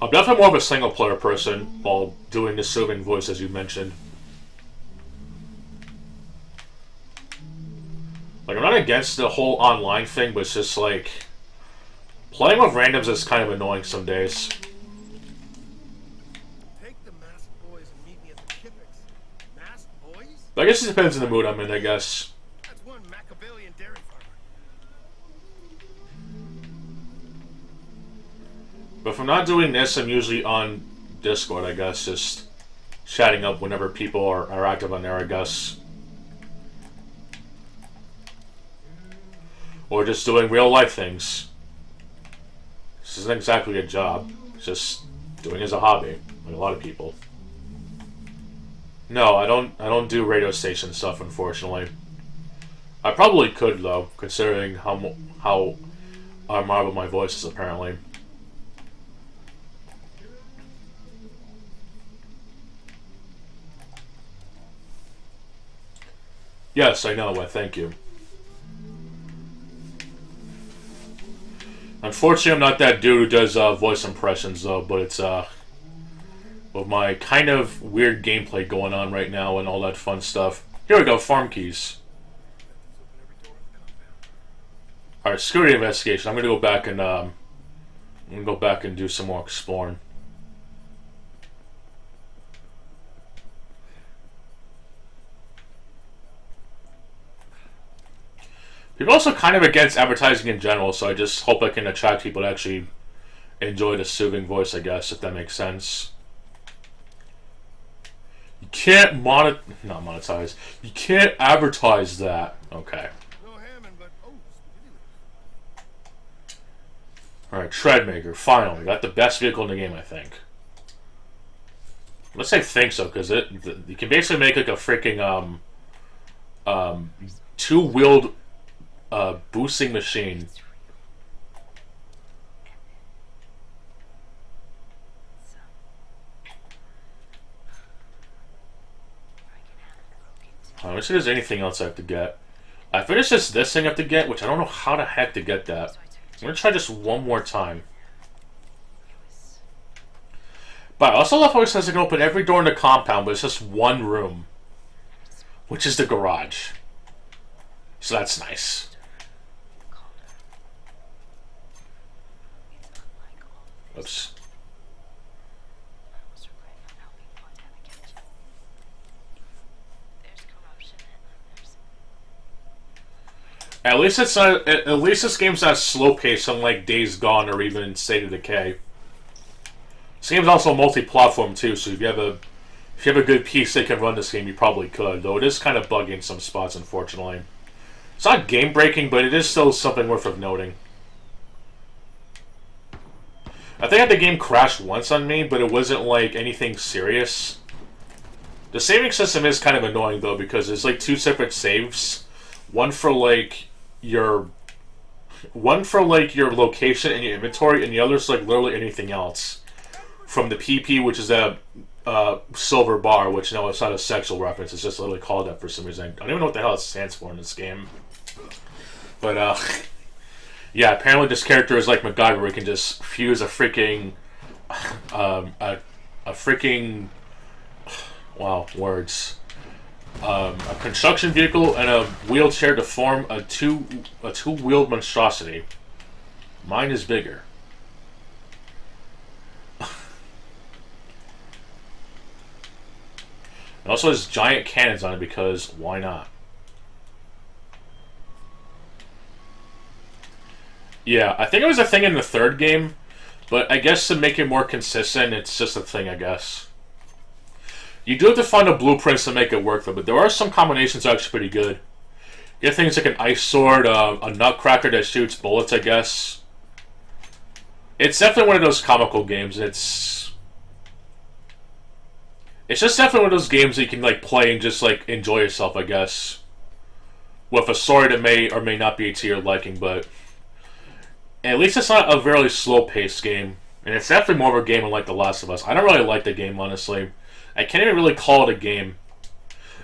I'm definitely more of a single player person while doing the soothing voice, as you mentioned. Like, I'm not against the whole online thing, but it's just like, playing with randoms is kind of annoying some days. Take the masked boys and meet me at the Kippics. Masked boys? I guess it depends on the mood I'm in, I guess. That's one Machiavellian dairy farmer. But if I'm not doing this, I'm usually on Discord, I guess, just chatting up whenever people are active on there, I guess. Or just doing real life things. This isn't exactly a job. It's just doing it as a hobby, like a lot of people. No, I don't do radio station stuff, unfortunately. I probably could though, considering how marble my voice is apparently. Yes, I know. Well, thank you. Unfortunately, I'm not that dude who does voice impressions, though, but it's with my kind of weird gameplay going on right now and all that fun stuff. Here we go, farm keys. Alright, security investigation. I'm gonna go back and do some more exploring. People are also kind of against advertising in general, so I just hope I can attract people to actually enjoy the soothing voice, I guess, if that makes sense. You can't not monetize. You can't advertise that. Okay. No Hammond, but oh, Alright, Treadmaker. Finally. Got the best vehicle in the game, I think. Let's say think so, because you can basically make like a freaking two-wheeled boosting machine. Let me see if there's anything else I have to get. I finished this thing I have to get, which I don't know how the heck to get that. I'm gonna try just one more time. But I also love how it says I can open every door in the compound, but it's just one room, which is the garage. So that's nice. Oops. At least it's not. At least this game's not slow paced, unlike Days Gone or even State of Decay. This game's also multi-platform too, so if you have a good PC that can run this game, you probably could. Though it is kind of buggy in some spots, unfortunately. It's not game breaking, but it is still something worth of noting. I think I had the game crash once on me, but it wasn't like anything serious. The saving system is kind of annoying though, because there's like two separate saves. One for like your location and your inventory, and the other's like literally anything else. From the PP, which is a silver bar, which no, it's not a sexual reference, it's just literally called that for some reason. I don't even know what the hell it stands for in this game. But yeah, apparently this character is like MacGyver, where he can just fuse a freaking a wow, words. A construction vehicle and a wheelchair to form a two-wheeled monstrosity. Mine is bigger. It also has giant cannons on it because why not? Yeah, I think it was a thing in the third game, but I guess to make it more consistent, it's just a thing, I guess. You do have to find the blueprints to make it work, though, but there are some combinations that are actually pretty good. You get things like an ice sword, a nutcracker that shoots bullets, I guess. It's definitely one of those comical games. It's just definitely one of those games that you can like play and just like enjoy yourself, I guess. With a story that may or may not be to your liking, but at least it's not a very slow-paced game. And it's definitely more of a game than like The Last of Us. I don't really like the game, honestly. I can't even really call it a game.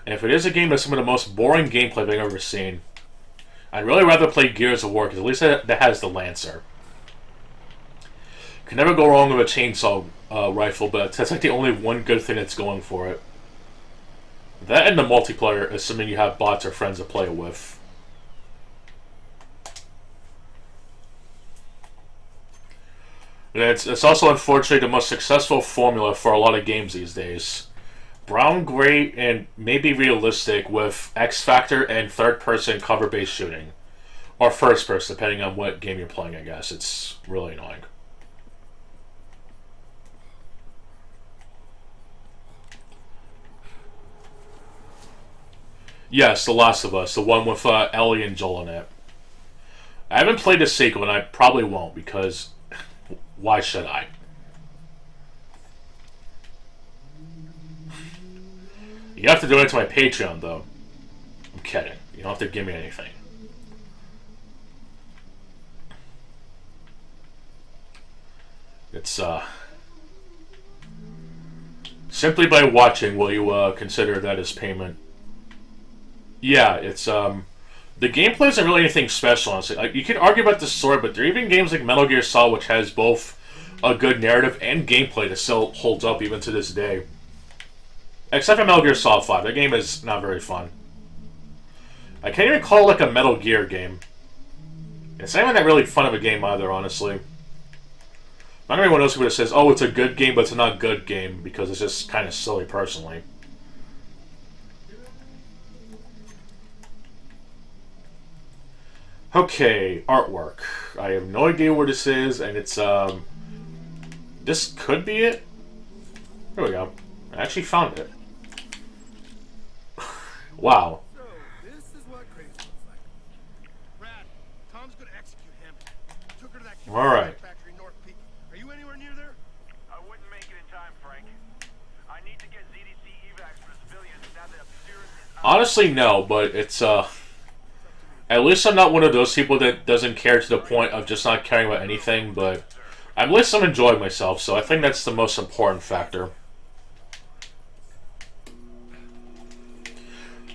And if it is a game, that's some of the most boring gameplay I've ever seen. I'd really rather play Gears of War, because at least that has the Lancer. Can never go wrong with a chainsaw rifle, but that's like the only one good thing that's going for it. That and the multiplayer, assuming you have bots or friends to play it with. And it's also unfortunately the most successful formula for a lot of games these days. Brown, gray, and maybe realistic with X Factor and third-person cover-based shooting. Or first-person, depending on what game you're playing, I guess. It's really annoying. Yes, The Last of Us, the one with Ellie and Joel in it. I haven't played the sequel, and I probably won't, because why should I? You have to donate to my Patreon, though. I'm kidding. You don't have to give me anything. It's, simply by watching will you, consider that as payment. Yeah, it's, the gameplay isn't really anything special, honestly. Like, you can argue about the story, but there are even games like Metal Gear Solid, which has both a good narrative and gameplay that still holds up even to this day. Except for Metal Gear Solid 5. That game is not very fun. I can't even call it like a Metal Gear game. It's not even that really fun of a game either, honestly. Not everyone knows who says, oh, it's a good game, but it's not a good game, because it's just kind of silly, personally. Okay, artwork. I have no idea what this is, and it's, this could be it? There we go. I actually found it. Wow. So, this is what crazy looks like. Brad, Tom's gonna execute him. Took her to that Alright. factory in North Peak. Are you anywhere near there? I wouldn't make it in time, Frank. I need to get ZDC evacs for the civilians now that Appearance is out. Honestly, no, but it's, at least I'm not one of those people that doesn't care to the point of just not caring about anything, but at least I'm enjoying myself, so I think that's the most important factor.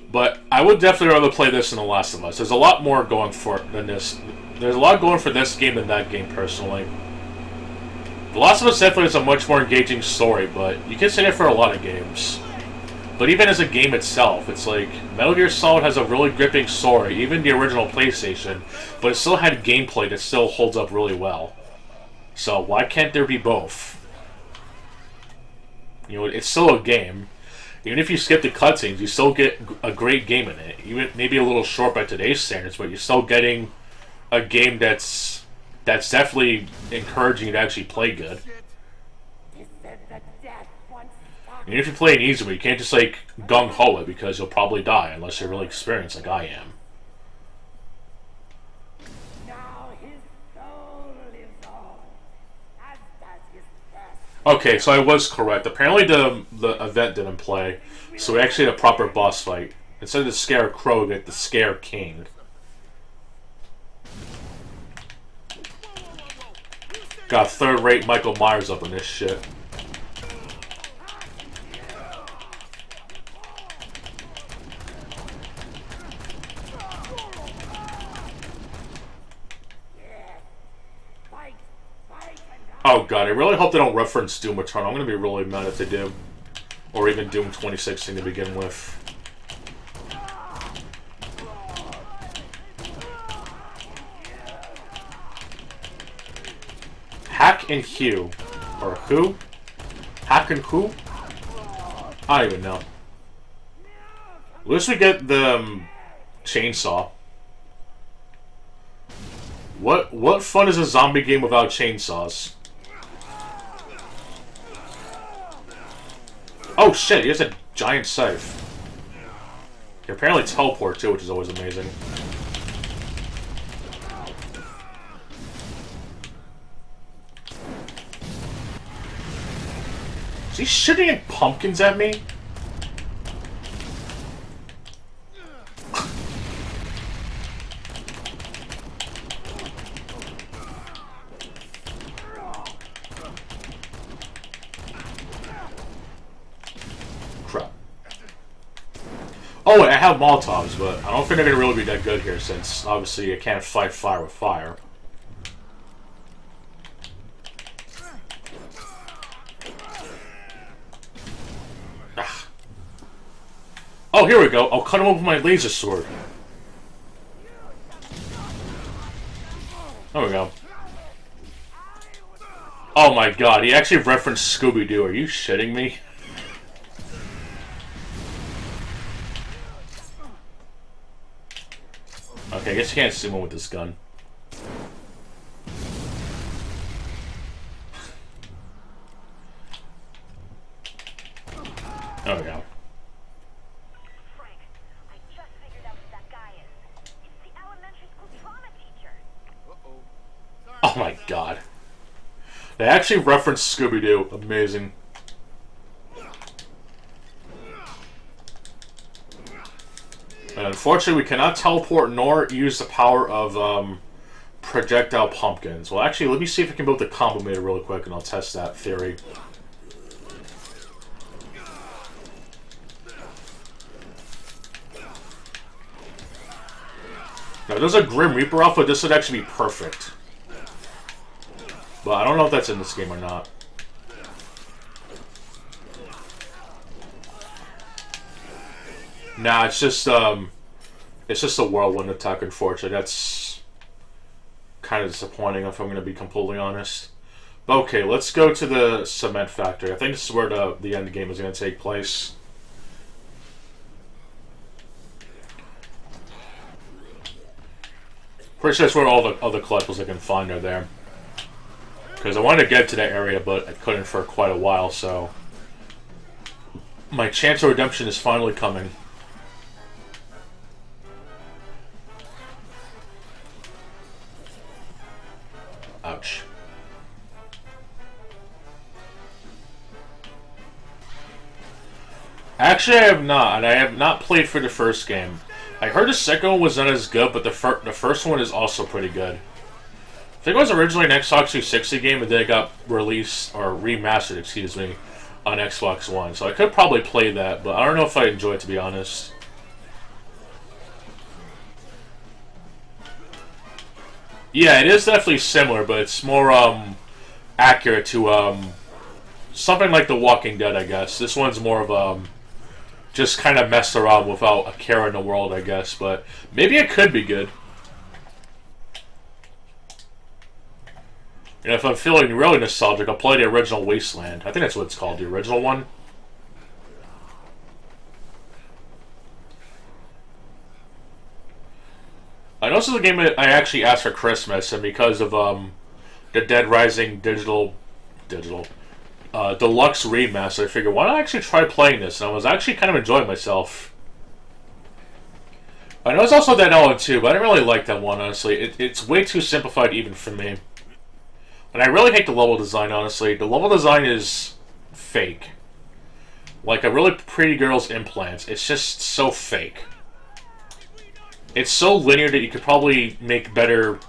But I would definitely rather play this than The Last of Us. There's a lot more going for it than this. There's a lot going for this game than that game, personally. The Last of Us definitely has a much more engaging story, but you can say that for a lot of games. But even as a game itself, it's like Metal Gear Solid has a really gripping story, even the original PlayStation, but it still had gameplay that still holds up really well. So why can't there be both? You know, it's still a game. Even if you skip the cutscenes, you still get a great game in it. Even maybe a little short by today's standards, but you're still getting a game that's definitely encouraging you to actually play good. And if you play it easily, you can't just like gung-ho it because you'll probably die unless you're really experienced like I am. Now his soul lives on, as does his past. Okay, so I was correct. Apparently the event didn't play, so we actually had a proper boss fight. Instead of the Scare Crow, we get the Scare King. Got third-rate Michael Myers up in this shit. Oh god, I really hope they don't reference Doom Eternal. I'm gonna be really mad if they do. Or even Doom 2016 to begin with. Hack and Hugh. Or who? Hack and who? I don't even know. At least we get the chainsaw. What fun is a zombie game without chainsaws? Oh shit, he has a giant scythe. He apparently teleport too, which is always amazing. Is he shooting pumpkins at me? Crap. Oh, wait, I have Molotovs, but I don't think they're gonna really be that good here since obviously you can't fight fire with fire. Oh, here we go. I'll cut him open with my laser sword. There we go. Oh my god, he actually referenced Scooby-Doo. Are you shitting me? Okay, I guess you can't see one with this gun. There we go. Oh my god. They actually referenced Scooby-Doo. Amazing. And unfortunately, we cannot teleport nor use the power of projectile pumpkins. Well, actually, let me see if I can build the combo meter really quick, and I'll test that theory. Now, there's a Grim Reaper alpha. This would actually be perfect. But I don't know if that's in this game or not. Nah, it's just a whirlwind attack, unfortunately. That's kind of disappointing if I'm going to be completely honest. But okay, let's go to the cement factory. I think this is where the end game is going to take place. Pretty sure that's where all the other collectibles I can find are there. Because I wanted to get to that area, but I couldn't for quite a while, so... my chance of redemption is finally coming. Ouch. Actually, I have not, and I have not played for the first game. I heard the second one was not as good, but the first one is also pretty good. I think it was originally an Xbox 360 game, and then it got released, or remastered, excuse me, on Xbox One. So I could probably play that, but I don't know if I enjoy it, to be honest. Yeah, it is definitely similar, but it's more accurate to something like The Walking Dead, I guess. This one's more of just kind of mess around without a care in the world, I guess. But maybe it could be good. And if I'm feeling really nostalgic, I'll play the original Wasteland. I think that's what it's called, the original one. I know this is a game that I actually asked for Christmas, and because of the Dead Rising Deluxe Remaster, I figured, why not actually try playing this? And I was actually kind of enjoying myself. I know it's also Dead Island 2, but I didn't really like that one, honestly. It's way too simplified even for me. And I really hate the level design, honestly. The level design is fake. Like a really pretty girl's implants. It's just so fake. It's so linear that you could probably make better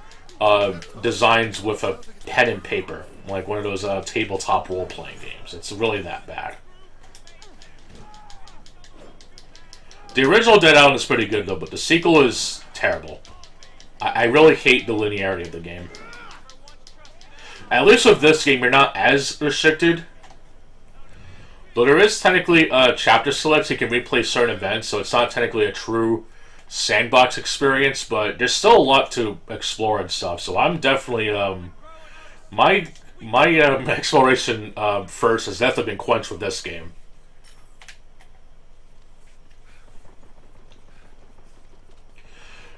designs with a pen and paper. Like one of those tabletop role-playing games. It's really that bad. The original Dead Island is pretty good, though, but the sequel is terrible. I really hate the linearity of the game. At least with this game, you're not as restricted. Though there is technically chapter selects, you can replay certain events, so it's not technically a true sandbox experience, but there's still a lot to explore and stuff. So I'm definitely my exploration first has definitely been quenched with this game.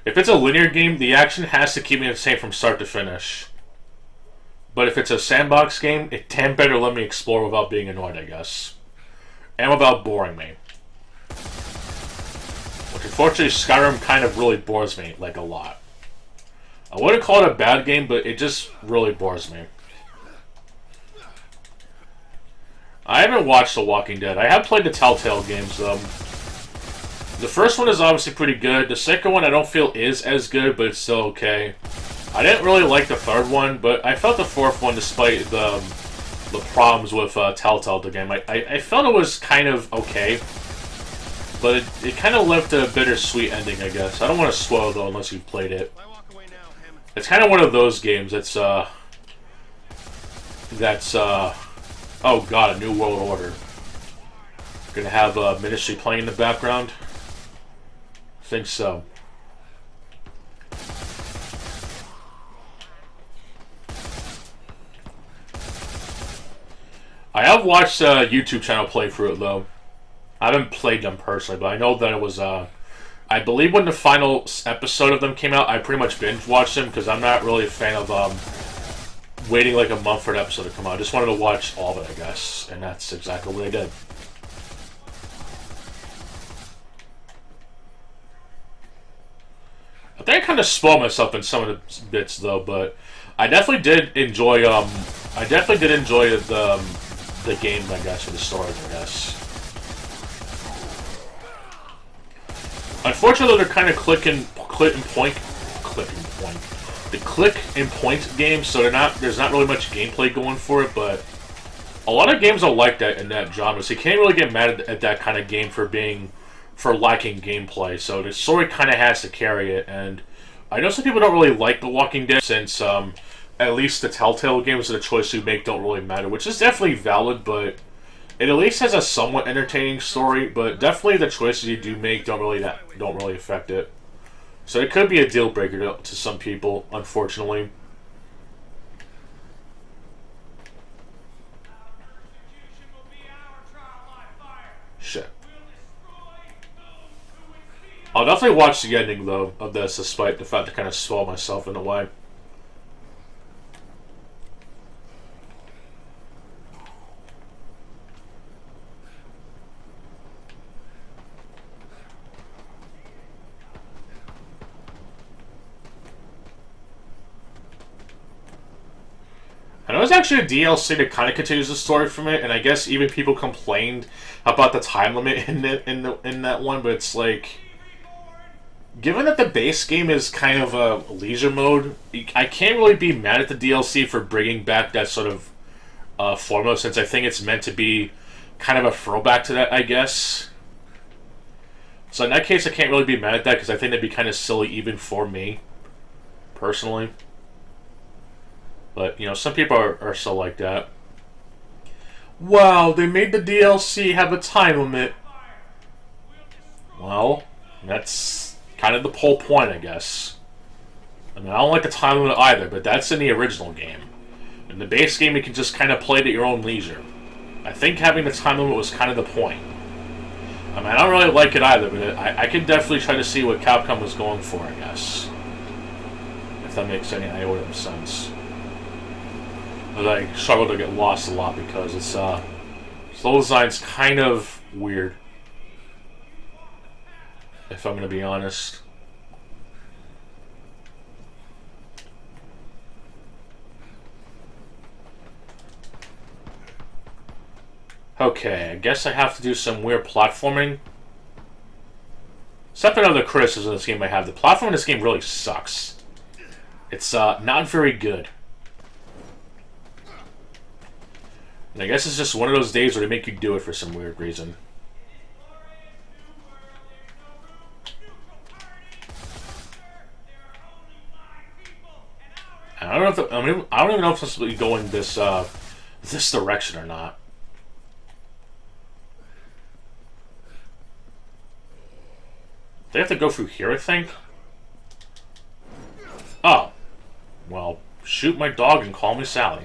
If it's a linear game, the action has to keep me the same from start to finish. But if it's a sandbox game, it can better let me explore without being annoyed, I guess. And without boring me. Which unfortunately Skyrim kind of really bores me, like a lot. I wouldn't call it a bad game, but it just really bores me. I haven't watched The Walking Dead. I have played the Telltale games, though. The first one is obviously pretty good. The second one I don't feel is as good, but it's still okay. I didn't really like the third one, but I felt the fourth one, despite the problems with Telltale, the game, I felt it was kind of okay. But it kind of left a bittersweet ending, I guess. I don't want to spoil, though, unless you've played it. It's kind of one of those games that's, oh god, a New World Order. Gonna have Ministry playing in the background? I think so. I have watched a YouTube channel play through it, though. I haven't played them personally, but I know that it was, I believe when the final episode of them came out, I pretty much binge-watched them, because I'm not really a fan of, waiting like a month for an episode to come out. I just wanted to watch all of it, I guess, and that's exactly what I did. I think I kind of spoiled myself in some of the bits, though, but I definitely did enjoy, the game, I guess, or the story, I guess. Unfortunately, they're kind of click and point games, so there's not really much gameplay going for it, but a lot of games are like that in that genre, so you can't really get mad at that kind of game for lacking gameplay, so the story kind of has to carry it, and I know some people don't really like The Walking Dead, since, at least the Telltale games and the choice you make don't really matter, which is definitely valid, but it at least has a somewhat entertaining story, but definitely the choices you do make don't really affect it. So it could be a deal breaker to some people, unfortunately. Shit. I'll definitely watch the ending, though, of this, despite the fact I kind of swallowed myself in a way. I know there's actually a DLC that kind of continues the story from it, and I guess even people complained about the time limit in that one, but it's like, given that the base game is kind of a leisure mode, I can't really be mad at the DLC for bringing back that sort of formula, since I think it's meant to be kind of a throwback to that, I guess. So in that case, I can't really be mad at that, because I think that'd be kind of silly even for me, personally. But, you know, some people are still like that. Wow, they made the DLC have a time limit. Well, that's kind of the whole point, I guess. I mean, I don't like the time limit either, but that's in the original game. In the base game, you can just kind of play it at your own leisure. I think having the time limit was kind of the point. I mean, I don't really like it either, but I can definitely try to see what Capcom was going for, I guess. If that makes any iota of sense. But I struggle to get lost a lot because it's, level design's kind of weird. If I'm going to be honest. Okay, I guess I have to do some weird platforming. Something of the criticism of this game I have. The platforming in this game really sucks. It's not very good. And I guess it's just one of those days where they make you do it for some weird reason. I don't know if I don't even know if it's supposed to be going this direction or not. They have to go through here, I think. Oh, well, shoot my dog and call me Sally.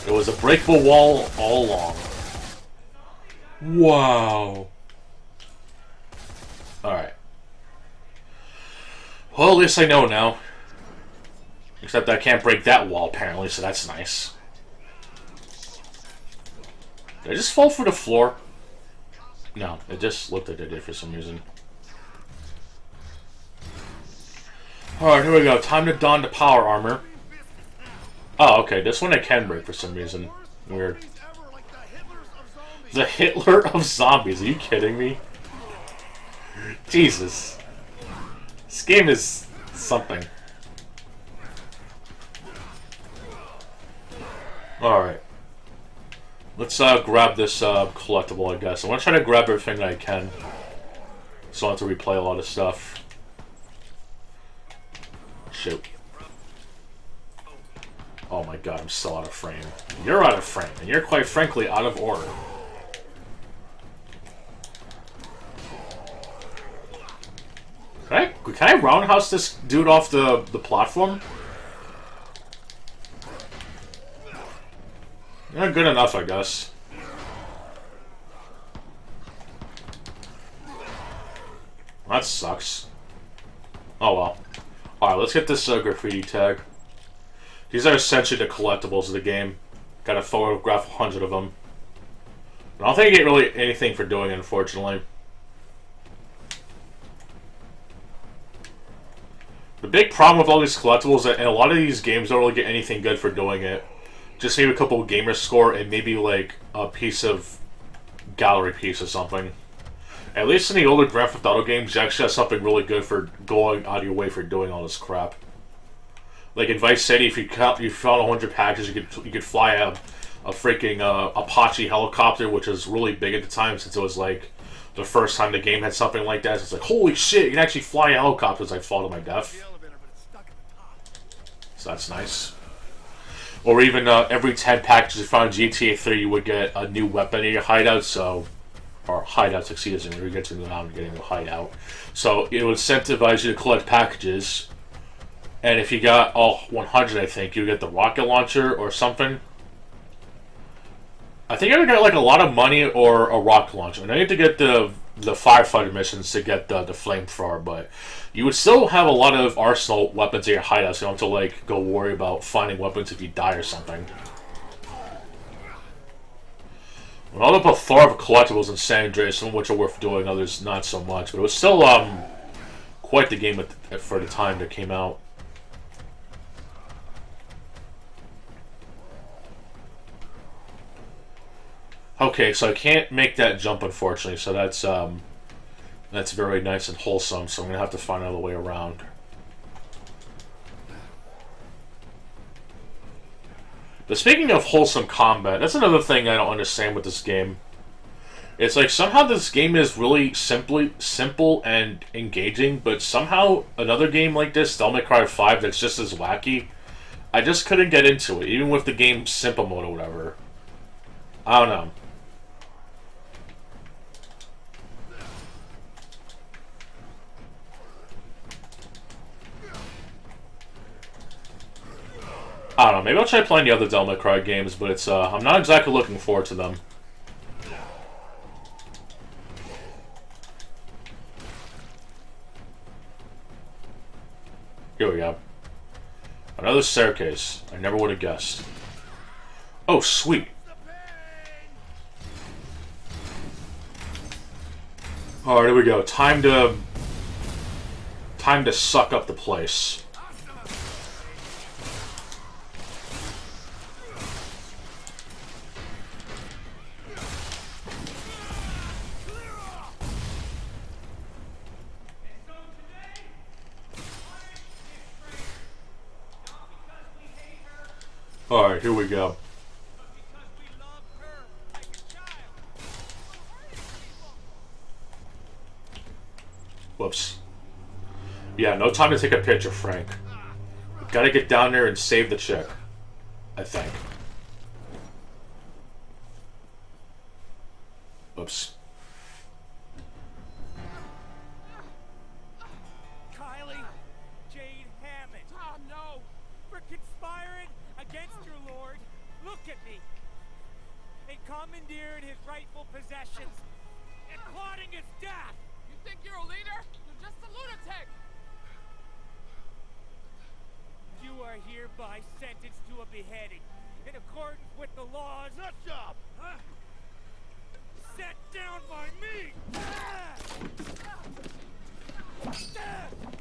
It was a breakable wall all along. Wow. Alright. Well, at least I know now. Except I can't break that wall, apparently, so that's nice. Did I just fall through the floor? No, it just looked like I did for some reason. Alright, here we go. Time to don the power armor. Oh, okay. This one I can break for some reason. Weird. The Hitler of zombies. Are you kidding me? Jesus. This game is something. Alright. Let's grab this collectible, I guess. I want to try to grab everything that I can. So I don't have to replay a lot of stuff. Shoot. Oh my god, I'm still out of frame. You're out of frame, and you're quite frankly out of order. Can I roundhouse this dude off the platform? Yeah, good enough, I guess. That sucks. Oh well. Alright, let's get this graffiti tag. These are essentially the collectibles of the game. Got to photograph 100 of them. I don't think I get really anything for doing it, unfortunately. The big problem with all these collectibles is that in a lot of these games don't really get anything good for doing it. Just maybe a couple of gamer score and maybe like a piece of gallery piece or something. At least in the older Grand Theft Auto games, you actually have something really good for going out of your way for doing all this crap. Like in Vice City, if you found 100 packages, you could fly a freaking Apache helicopter, which was really big at the time since it was like the first time the game had something like that. So it's like, holy shit, you can actually fly helicopters. I fall to my death. So that's nice. Or even every 10 packages you found in GTA 3, you would get a new weapon in your hideout. So, or hideouts, excuse me, we get to now getting a hideout. So it would incentivize you to collect packages. And if you got all 100, I think, you get the rocket launcher or something. I think I got like a lot of money or a rocket launcher. And I need to get the firefighter missions to get the flamethrower, but you would still have a lot of arsenal weapons in your hideout, so you don't have to like go worry about finding weapons if you die or something. And all the plethora of collectibles in San Andreas, some of which are worth doing, others not so much. But it was still quite the game for the time that came out. Okay, so I can't make that jump, unfortunately, so that's very nice and wholesome, so I'm going to have to find another way around. But speaking of wholesome combat, that's another thing I don't understand with this game. It's like somehow this game is really simple and engaging, but somehow another game like this, Devil May Cry 5, that's just as wacky, I just couldn't get into it, even with the game's simple mode or whatever. I don't know. I don't know, maybe I'll try playing the other Devil May Cry games, but it's, I'm not exactly looking forward to them. Here we go. Another staircase. I never would have guessed. Oh, sweet. Alright, here we go. Time to suck up the place. Alright, here we go. Whoops. Yeah, no time to take a picture, Frank. Gotta get down there and save the chick. I think. Oops. Kylie, Jade Hammond. Oh no! For conspiring against your lord. Look at me. And commandeering his rightful possessions. And plotting his death. You think you're a leader? You're just a lunatic! a beheading in accordance with the laws. Nut job! Huh? Set down by me!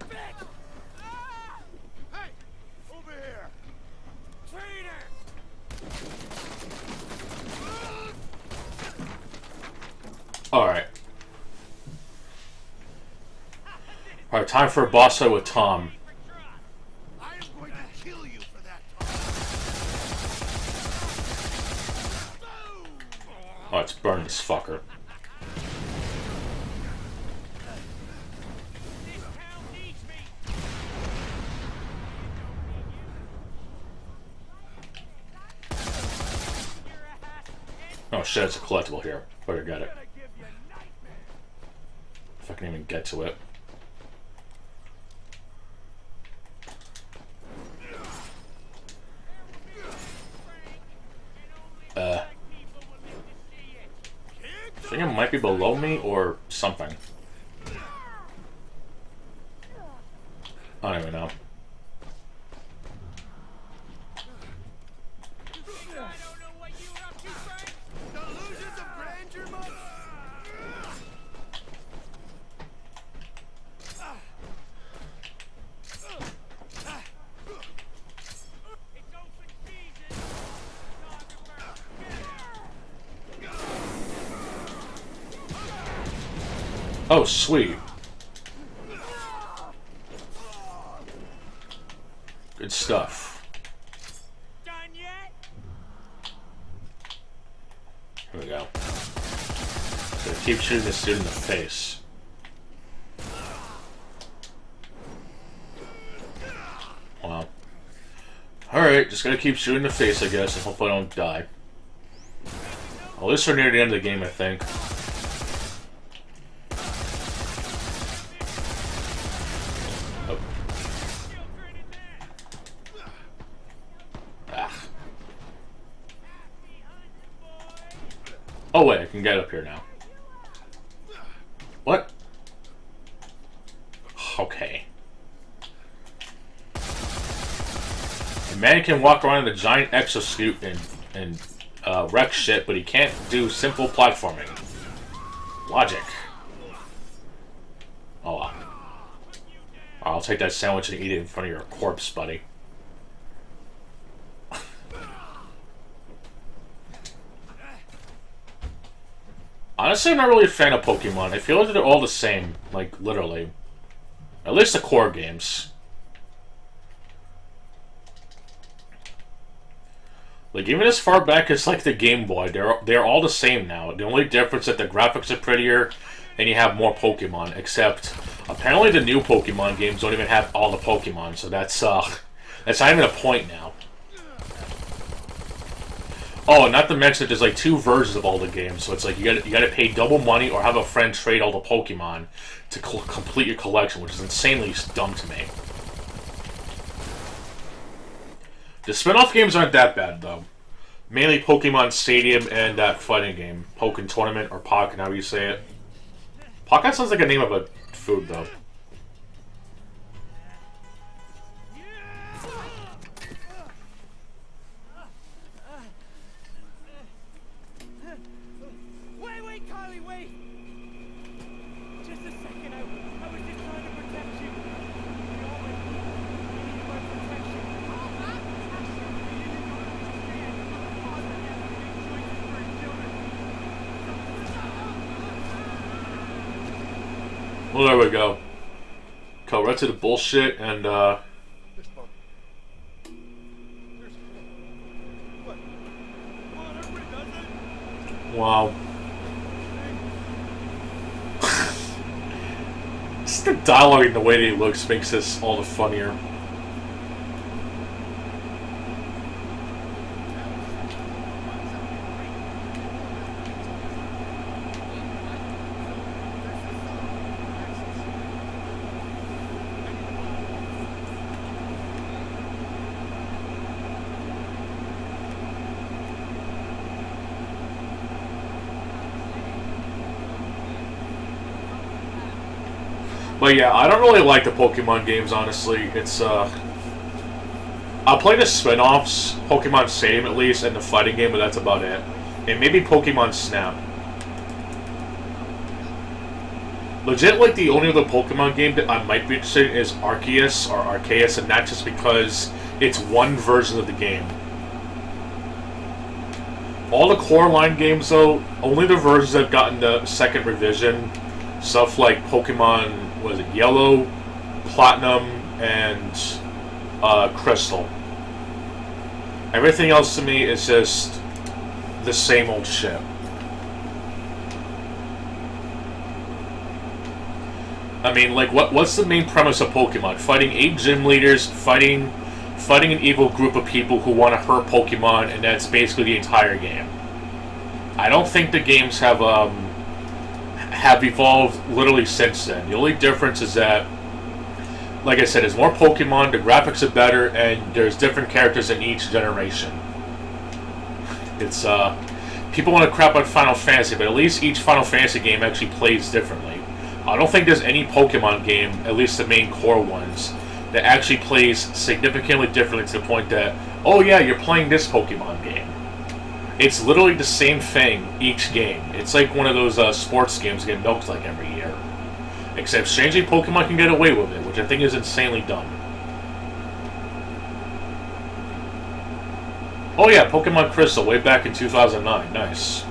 Bitch! Hey! Over here! Traitor! Alright. Alright, time for a boss fight with Tom. I am going to kill you for that, Tom. Oh, let's burn this fucker. This town needs me! Oh shit, it's a collectible here. Better get it. I'm gonna give you nightmares. If I can even get to it. I think it might be below me or something. I don't even know. Delusions of grandeur, mother. It's open season! Oh, sweet. Good stuff. Done yet? Here we go. So keep shooting this dude in the face. Wow. Alright, just gotta keep shooting in the face, I guess, and hopefully I don't die. At least we're near the end of the game, I think. Oh. Ah. Oh wait, I can get up here now. What? Okay. A man can walk around in a giant exosuit and wreck shit, but he can't do simple platforming. Logic. Oh well. I'll take that sandwich and eat it in front of your corpse, buddy. Honestly, I'm not really a fan of Pokemon. I feel like they're all the same, like, literally. At least the core games. Like, even as far back as, like, the Game Boy, they're all the same now. The only difference is that the graphics are prettier and you have more Pokemon, except apparently the new Pokemon games don't even have all the Pokemon, so that's not even a point now. Oh, and not to mention that there's like 2 versions of all the games, so it's like you gotta pay double money or have a friend trade all the Pokemon to complete your collection, which is insanely dumb to me. The spin-off games aren't that bad though. Mainly Pokemon Stadium and that fighting game, Pokken Tournament or Pokken, however you say it. Pokken sounds like a name of a food though. Wait, Carly, wait! Just a second, I was just trying to protect you. You always need my protection. All that protection? You didn't understand. A father has to make choices for his children. Well, there we go. Go right to the bullshit and This bump. There's what? Come on, everybody does it. wow. Just the dialogue and the way that he looks makes this all the funnier. But yeah, I don't really like the Pokemon games, honestly. It's, I I'll play the spin-offs, Pokemon Stadium at least, and the fighting game, but that's about it. And maybe Pokemon Snap. Legit, like, the only other Pokemon game that I might be interested in is Arceus, and that's just because it's one version of the game. All the core line games, though, only the versions that have gotten the second revision, stuff like Pokemon, was it Yellow, Platinum, and Crystal. Everything else to me is just the same old shit. I mean, like, what's the main premise of Pokemon? Fighting 8 gym leaders, fighting an evil group of people who want to hurt Pokemon, and that's basically the entire game. I don't think the games have evolved literally since then. The only difference is that, like I said, there's more Pokemon, the graphics are better, and there's different characters in each generation. It's, people want to crap on Final Fantasy, but at least each Final Fantasy game actually plays differently. I don't think there's any Pokemon game, at least the main core ones, that actually plays significantly differently to the point that, oh yeah, you're playing this Pokemon game. It's literally the same thing each game. It's like one of those sports games get milked like every year. Except strangely Pokemon can get away with it, which I think is insanely dumb. Oh yeah, Pokemon Crystal, way back in 2009. Nice.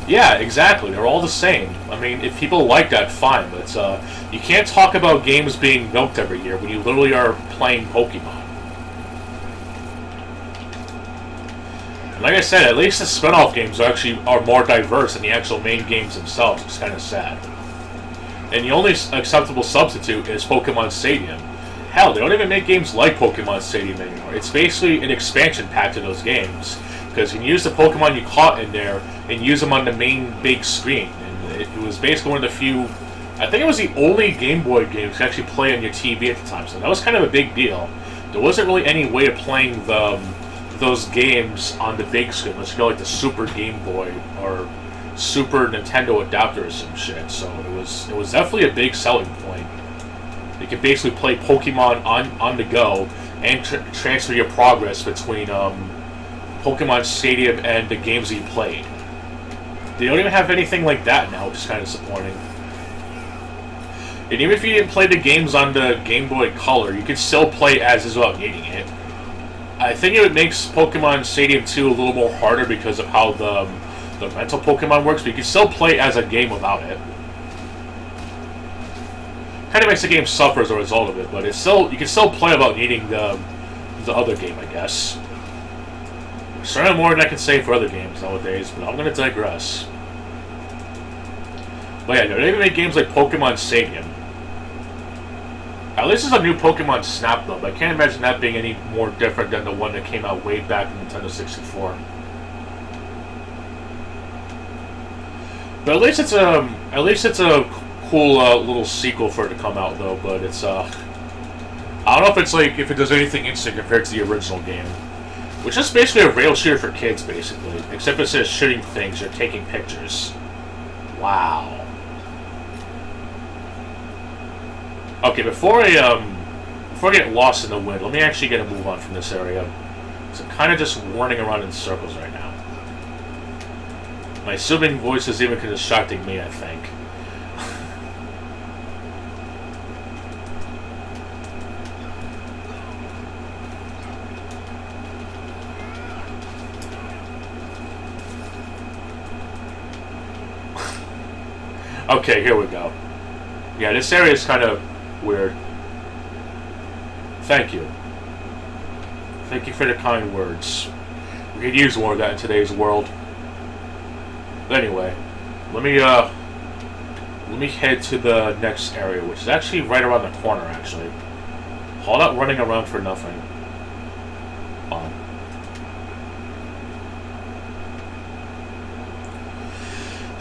Yeah, exactly. They're all the same. I mean, if people like that, fine. But you can't talk about games being milked every year when you literally are playing Pokemon. And like I said, at least the spin-off games are more diverse than the actual main games themselves. It's kind of sad. And the only acceptable substitute is Pokemon Stadium. Hell, they don't even make games like Pokemon Stadium anymore. It's basically an expansion pack to those games. Because you can use the Pokemon you caught in there and use them on the main big screen. And it was basically one of the few... I think it was the only Game Boy game you could actually play on your TV at the time. So that was kind of a big deal. There wasn't really any way of playing those games on the big screen. Let's go like the Super Game Boy or Super Nintendo adapter or some shit. So it was definitely a big selling point. You could basically play Pokemon on the go and transfer your progress between... Pokemon Stadium and the games that you played. They don't even have anything like that now, which is kind of disappointing. And even if you didn't play the games on the Game Boy Color, you could still play as is without needing it. I think it makes Pokemon Stadium 2 a little more harder because of how the rental Pokemon works, but you can still play as a game without it. Kind of makes the game suffer as a result of it, but it's still you can still play without needing the other game, I guess. Certainly more than I can say for other games nowadays, but I'm going to digress. But yeah, they even make games like Pokemon Stadium. At least there's a new Pokemon Snap though, but I can't imagine that being any more different than the one that came out way back in Nintendo 64. But at least it's a cool little sequel for it to come out though. But it's I don't know if it's like if it does anything interesting compared to the original game. Which is basically a rail shooter for kids, basically. Except instead of shooting things, you're taking pictures. Wow. Okay, before I get lost in the wind, let me actually get a move on from this area. So I'm kind of just running around in circles right now. My soothing voice is even distracting me, I think. Okay, here we go. Yeah, this area is kind of weird. Thank you. Thank you for the kind words. We could use more of that in today's world. But anyway, let me head to the next area, which is actually right around the corner, actually. All that running around for nothing.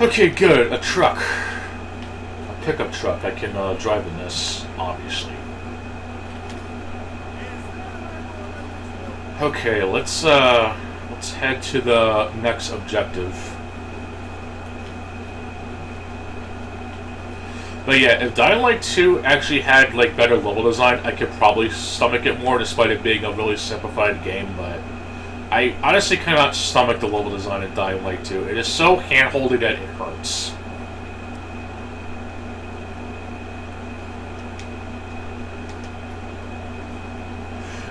Okay, good. A truck. A pickup truck. I can drive in this, obviously. Okay, let's head to the next objective. But yeah, if Dying Light 2 actually had like better level design, I could probably stomach it more, despite it being a really simplified game. But I honestly cannot stomach the level design in Dying Light 2. It is so hand-holdy that it hurts.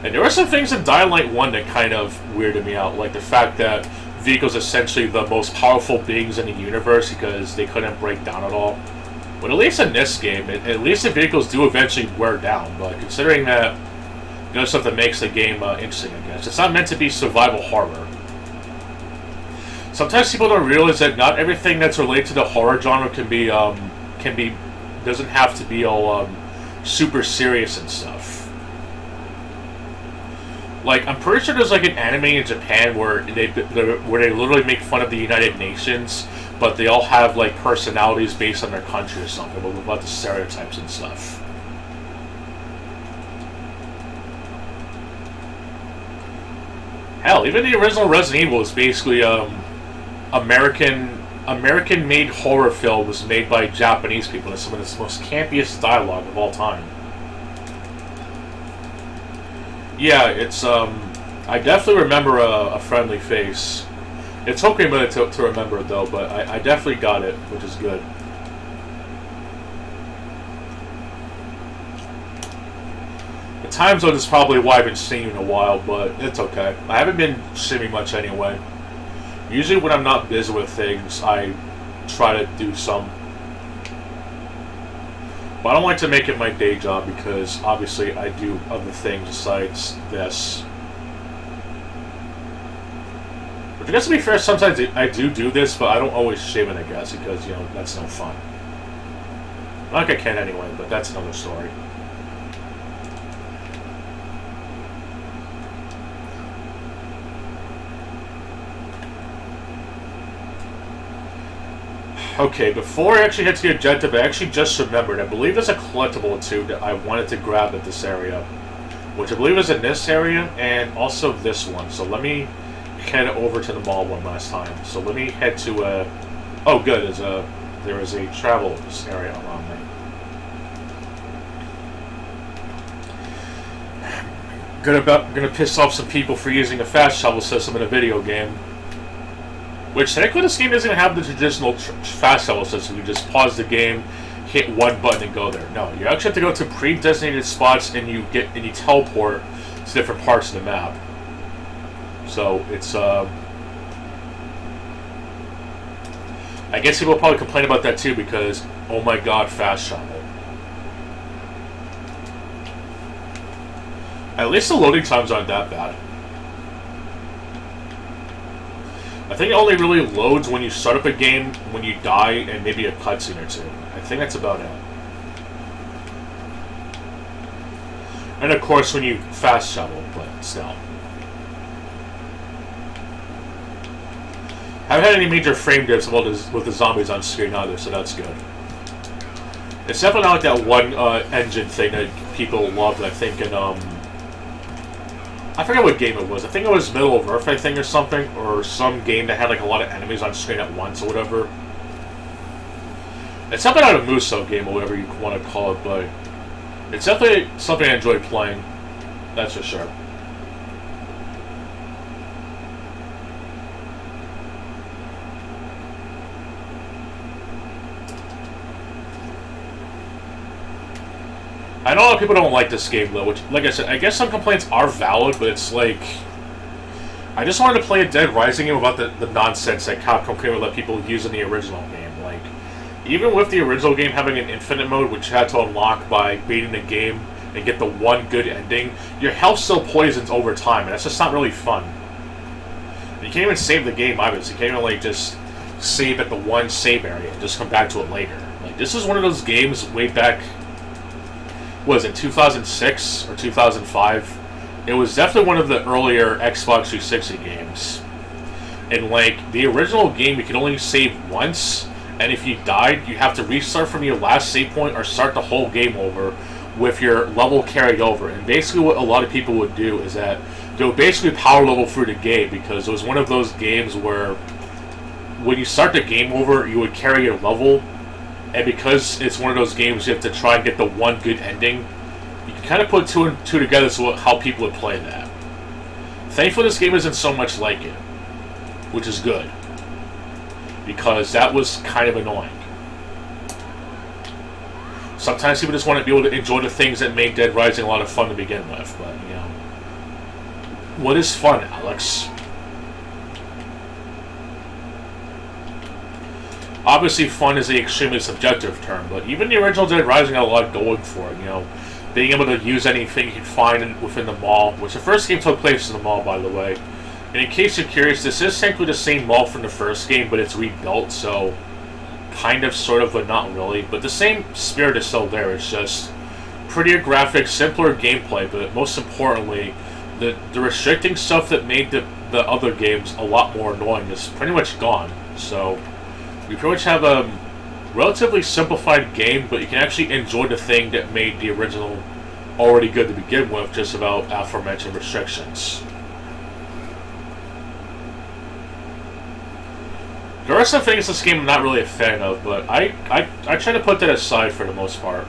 And there were some things in Dying Light 1 that kind of weirded me out, like the fact that vehicles are essentially the most powerful beings in the universe because they couldn't break down at all. But at least in this game, at least the vehicles do eventually wear down. But considering that, you know, stuff that makes the game interesting, I guess. It's not meant to be survival horror. Sometimes people don't realize that not everything that's related to the horror genre doesn't have to be all super serious and stuff. Like, I'm pretty sure there's like an anime in Japan where they literally make fun of the United Nations, but they all have like personalities based on their country or something, about the stereotypes and stuff. Hell, even the original Resident Evil is basically American-made horror film was made by Japanese people. It's some of the most campiest dialogue of all time. Yeah, it's, I definitely remember a friendly face. It took me a minute to remember it, though, but I definitely got it, which is good. The time zone is probably why I haven't seen you in a while, but it's okay. I haven't been streaming much anyway. Usually when I'm not busy with things, I try to do some. But I don't like to make it my day job because obviously I do other things besides this. Which I guess to be fair, sometimes I do this, but I don't always shave it, I guess, because, you know, that's no fun. Not like I can anyway, but that's another story. Okay, before I actually head to the objective, I actually just remembered. I believe there's a collectible or two that I wanted to grab at this area. Which I believe is in this area, and also this one. So let me head over to the mall one last time. So let me head to a... Oh, good, there is a travel area around me. Gonna piss off some people for using a fast travel system in a video game. Which, technically, this game doesn't have the traditional fast travel system. You just pause the game, hit one button, and go there. No, you actually have to go to pre-designated spots, and you teleport to different parts of the map. So it's I guess people will probably complain about that too because, oh my god, fast travel. At least the loading times aren't that bad. I think it only really loads when you start up a game, when you die, and maybe a cutscene or two. I think that's about it. And of course when you fast travel, but still. I haven't had any major frame dips with the zombies on screen either, so that's good. It's definitely not like that one engine thing that people loved, I think, in, I forget what game it was. I think it was Middle of Earth, I think, or something, or some game that had like a lot of enemies on screen at once or whatever. It's something out of Muso game or whatever you want to call it, but it's definitely something I enjoy playing. That's for sure. I know a lot of people don't like this game, though, which, like I said, I guess some complaints are valid, but it's like... I just wanted to play a Dead Rising game about the nonsense that Capcom couldn't let people use in the original game. Like, even with the original game having an infinite mode, which you had to unlock by beating the game and get the one good ending, your health still poisons over time, and that's just not really fun. And you can't even save the game, obviously. You can't even, like, just save at the one save area and just come back to it later. Like, this is one of those games way back... Was it 2006 or 2005? It was definitely one of the earlier Xbox 360 games. And like the original game, you could only save once, and if you died, you have to restart from your last save point or start the whole game over with your level carried over. And basically, what a lot of people would do is that they would basically power level through the game because it was one of those games where when you start the game over, you would carry your level and because it's one of those games you have to try and get the one good ending, you can kind of put two and two together so how people would play that. Thankfully, this game isn't so much like it, which is good, because that was kind of annoying. Sometimes people just want to be able to enjoy the things that made Dead Rising a lot of fun to begin with, but, you know. What is fun, Alex? Obviously, fun is an extremely subjective term, but even the original Dead Rising had a lot going for it, you know. Being able to use anything you can find within the mall, which the first game took place in the mall, by the way. And in case you're curious, this is technically the same mall from the first game, but it's rebuilt, so kind of, sort of, but not really. But the same spirit is still there. It's just prettier graphics, simpler gameplay, but most importantly, the restricting stuff that made the other games a lot more annoying is pretty much gone. So we pretty much have a relatively simplified game, but you can actually enjoy the thing that made the original already good to begin with, just about aforementioned restrictions. There are some things in this game I'm not really a fan of, but I try to put that aside for the most part.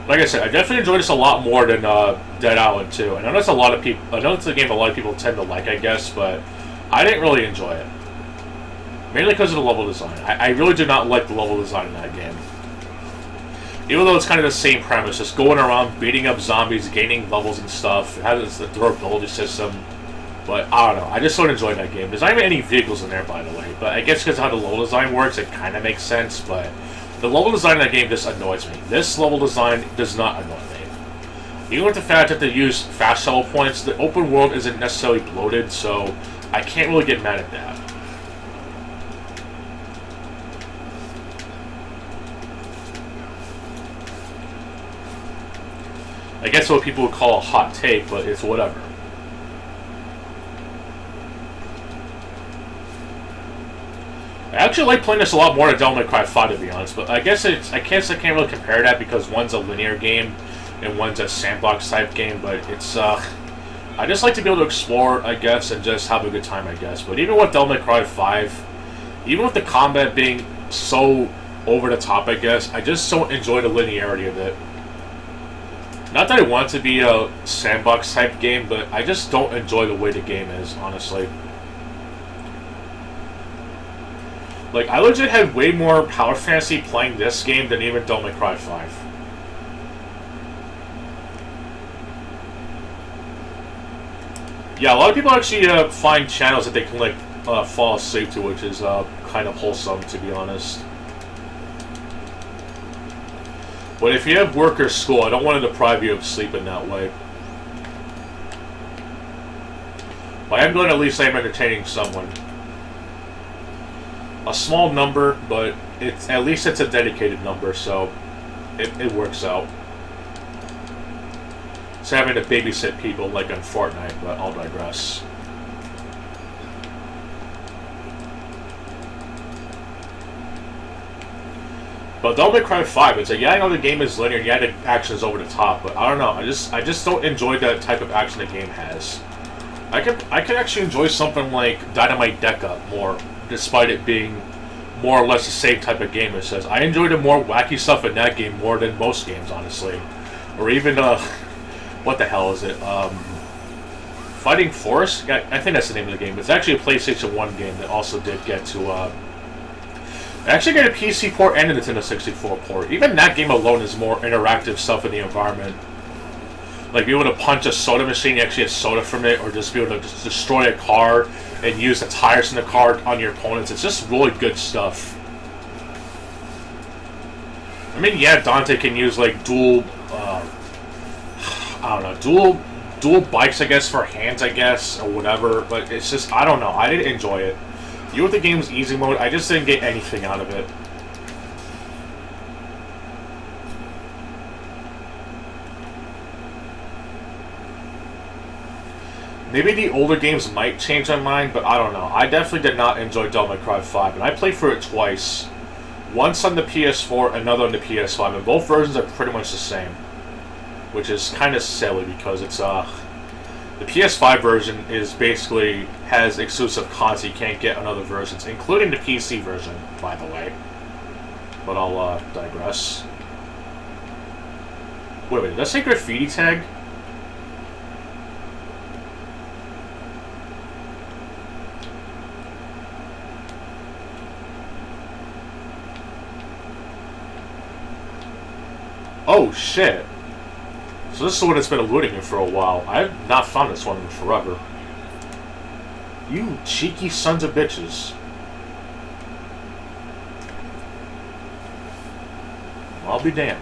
Like I said, I definitely enjoyed this a lot more than Dead Island 2. I know that's a lot of people. I know it's a game a lot of people tend to like, I guess, but I didn't really enjoy it. Mainly because of the level design. I really do not like the level design in that game. Even though it's kind of the same premise, just going around beating up zombies, gaining levels and stuff. It has a durability system, but I don't know. I just don't enjoy that game. There's not even any vehicles in there, by the way. But I guess because of how the level design works, it kind of makes sense. But the level design in that game just annoys me. This level design does not annoy me. Even with the fact that they use fast travel points, the open world isn't necessarily bloated, so I can't really get mad at that. I guess what people would call a hot take, but it's whatever. I actually like playing this a lot more than Devil May Cry 5, to be honest, but I guess I can't really compare that because one's a linear game and one's a sandbox type game, but it's I just like to be able to explore, I guess, and just have a good time, I guess. But even with Devil May Cry 5, even with the combat being so over the top, I guess, I just don't enjoy the linearity of it. Not that I want it to be a sandbox type game, but I just don't enjoy the way the game is, honestly. Like, I legit had way more power fantasy playing this game than even Devil May Cry 5. Yeah, a lot of people actually find channels that they can, like, fall asleep to, which is kind of wholesome, to be honest. But if you have work or school, I don't want to deprive you of sleep in that way. But I am going to at least say I'm entertaining someone. A small number, but at least it's a dedicated number, so it works out. It's having to babysit people like on Fortnite, but I'll digress. But Devil May Cry 5, it's like, yeah, I know the game is linear, yeah, the action is over the top, but I don't know, I just don't enjoy that type of action the game has. I could actually enjoy something like Dynamite Deca more, despite it being more or less the same type of game. It says I enjoy the more wacky stuff in that game more than most games, honestly. Or even what the hell is it? Fighting Force? I think that's the name of the game. It's actually a PlayStation 1 game that also did get to actually get a PC port and a Nintendo 64 port. Even that game alone is more interactive stuff in the environment. Like, be able to punch a soda machine, you actually get soda from it, or just be able to just destroy a car and use the tires in the car on your opponents. It's just really good stuff. I mean, yeah, Dante can use, like, dual, I don't know, dual bikes, I guess, for hands, I guess, or whatever, but it's just, I don't know, I didn't enjoy it. Even with the game's easy mode, I just didn't get anything out of it. Maybe the older games might change my mind, but I don't know. I definitely did not enjoy Devil May Cry 5, and I played through it twice. Once on the PS4, another on the PS5, and both versions are pretty much the same. Which is kind of silly, because it's, The PS5 version is basically has exclusive content you can't get on other versions, including the PC version, by the way. But I'll digress. Wait, did that say graffiti tag? Oh shit. So this is what it's been eluding me for a while. I have not found this one in forever. You cheeky sons of bitches. I'll be damned.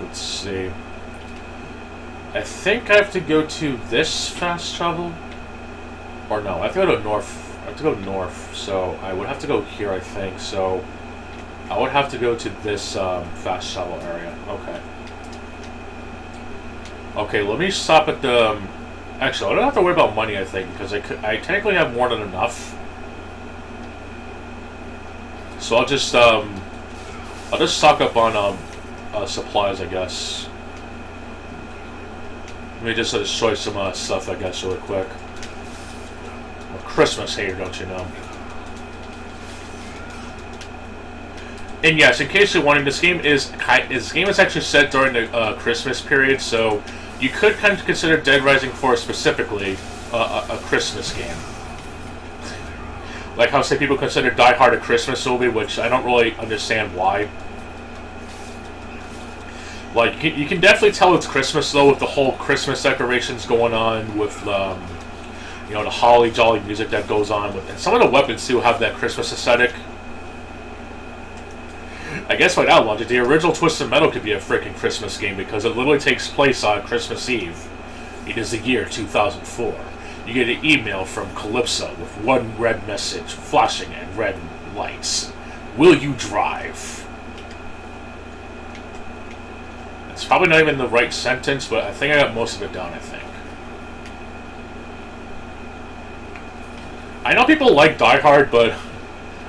Let's see. I think I have to go to this fast travel. Or no, I have to go to north. I have to go north, so I would have to go here, I think. So I would have to go to this fast travel area. Okay. Okay, let me stop at the. Actually, I don't have to worry about money, I think, because I technically have more than enough. So I'll just stock up on supplies, I guess. Let me just destroy some stuff, I guess, really quick. I'm a Christmas hater, don't you know? And yes, in case you're wondering, this game is actually set during the Christmas period, so you could kind of consider Dead Rising 4 specifically a Christmas game. Like how say people consider Die Hard a Christmas movie, which I don't really understand why. Like you can definitely tell it's Christmas though, with the whole Christmas decorations going on, with you know, the holly jolly music that goes on, and some of the weapons too have that Christmas aesthetic. I guess by that logic, the original Twisted Metal could be a freaking Christmas game because it literally takes place on Christmas Eve. It is the year 2004. You get an email from Calypso with one red message flashing in red lights. Will you drive? It's probably not even the right sentence, but I think I got most of it down, I think. I know people like Die Hard, but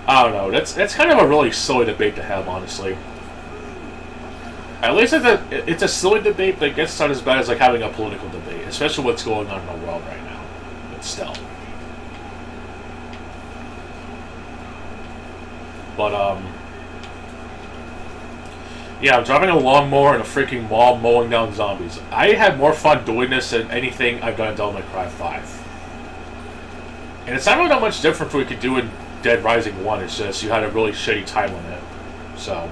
I don't know. That's kind of a really silly debate to have, honestly. At least it's a silly debate, but it gets not as bad as like having a political debate, especially what's going on in the world right now. But still. But yeah, I'm driving a lawnmower in a freaking mall mowing down zombies. I had more fun doing this than anything I've done in Devil May Cry 5. And it's not really that much different from what you could do in Dead Rising 1, it's just you had a really shitty time on it. So,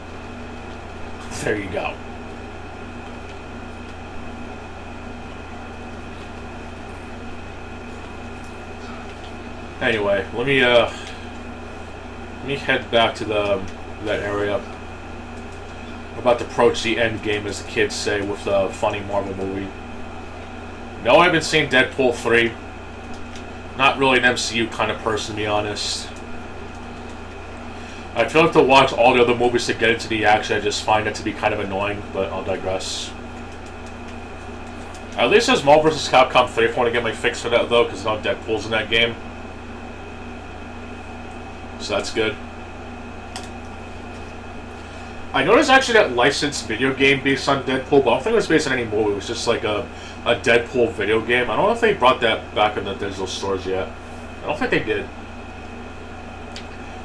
there you go. Anyway, let me head back to that area. I'm about to approach the end game, as the kids say, with the funny Marvel movie. No, I haven't seen Deadpool 3. Not really an MCU kind of person, to be honest. I feel like to watch all the other movies to get into the action, I just find it to be kind of annoying, but I'll digress. At least there's Marvel vs. Capcom 3 if I want to get my fix for that, though, because now Deadpool's in that game. So that's good. I know there's actually that licensed video game based on Deadpool, but I don't think it was based on any movie. It was just like a Deadpool video game. I don't know if they brought that back in the digital stores yet. I don't think they did.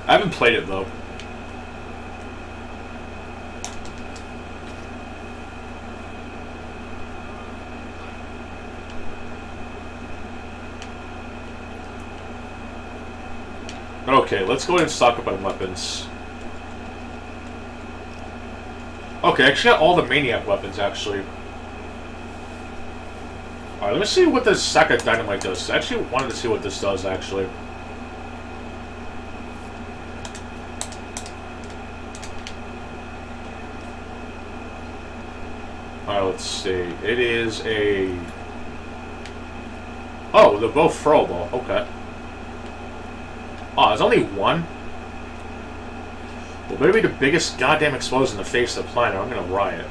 I haven't played it, though. Okay, let's go ahead and stock up on weapons. Okay, I actually got all the Maniac weapons, actually. Alright, let me see what this sack of dynamite does. I actually wanted to see what this does, actually. Alright, let's see. It is a... Oh, they're both throwable. Okay. Oh, there's only one? Well, maybe the biggest goddamn explosion in the face of the planet. I'm gonna riot.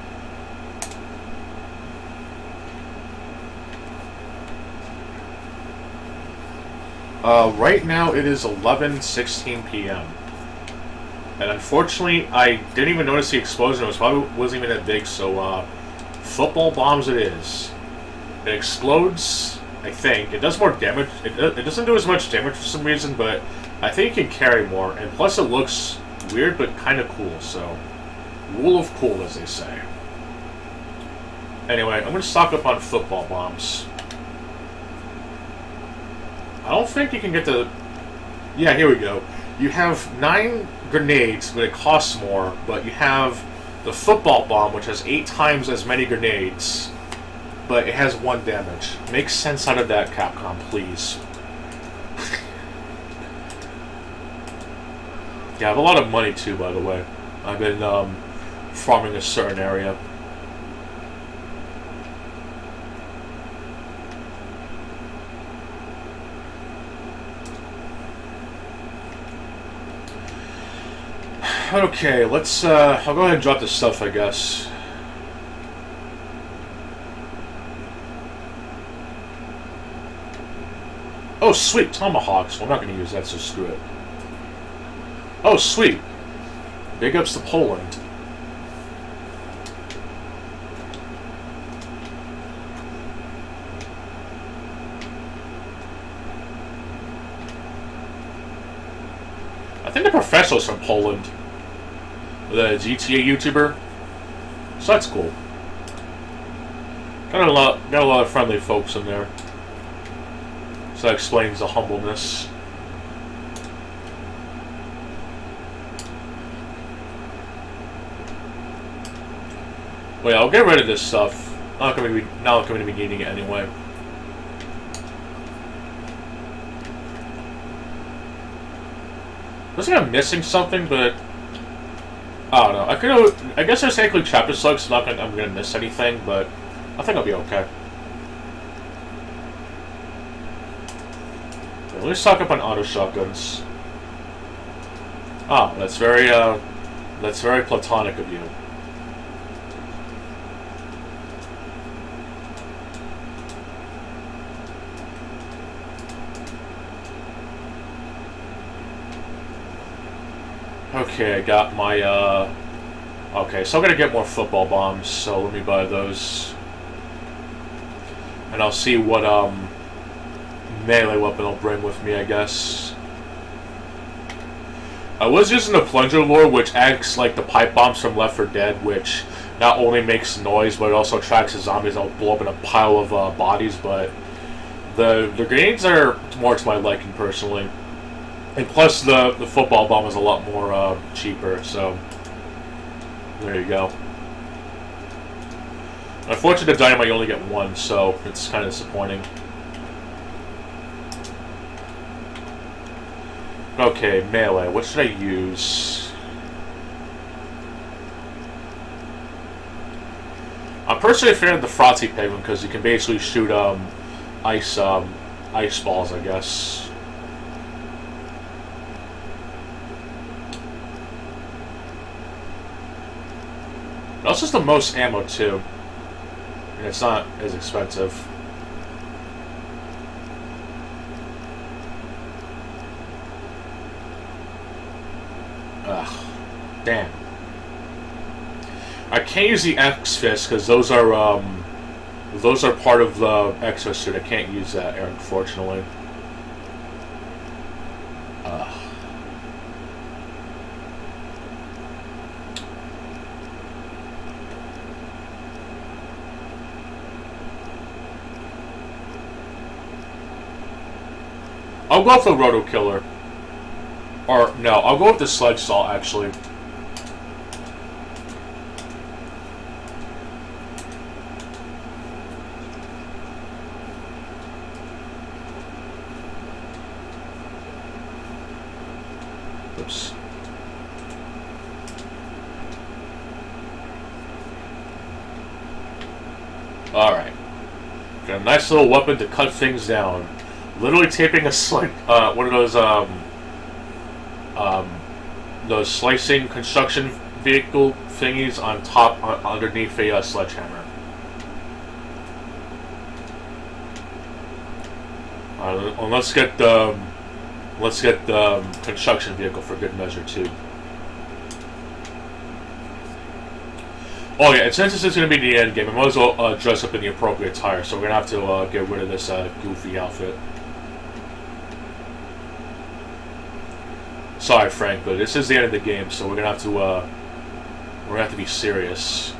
Right now it is 11:16 p.m. And unfortunately, I didn't even notice the explosion. It probably wasn't even that big, so football bombs it is. It explodes, I think. It does more damage. It doesn't do as much damage for some reason, but I think it can carry more. And plus it looks weird, but kind of cool, so... Rule of cool, as they say. Anyway, I'm going to stock up on football bombs. I don't think you can get the... Yeah, here we go. You have 9 grenades, but it costs more. But you have the football bomb, which has 8 times as many grenades, but it has 1 damage. Make sense out of that, Capcom, please. Yeah, I have a lot of money, too, by the way. I've been farming a certain area. Okay, let's, I'll go ahead and drop this stuff, I guess. Oh, sweet, tomahawks. Well, I'm not going to use that, so screw it. Oh, sweet. Big ups to Poland. I think the professional's from Poland. The GTA YouTuber. So that's cool. Got a lot of friendly folks in there. So that explains the humbleness. Well, yeah, I'll get rid of this stuff. Not going to be needing it anyway. Looks like I'm missing something, but I don't know. I guess there's technically chapter slugs, so I'm gonna miss anything, but I think I'll be okay. Okay, let's stock up on auto shotguns. Ah, that's very platonic of you. Okay, I got my, okay, so I'm gonna get more football bombs, so let me buy those. And I'll see what, melee weapon I'll bring with me, I guess. I was using the plunger lure, which acts like the pipe bombs from Left 4 Dead, which not only makes noise, but it also attracts the zombies that will blow up in a pile of, bodies, but the grenades are more to my liking, personally. And plus, the football bomb is a lot more cheaper, so there you go. Unfortunately, the dynamite you only get 1, so it's kind of disappointing. Okay, melee. What should I use? I'm personally a fan of the Frothy Penguin because you can basically shoot ice balls, I guess. That's just the most ammo, too. And it's not as expensive. Ugh. Damn. I can't use the X-Fist, because those are part of the Exosuit. I can't use that, unfortunately. Ugh. I'll go with the Roto Killer. Or, no, I'll go with the Sledge Saw, actually. Oops. Alright. Got a nice little weapon to cut things down. Literally taping a one of those slicing construction vehicle thingies on top, underneath a sledgehammer. Let's get the construction vehicle for good measure too. Oh yeah, and since this is going to be the end game, I might as well dress up in the appropriate attire, so we're going to have to get rid of this goofy outfit. Sorry, Frank, but this is the end of the game, so we're going to have to be serious.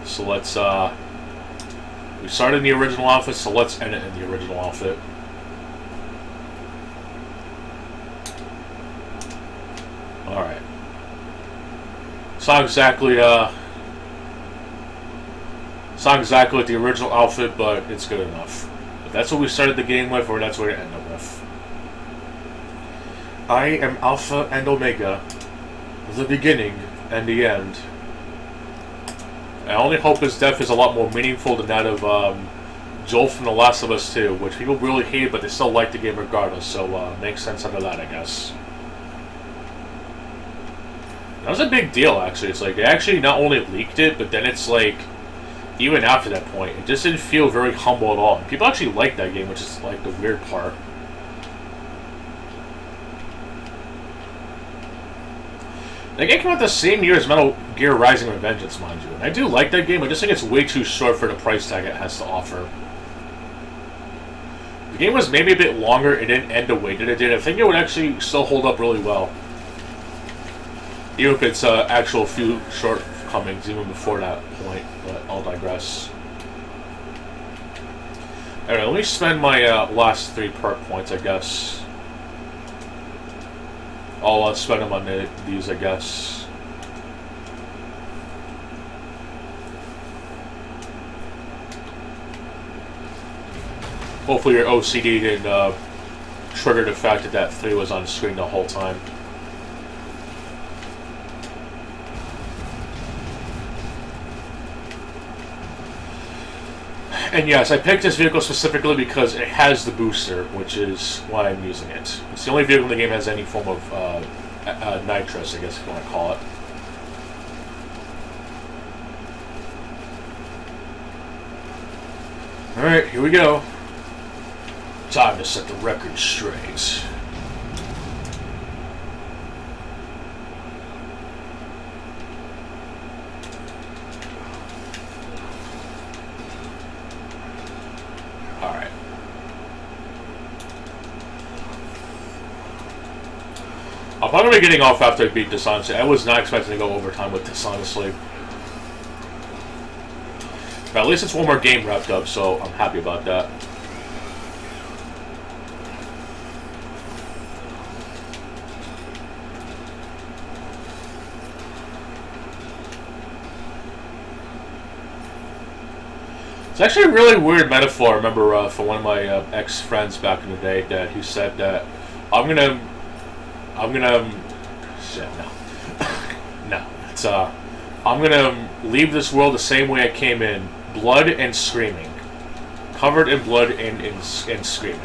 So let's, we started in the original outfit, so let's end it in the original outfit. Alright. It's not exactly like the original outfit, but it's good enough. If that's what we started the game with, or that's what we end up with. I am Alpha and Omega, the beginning and the end. I only hope his death is a lot more meaningful than that of Joel from The Last of Us 2, which people really hate, but they still like the game regardless, so makes sense under that, I guess. That was a big deal, actually. It's like, they actually not only leaked it, but then it's like, even after that point, it just didn't feel very humble at all. People actually liked that game, which is like the weird part. That game came out the same year as Metal Gear Rising Revengeance, mind you. And I do like that game, I just think it's way too short for the price tag it has to offer. The game was maybe a bit longer, it didn't end the way that it did. I think it would actually still hold up really well. Even if it's actual few shortcomings even before that point, but I'll digress. Alright, let me spend my last 3 perk points, I guess. I'll spend them on these, I guess. Hopefully your OCD didn't trigger the fact that that 3 was on screen the whole time. And yes, I picked this vehicle specifically because it has the booster, which is why I'm using it. It's the only vehicle in the game that has any form of nitrous, I guess if you want to call it. Alright, here we go. Time to set the record straight. Alright. I'm probably getting off after I beat this, honestly. I was not expecting to go overtime with this, honestly. But at least it's one more game wrapped up, so I'm happy about that. It's actually a really weird metaphor. I remember from one of my ex-friends back in the day that he said that I'm gonna shit, no. No. It's I'm gonna leave this world the same way I came in, blood and screaming. Covered in blood and screaming.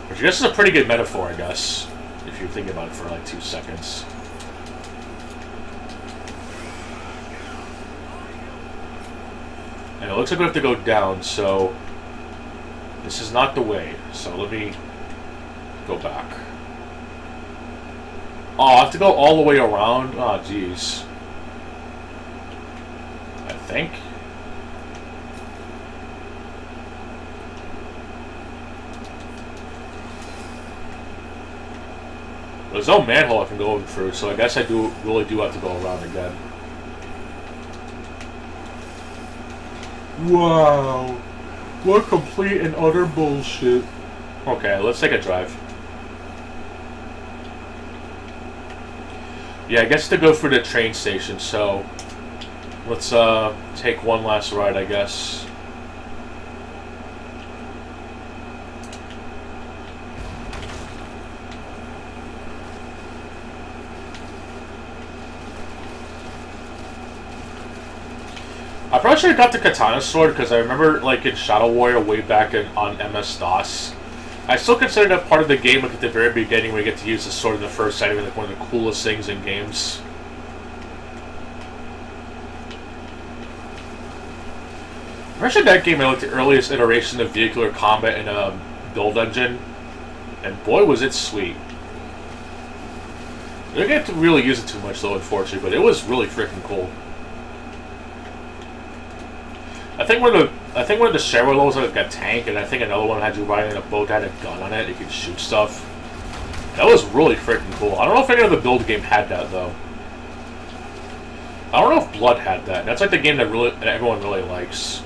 Which I guess is a pretty good metaphor, I guess, if you're thinking about it for like 2 seconds. And it looks like we have to go down, so this is not the way. So let me go back. Oh, I have to go all the way around? Oh, jeez. I think. There's no manhole I can go through, so I guess I really do have to go around again. Wow. What complete and utter bullshit. Okay, let's take a drive. Yeah, I guess to go for the train station, so let's take one last ride, I guess. I probably should have got the katana sword because I remember, like in Shadow Warrior way back on MS-DOS, I still consider that part of the game, like at the very beginning, where you get to use the sword in the first setting, like one of the coolest things in games. I mentioned that game I like the earliest iteration of vehicular combat in build engine, and boy was it sweet. I didn't get to really use it too much though, unfortunately, but it was really freaking cool. I think one of the shareware levels had like a tank, and I think another one had you riding in a boat that had a gun on it. You could shoot stuff. That was really freaking cool. I don't know if any other build game had that though. I don't know if Blood had that. That's like the game that everyone really likes.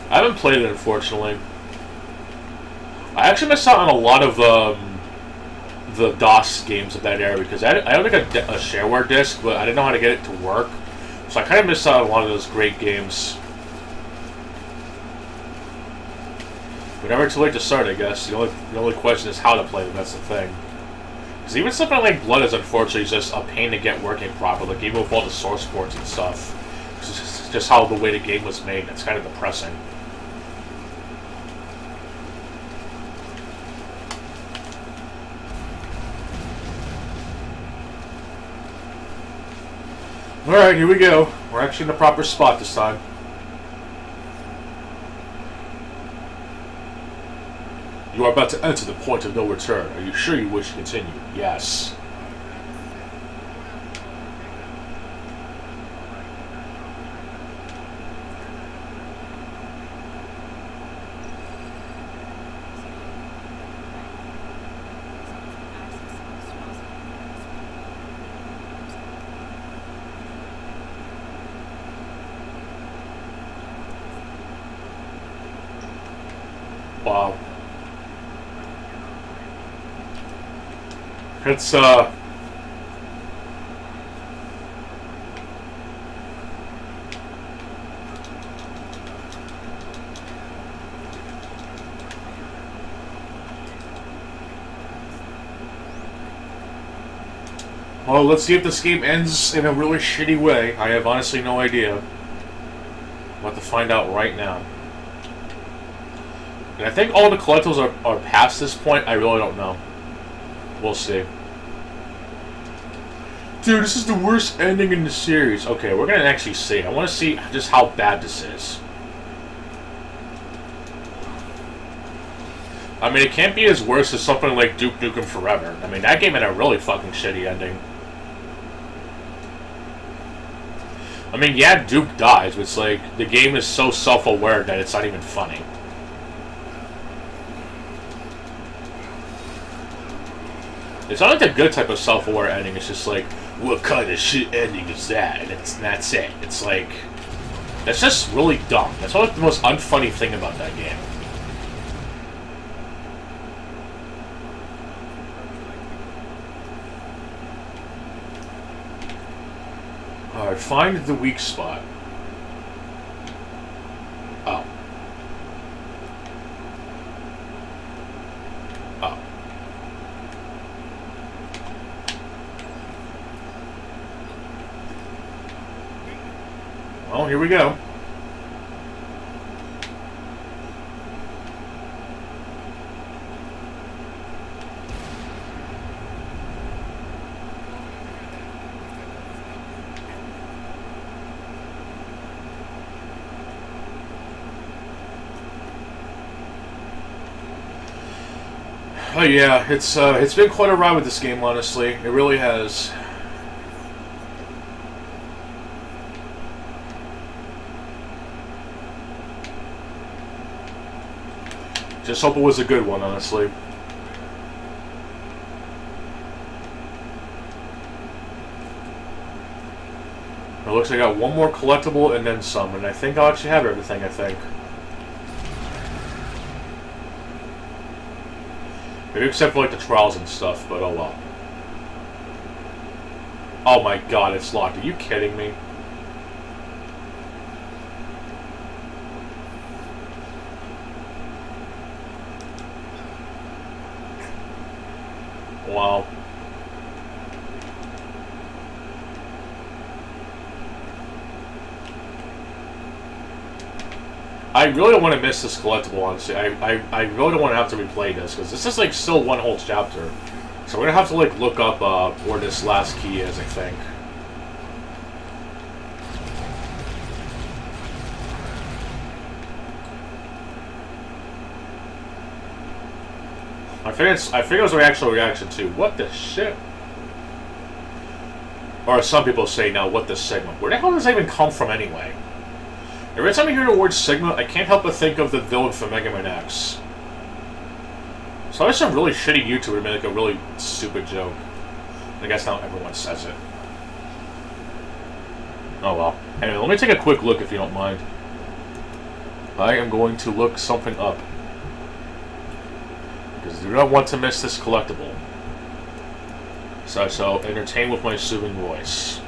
I haven't played it, unfortunately. I actually missed out on a lot of the DOS games of that era because I don't think a shareware disc, but I didn't know how to get it to work. So I kind of missed out on a lot of those great games. But never too late to start, I guess. The only question is how to play them, that's the thing. Because even something like Blood is unfortunately just a pain to get working properly, like even with all the source ports and stuff. It's just how the way the game was made, it's kind of depressing. Alright, here we go. We're actually in the proper spot this time. You are about to enter the point of no return. Are you sure you wish to continue? Yes. Wow. It's, well, let's see if this game ends in a really shitty way. I have honestly no idea. I'm about to find out right now. And I think all the collectibles are past this point. I really don't know. We'll see. Dude, this is the worst ending in the series. Okay, we're gonna actually see. I want to see just how bad this is. I mean, it can't be as worse as something like Duke Nukem Forever. I mean, that game had a really fucking shitty ending. I mean, yeah, Duke dies, but it's like, the game is so self-aware that it's not even funny. It's not like the good type of self-aware ending. It's just like, what kind of shit ending is that? And that's it. It's like, that's just really dumb. That's probably the most unfunny thing about that game. Alright, find the weak spot. Oh. Oh. Well, here we go. Oh yeah, it's been quite a ride with this game, honestly. It really has. Just hope it was a good one, honestly. It looks like I got one more collectible and then some, and I think I'll actually have everything, I think. Maybe except for like the trials and stuff, but oh well. Oh my god, it's locked. Are you kidding me? Wow. I really don't want to miss this collectible, honestly. I really don't want to have to replay this, because this is like still one whole chapter. So we're going to have to like look up where this last key is, I think. I figured it was an actual reaction too. What the shit? or some people say now, what the Sigma? Where the hell does that even come from anyway? Every time I hear the word Sigma, I can't help but think of the villain from Mega Man X. So there's some really shitty YouTuber to make like a really stupid joke. I guess not everyone says it. Oh well. Anyway, let me take a quick look if you don't mind. I am going to look something up. Because I do not want to miss this collectible. So I shall entertain with my soothing voice.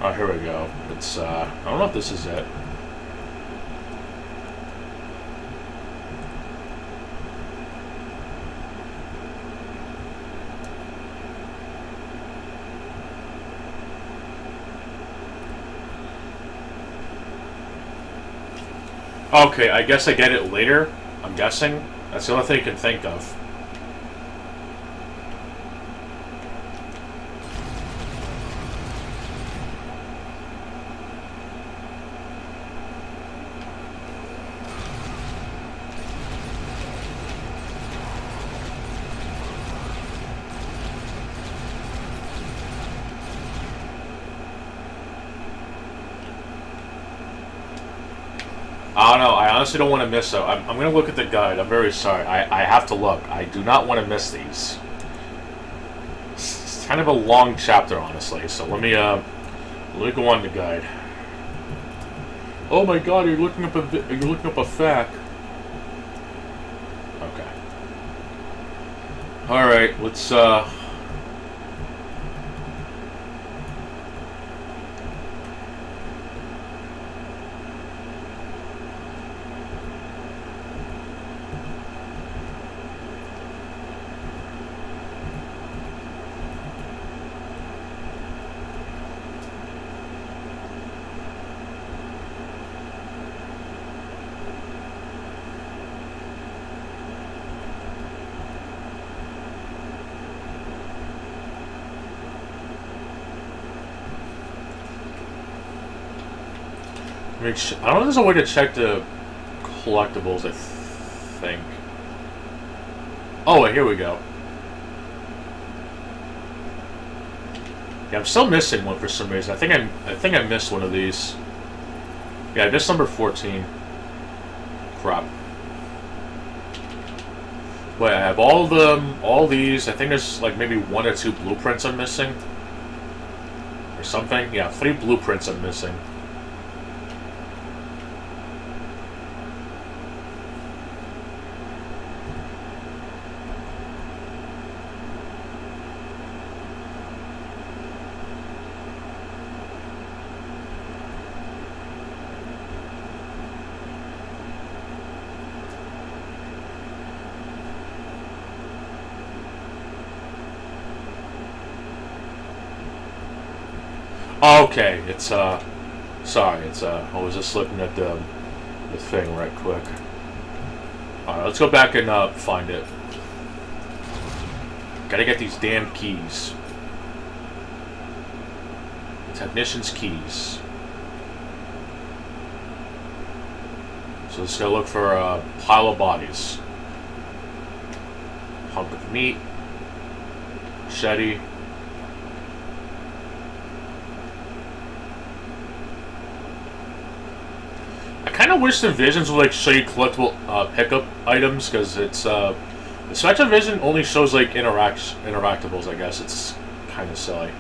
Oh, here we go. It's, I don't know if this is it. Okay, I guess I get it later, I'm guessing. That's the only thing you can think of. I don't know. I honestly don't want to miss it. I'm going to look at the guide. I'm very sorry. I have to look. I do not want to miss these. It's kind of a long chapter, honestly. So let me go on the guide. Oh my God! You're looking up a fact. Okay. All right. Let's I don't know if there's a way to check the collectibles, I think. Oh, wait, here we go. Yeah, I'm still missing one for some reason. I think I missed one of these. Yeah, I missed number 14. Crap. Wait, I have all these. I think there's like maybe 1 or 2 blueprints I'm missing. Or something. Yeah, 3 blueprints I'm missing. Okay, it's sorry, it's I was just looking at the thing right quick. Alright, let's go back and find it. Gotta get these damn keys. Technician's keys. So let's go look for a pile of bodies. Hunk of meat. Machete. I kind of wish the visions would like show you collectible pickup items, because it's the Spectrum Vision only shows like interactables. I guess it's kind of silly.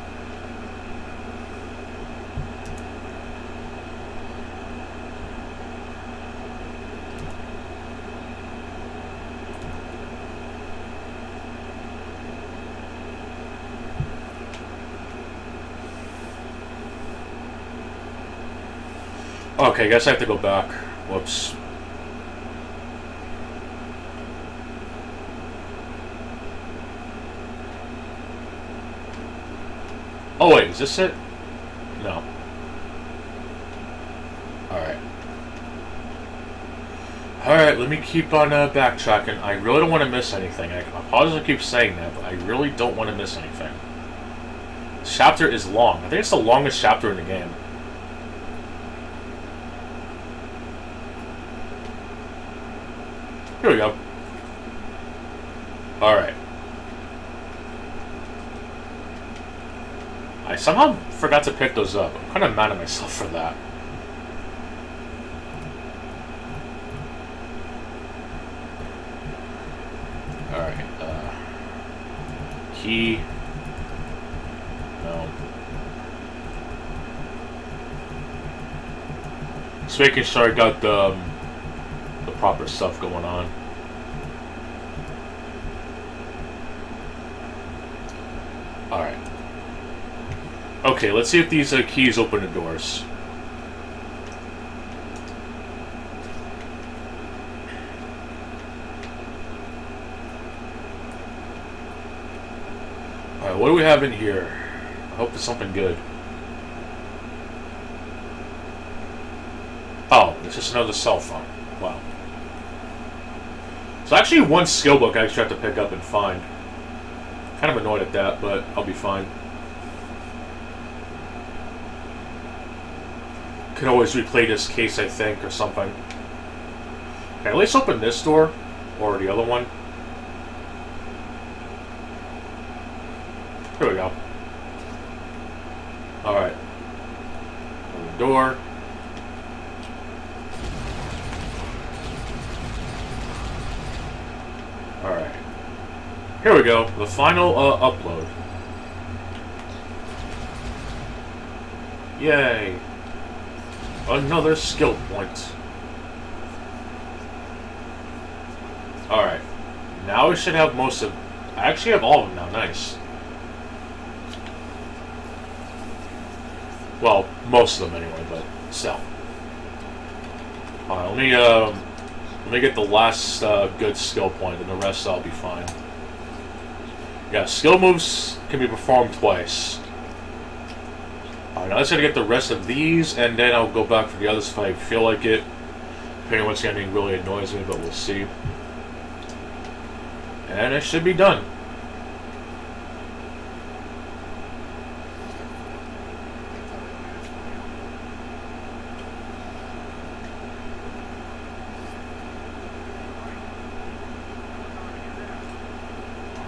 Okay, I guess I have to go back. Whoops. Oh wait, is this it? No. Alright. Alright, let me keep on backtracking. I really don't want to miss anything. I apologize I keep saying that, but I really don't want to miss anything. This chapter is long. I think it's the longest chapter in the game. Here we go. Alright. I somehow forgot to pick those up. I'm kind of mad at myself for that. Alright, key. No. Just making sure I got the proper stuff going on. Alright. Okay, let's see if these keys open the doors. Alright, what do we have in here? I hope it's something good. Oh, it's just another cell phone. Wow. So actually one skill book I actually have to pick up and find. Kind of annoyed at that, but I'll be fine. Can always replay this case, I think, or something. Okay, at least open this door, or the other one. Here we go. Alright. Open the door. Alright. Here we go. The final upload. Yay. Another skill point. Alright. Now we should have most of... I actually have all of them now. Nice. Well, most of them anyway, but still. Alright, let me get the last good skill point, and the rest I'll be fine. Yeah, skill moves can be performed twice. Alright, now let's try to get the rest of these, and then I'll go back for the others if I feel like it. Depending on what's getting really annoys me, but we'll see. And it should be done.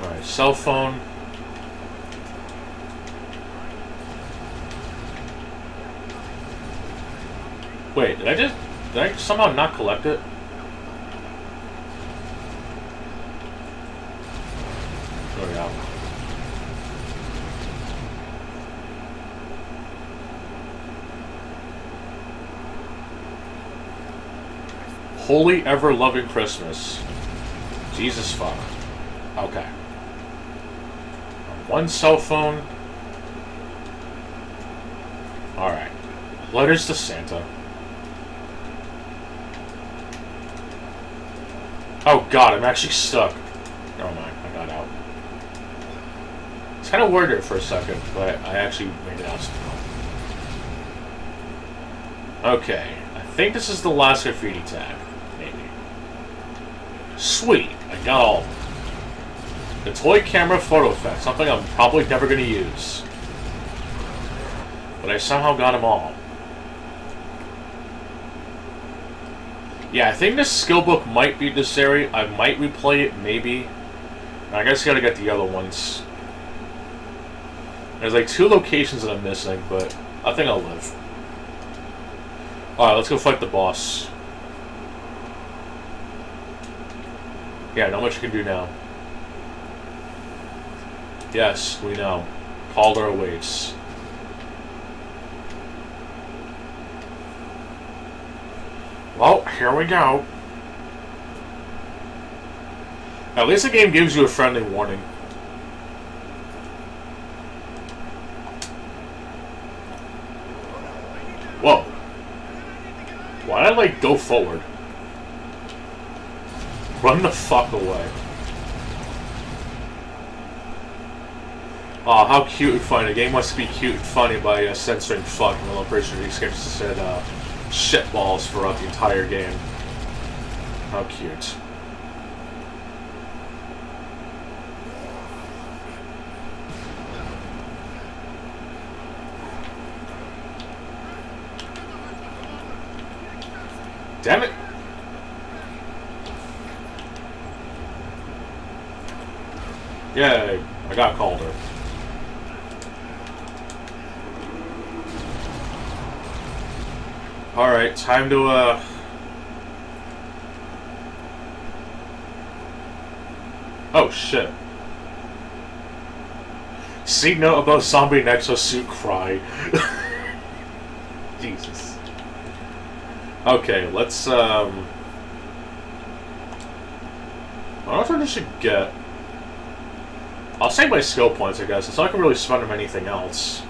Alright, cell phone. Wait, did I somehow not collect it? There we go. Holy ever-loving Christmas. Jesus fuck. Okay. One cell phone. Alright. Letters to Santa. Oh god, I'm actually stuck. Never mind, I got out. It's kind of weird there for a second, but I actually made it out somehow. Okay, I think this is the last graffiti tag. Maybe. Sweet, I got all of them. The toy camera photo effect, something I'm probably never going to use. But I somehow got them all. Yeah, I think this skill book might be this area. I might replay it, maybe. I guess I gotta get the other ones. There's like 2 locations that I'm missing, but I think I'll live. Alright, let's go fight the boss. Yeah, not much you can do now. Yes, we know. Calder awaits. Well, here we go. At least the game gives you a friendly warning. Whoa. Why did I, like, go forward? Run the fuck away. Aw, how cute and funny. The game wants to be cute and funny by censoring fuck. Well, I'm pretty sure these guys just said, shitballs throughout the entire game. How cute. Damn it! Yay! I got Calder. Alright, time to, Oh, shit. See note about zombie exosuit cry. Jesus. Okay, let's, I don't know if I should get... I'll save my skill points, I guess. It's not gonna really spend them anything else.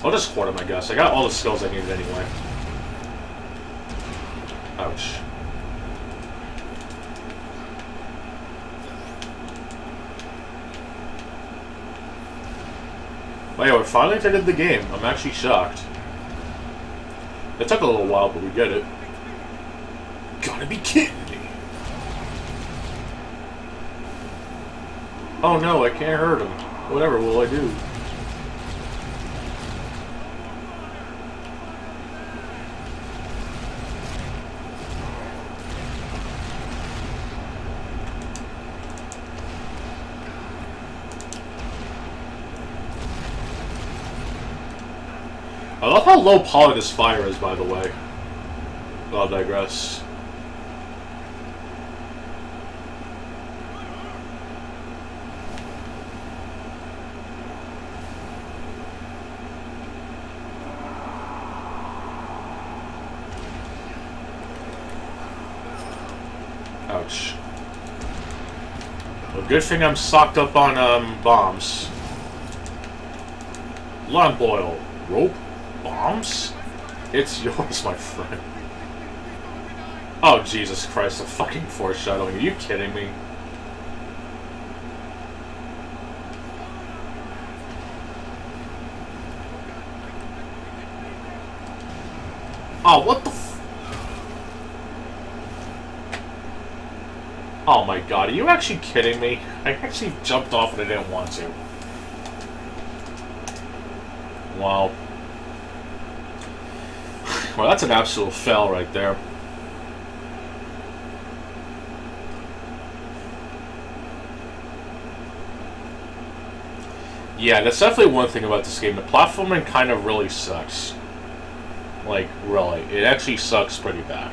I'll just hoard them, I guess. I got all the skills I needed anyway. Ouch. Well, yeah, we finally ended the game. I'm actually shocked. It took a little while, but we get it. Gotta be kidding me. Oh no, I can't hurt him. Whatever will I do? I love how low poly this fire is, by the way. I'll digress. Ouch. Well, good thing I'm stocked up on, bombs. Lamp oil. Rope? Bombs? It's yours, my friend. Oh, Jesus Christ, a fucking foreshadowing. Are you kidding me? Oh, what the f... Oh my god, are you actually kidding me? I actually jumped off and I didn't want to. Wow. Well, that's an absolute fail right there. Yeah, that's definitely one thing about this game. The platforming kind of really sucks. Like, really. It actually sucks pretty bad.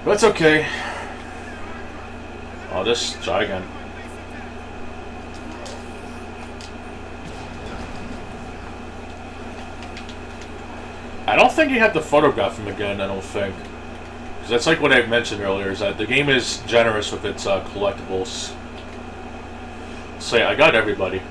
But it's okay. I'll just try again. I don't think you have to photograph him again, I don't think. Because that's like what I mentioned earlier, is that the game is generous with its collectibles. So yeah, I got everybody.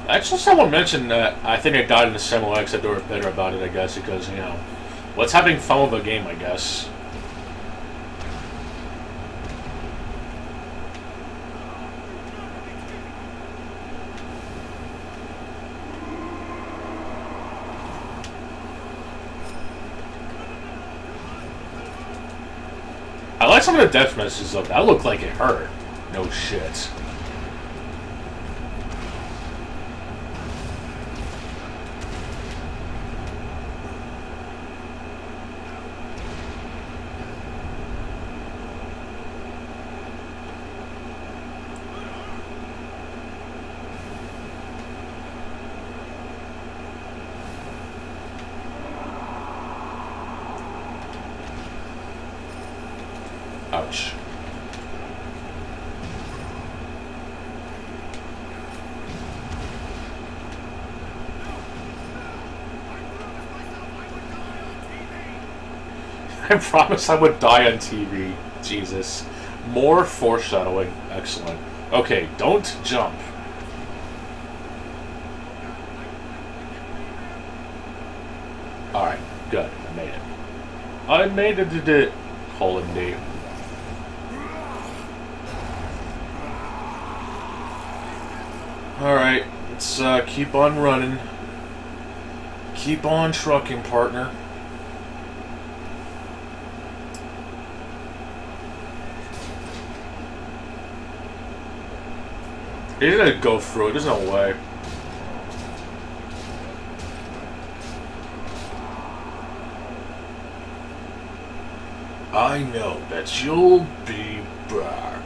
Actually, someone mentioned that I think I died in a similar exit. They were bitter about it, I guess, because, you know, what's having fun with a game, I guess. I like some of the death messages, though. That looked like it hurt. No shit. Ouch. I promise I would die on TV. Jesus. More foreshadowing. Excellent. Okay, don't jump. Good. I made it. I made it. Colon D. Alright, let's keep on running. Keep on trucking, partner. You're gonna go through it, there's no way. I know that you'll be back.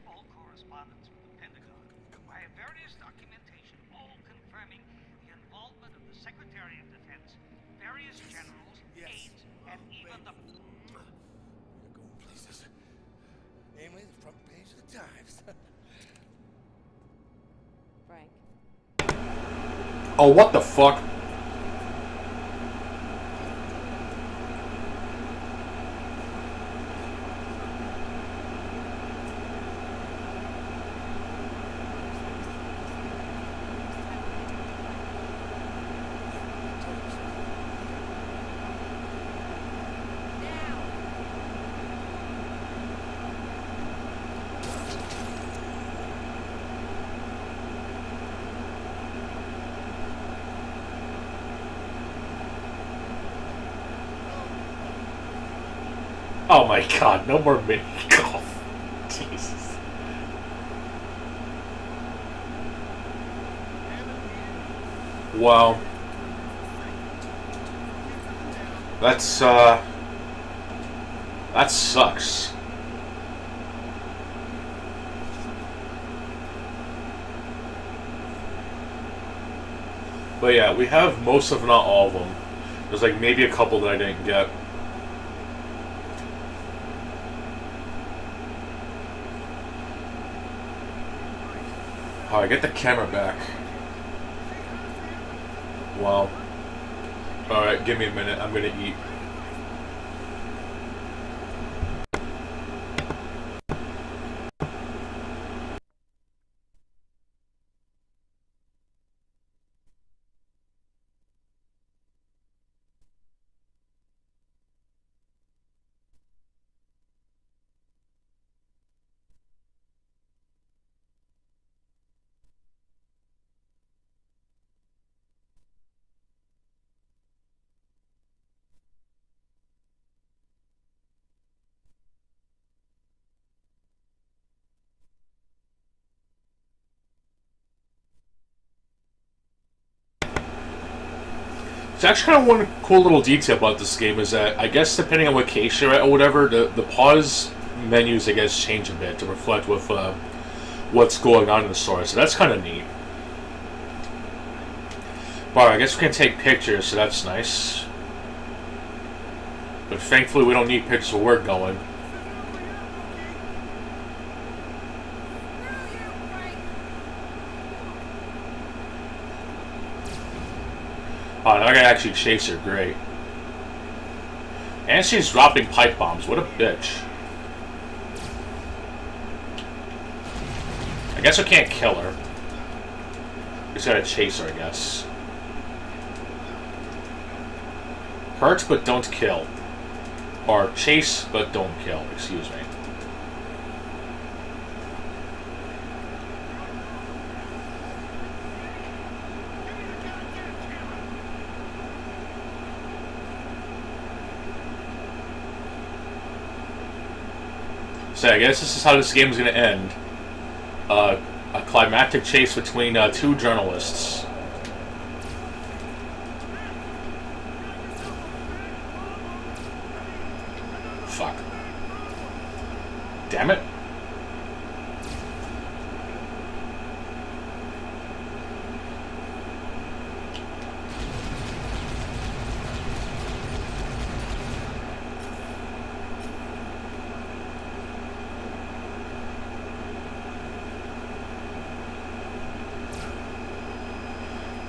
All correspondence with the Pentagon via various documentation, all confirming the involvement of the Secretary of Defense, various generals, aides, and even the... You're going places. Namely, the front page of the Times. Frank. Oh, what the fuck? Oh my god, no more mini golf. Jesus. Wow. That's, that sucks. But yeah, we have most of, not all of them. There's like maybe a couple that I didn't get. Alright, get the camera back. Wow. Alright, give me a minute. I'm gonna eat. It's actually kind of one cool little detail about this game is that I guess depending on what case you're at or whatever, the pause menus I guess change a bit to reflect with what's going on in the story. So that's kind of neat. But I guess we can take pictures, so that's nice. But thankfully we don't need pictures where we're going. Oh, now I gotta actually chase her, great. And she's dropping pipe bombs, what a bitch. I guess I can't kill her. Just gotta chase her, I guess. Hurt but don't kill. Or chase but don't kill, excuse me. So I guess this is how this game is going to end. A climactic chase between two journalists. Fuck. Damn it.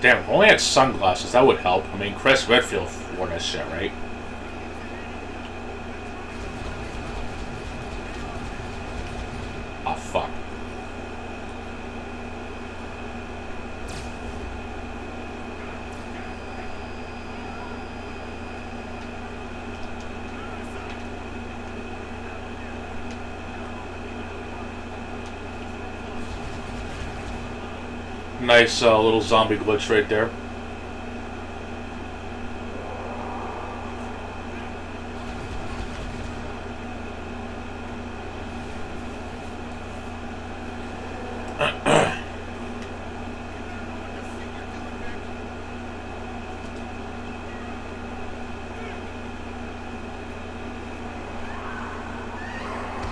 Damn, if I only had sunglasses, that would help. I mean, Chris Redfield wore that shit, right? Oh, fuck. Nice little zombie glitch right there.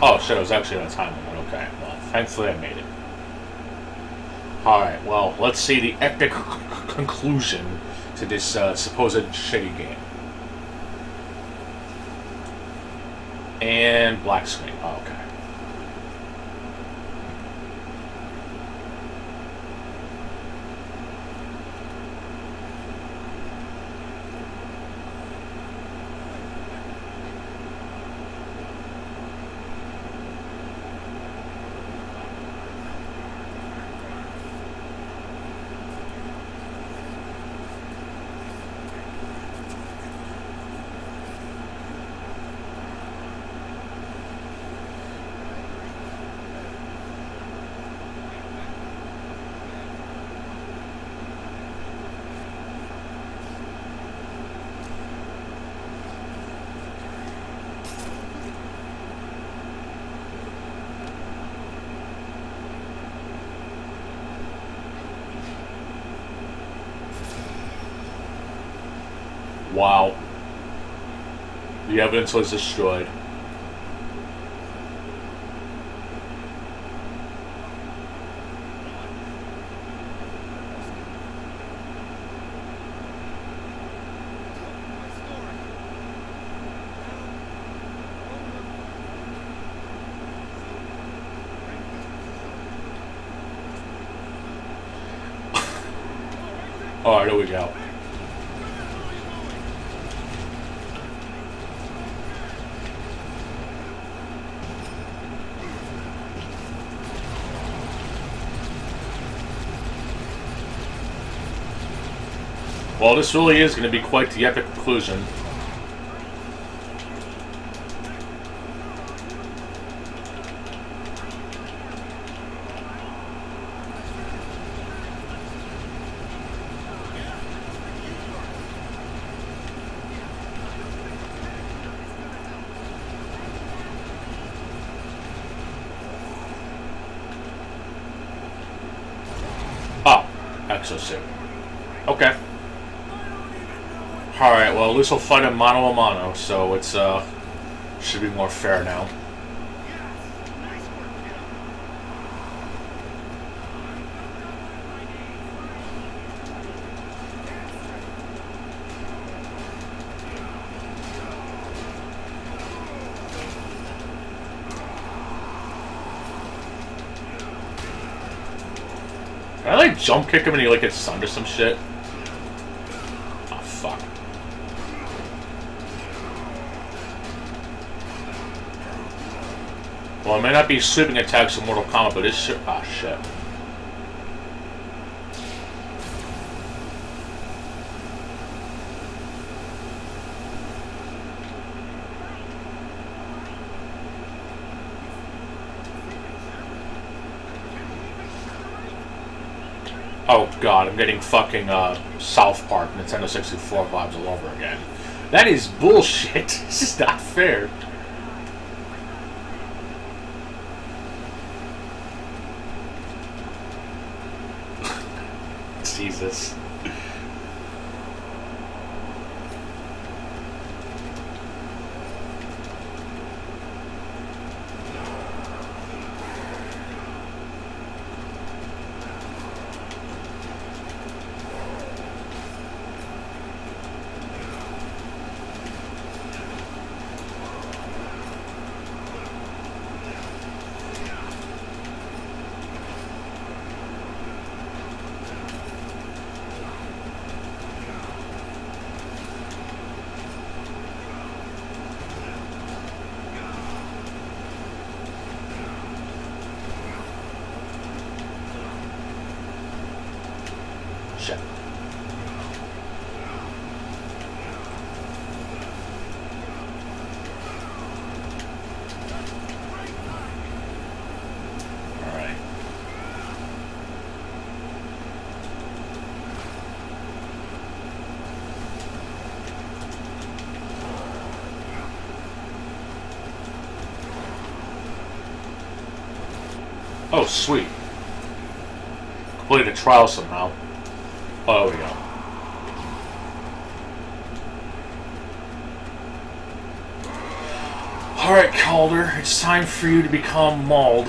Oh shit, it was actually on a time limit. Okay, well, thankfully I made it. Alright, well, let's see the epic conclusion to this supposed shitty game. And black screen. Oh, okay. Wow. The evidence was destroyed. Alright, here we go. Well, this really is going to be quite the epic conclusion. Oh, exosuit. Okay. Alright, well, at least we'll fight him mano a mano, so it's, should be more fair now. Can I, like, jump kick him and he, like, gets stunned or some shit? Oh, fuck. Well, it may not be sweeping attacks in Mortal Kombat, but it's shit. Ah, shit. Oh god, I'm getting fucking South Park Nintendo 64 vibes all over again. That is bullshit. This is not fair. Jesus. Oh, sweet. Completed a trial somehow. Oh, there we go. Alright, Calder, it's time for you to become mauled.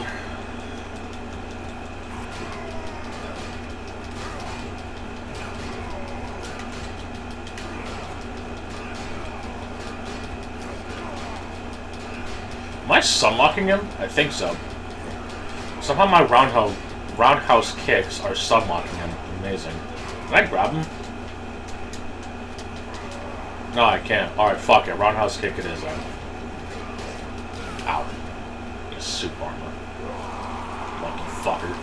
Am I sunlocking him? I think so. Somehow my roundhouse kicks are sunlocking him. Amazing. Can I grab him? No, I can't. Alright, fuck it. Roundhouse kick it is then. Ow. His suit armor. Lucky fucker.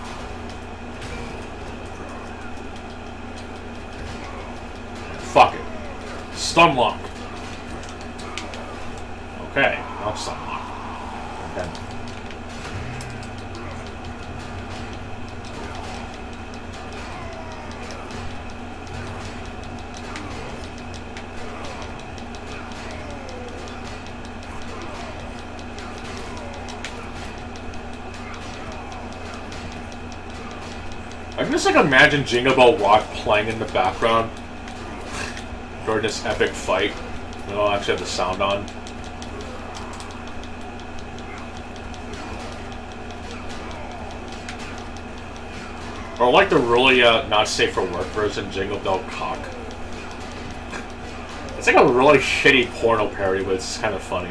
Fuck it. Stun lock. Okay, now stun lock. Okay. I can just like imagine Jingle Bell Rock playing in the background during this epic fight. I don't actually have the sound on. Or like the really not safe for work version, Jingle Bell Cock. It's like a really shitty porno parody, but it's kind of funny.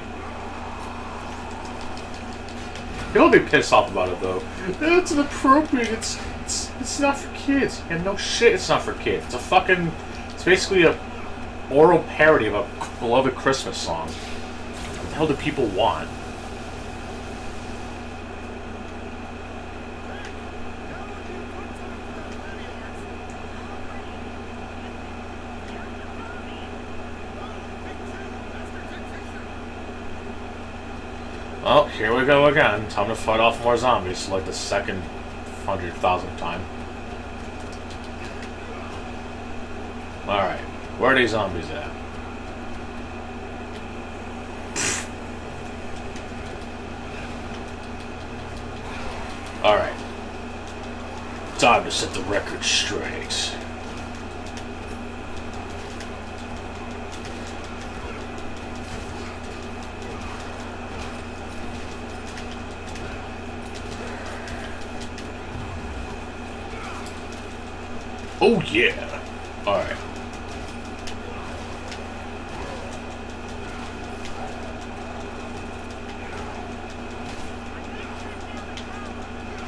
People will be pissed off about it though. It's inappropriate. It's not for kids. And no shit, it's not for kids. It's a fucking. It's basically a oral parody of a beloved Christmas song. What the hell do people want? Well, here we go again. Time to fight off more zombies, like the second 100,000th time. Alright, where are these zombies at? Alright. Time to set the record straight. Oh yeah! Alright.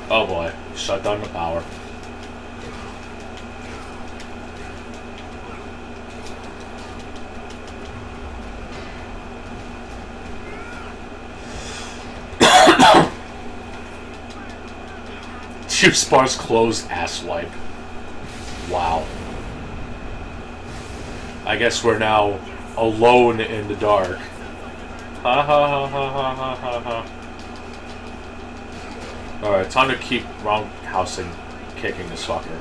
Oh boy, shut down the power. Juice bar's closed, asswipe. Wow. I guess we're now alone in the dark. Ha ha ha ha ha ha ha ha. Alright, time to keep roundhousing, kicking this fucker.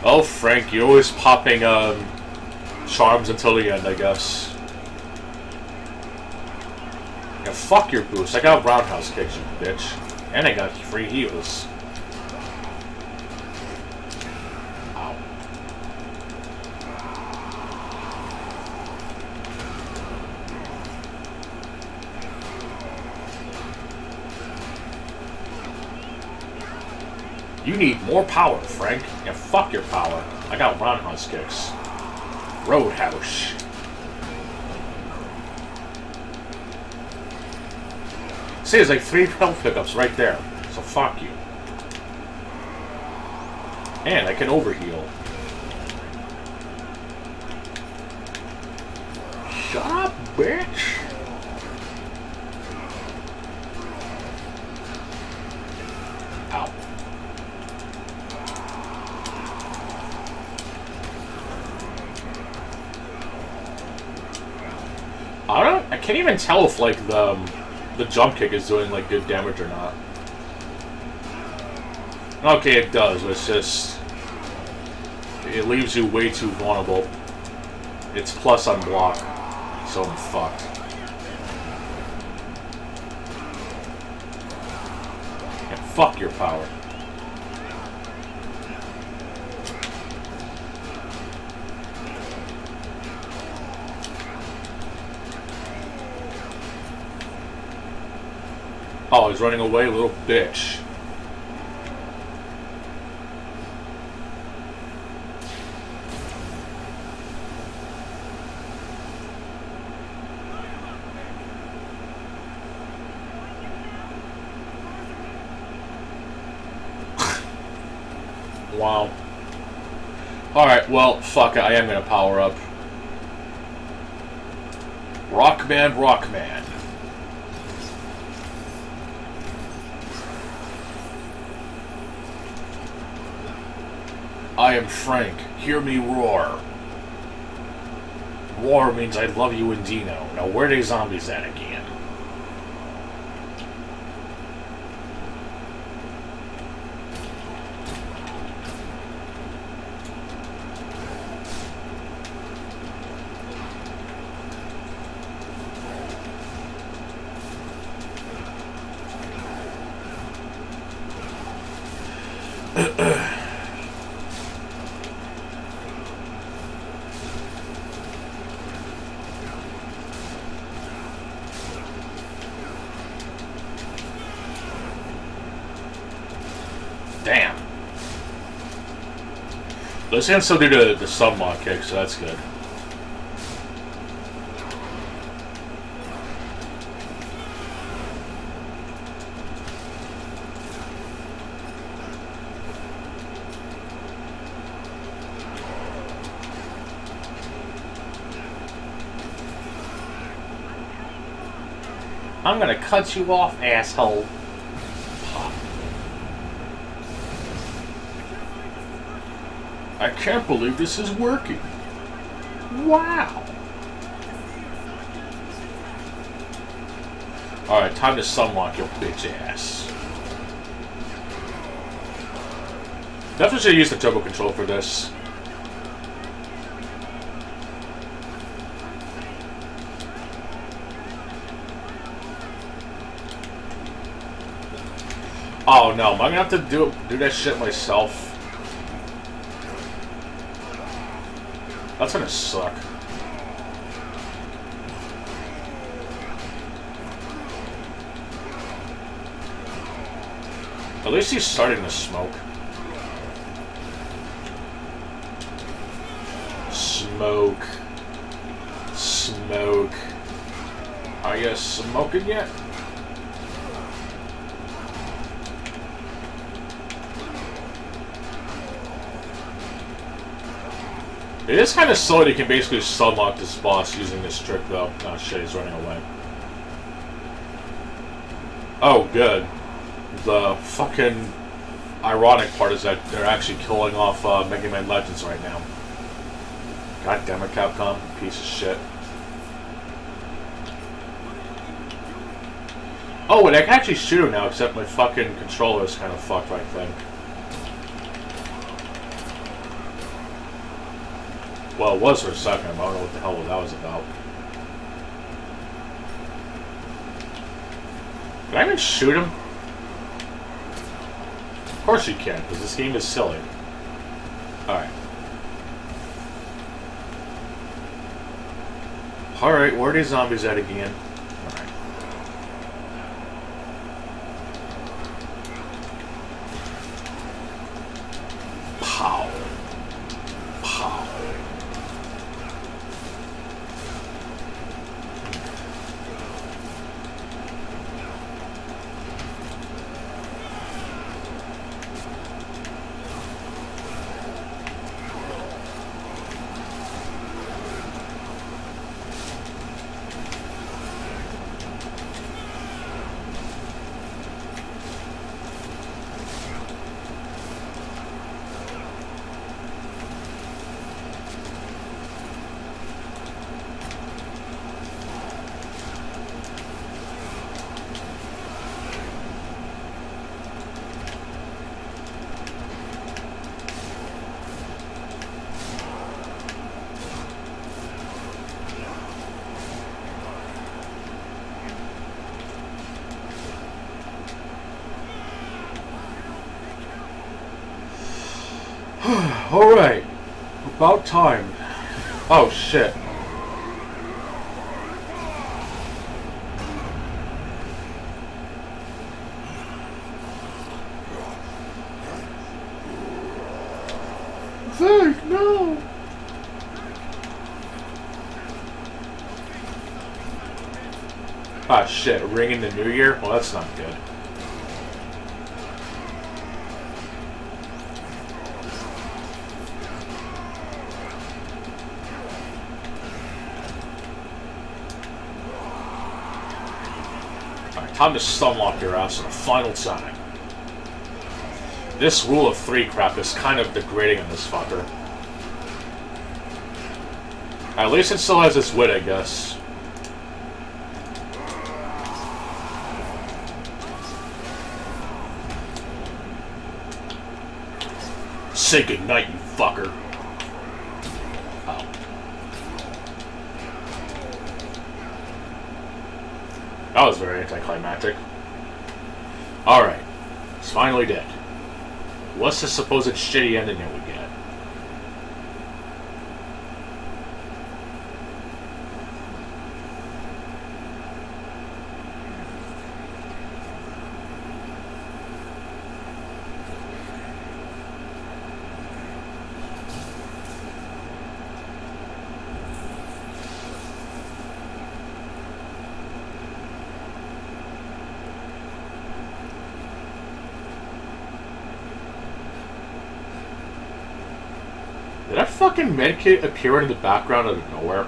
Oh, Frank, you're always popping, charms until the end, I guess. Yeah, fuck your boost. I got roundhouse kicks, you bitch. And I got free heals. Ow. You need more power, Frank. Yeah, fuck your power. I got roundhouse kicks. Roadhouse. See, there's like 3 health pickups right there. So fuck you. And I can overheal. Shut up, bitch. Ow. I can't even tell if like the jump kick is doing like good damage or not. Okay, it does, but it's just it leaves you way too vulnerable. It's plus on block, so I'm fucked. And fuck your power. Oh, he's running away, little bitch. Wow. Alright, well, fuck it, I am gonna power up. Rockman, Rockman. I am Frank. Hear me roar. Roar means I love you and Dino. Now where are they zombies at again? Damn. This can still do the submod kick, so that's good. I'm gonna cut you off, asshole. I can't believe this is working. Wow. Alright, time to sunlock your bitch ass. Definitely should use the turbo control for this. Oh no, am I gonna have to do that shit myself? That's gonna suck. At least he's starting to smoke. Smoke. Smoke. Are you smoking yet? It is kind of slow that you can basically sunlock this boss using this trick, though. Oh shit, he's running away. Oh, good. The fucking ironic part is that they're actually killing off Mega Man Legends right now. God damn it, Capcom. Piece of shit. Oh, and I can actually shoot him now, except my fucking controller is kind of fucked, I think. Well, it was for a second. I don't know what the hell that was about. Can I even shoot him? Of course you can, because this game is silly. Alright. Alright, where are these zombies at again? Alright. Pow. Pow. Alright. About time. Oh shit. Vic, no! Ah shit, ringing the new year? Well, that's not good. Alright, time to stunlock your ass for the final time. This rule of 3 crap is kind of degrading on this fucker. At least it still has its wit, I guess. Say goodnight, you fucker. Oh. That was very anticlimactic. Alright. It's finally dead. What's the supposed shitty ending that we get? Did that fucking medkit appear in the background out of nowhere?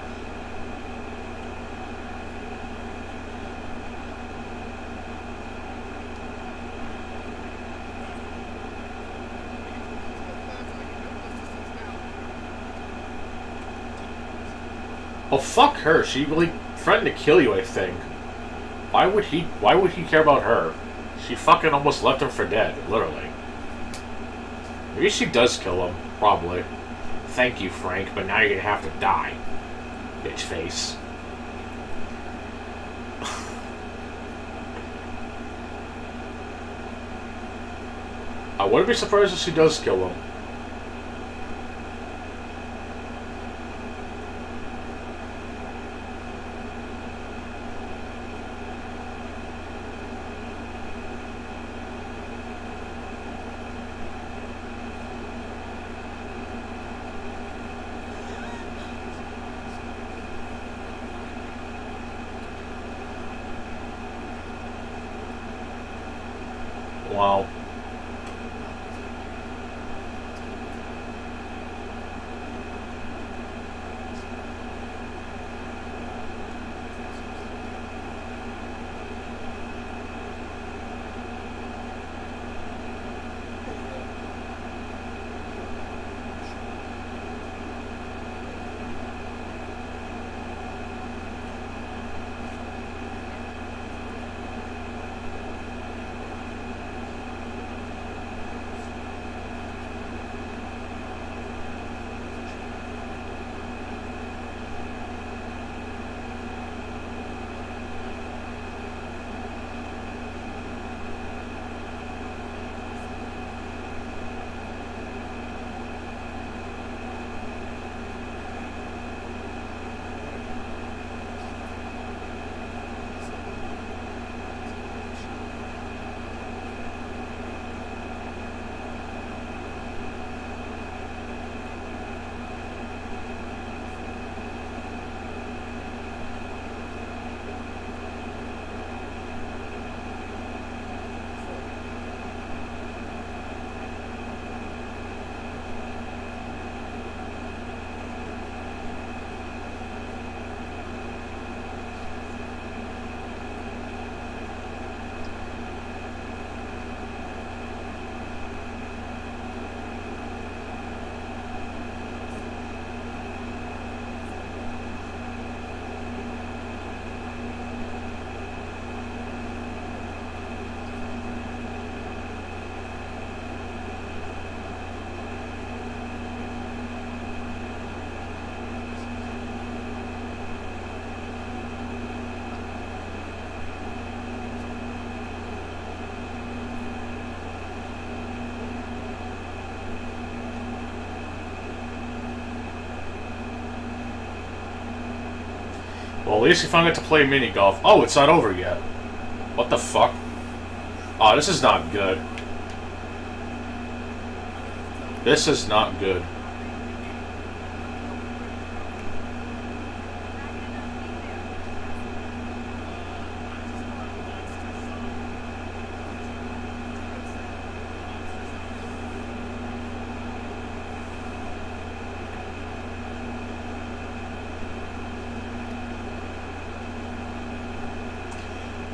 Oh fuck her, she really threatened to kill you, I think. Why would he care about her? She fucking almost left him for dead, literally. Maybe she does kill him, probably. Thank you, Frank, but now you're gonna have to die. Bitch face. I wouldn't be surprised if she does kill him. Wow. Well, at least if I get to play mini golf. Oh, it's not over yet. What the fuck? Oh, this is not good. This is not good.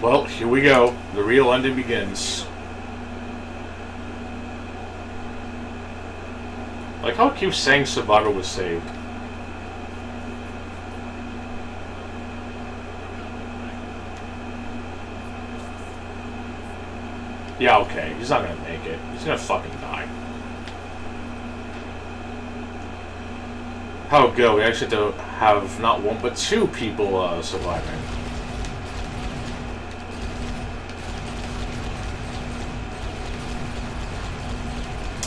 Well, here we go. The real ending begins. Like how it keeps saying Survivor was saved. Yeah, okay. He's not gonna make it. He's gonna fucking die. How it go? We actually have to have not one but two people surviving.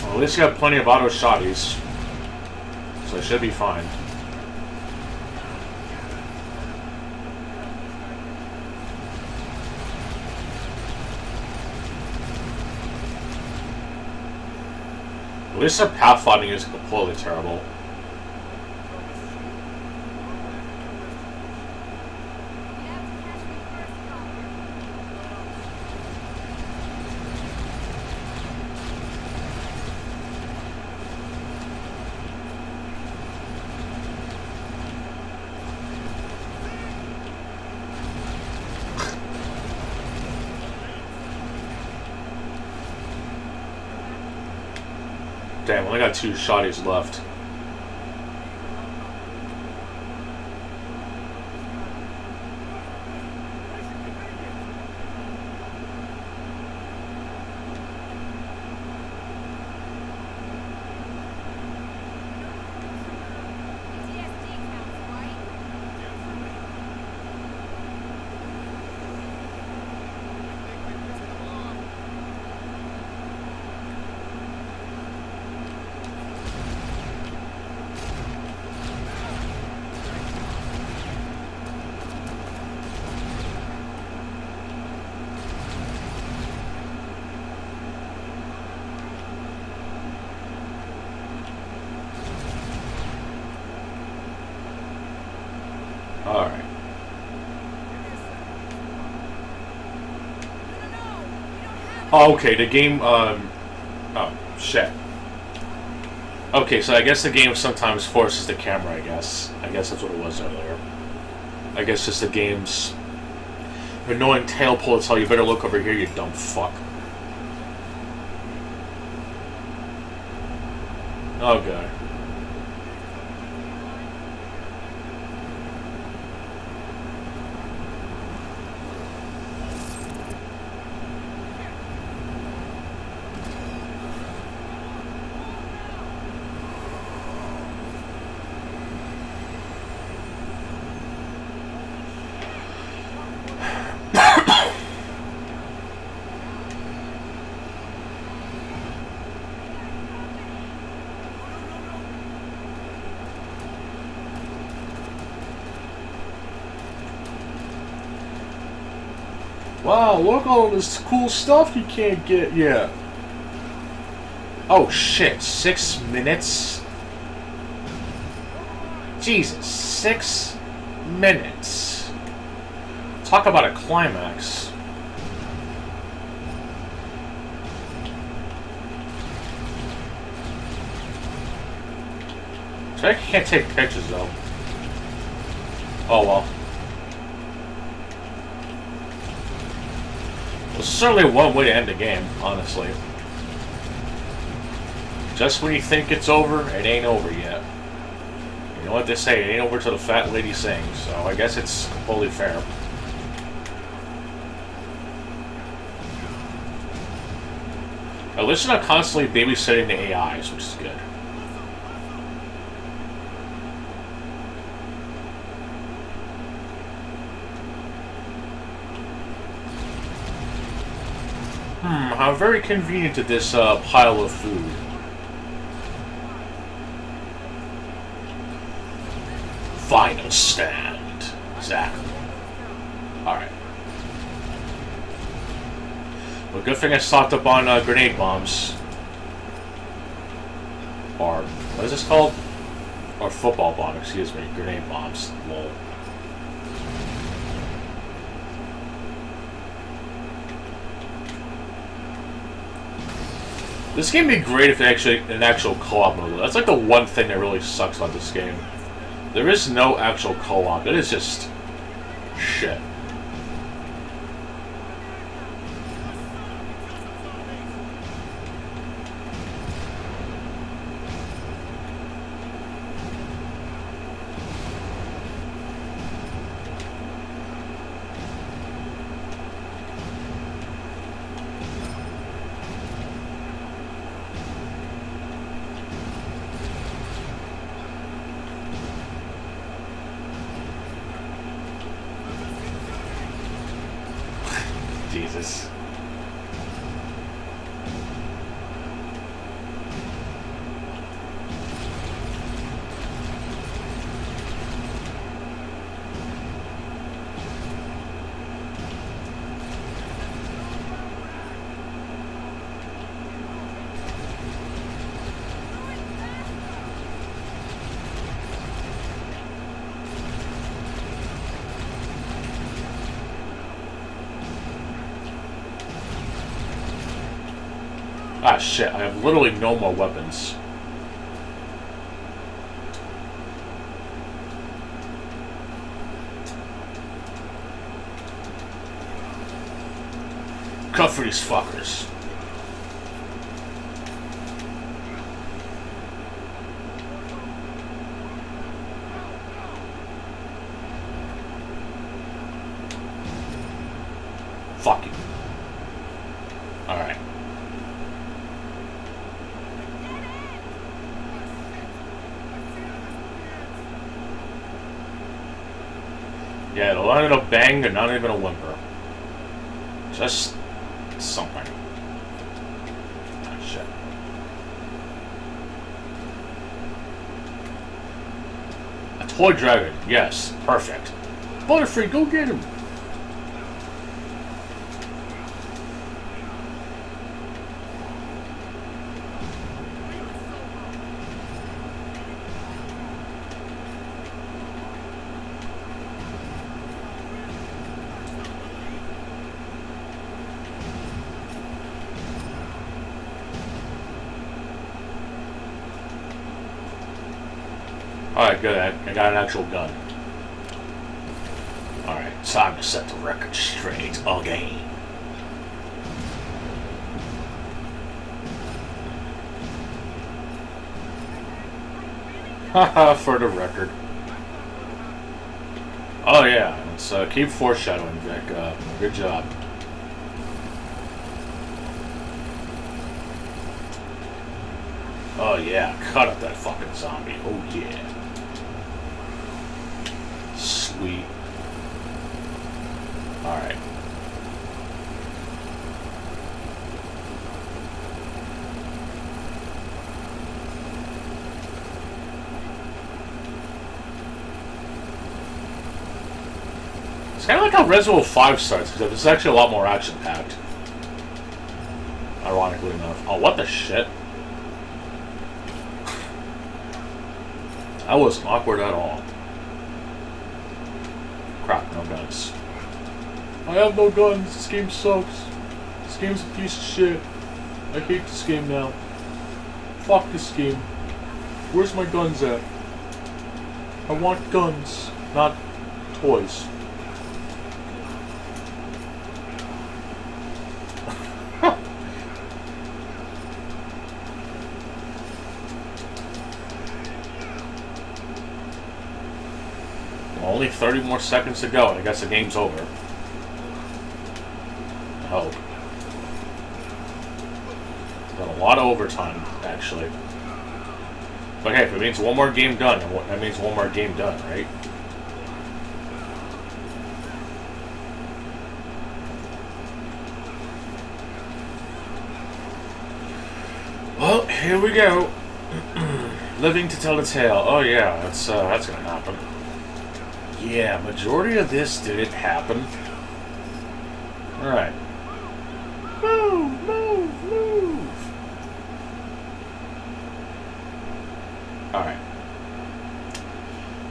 Well, at least you have plenty of auto shotties, so it should be fine. At least their pathfinding is completely terrible. Damn, we only got two shotties left. Alright. Oh, okay, the game, oh, shit. Okay, so I guess the game sometimes forces the camera, I guess. I guess that's what it was earlier. I guess just the game's annoying tail pull to tell you better look over here, you dumb fuck. Oh, God. Wow, look at all this cool stuff you can't get yet. Oh shit, 6 minutes? Jesus, 6 minutes. Talk about a climax. So I can't take pictures though. Oh well. It's certainly one way to end the game, honestly. Just when you think it's over, it ain't over yet. You know what they say, it ain't over till the fat lady sings, so I guess it's completely fair. At least you're not constantly babysitting the AIs, which is good. How very convenient to this pile of food. Final stand. Exactly. Alright. Well, good thing I stocked up on grenade bombs. Or, what is this called? Or football bomb, excuse me. Grenade bombs. Lol. This game would be great if actually an actual co-op mode. That's like the one thing that really sucks about this game. There is no actual co-op. It is just shit. Jesus. Ah, shit, I have literally no more weapons. Cut for these fuckers. Fuck you. Alright. Yeah, it'll not even a bang and not even a whimper. Just something. Ah, shit. A toy dragon, yes, perfect. Butterfree, go get him! Alright, good. I got an actual gun. Alright, time to set the record straight again. Haha, for the record. Oh yeah, let's keep foreshadowing, Vic. Good job. Oh yeah, cut up that fucking zombie. Oh yeah. Sweet. Alright. It's kind of like how Resident Evil 5 starts, except it's actually a lot more action-packed. Ironically enough. Oh, what the shit? That wasn't awkward at all. Crap, no guns. I have no guns. This game sucks. This game's a piece of shit. I hate this game now. Fuck this game. Where's my guns at? I want guns, not toys. Only 30 more seconds to go, and I guess the game's over. I hope. Got a lot of overtime, actually. But hey, if it means one more game done, that means one more game done, right? Well, here we go. Living to tell the tale. Oh yeah, that's gonna happen. Yeah, majority of this didn't happen. Alright. Move, move, move! Alright.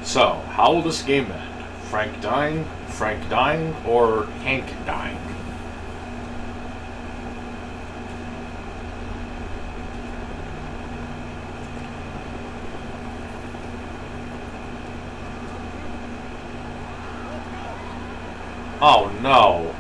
So, how will this game end? Frank dying, or Hank dying? Oh no.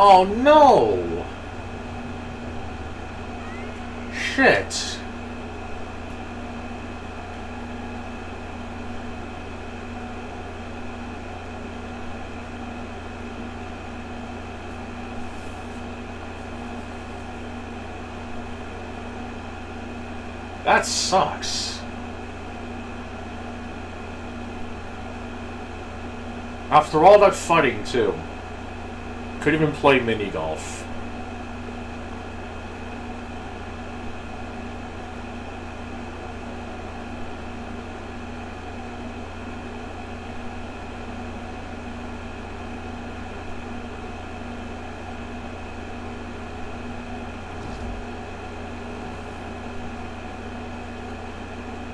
Oh no! Shit. That sucks. After all that fighting, too. Could even play mini golf.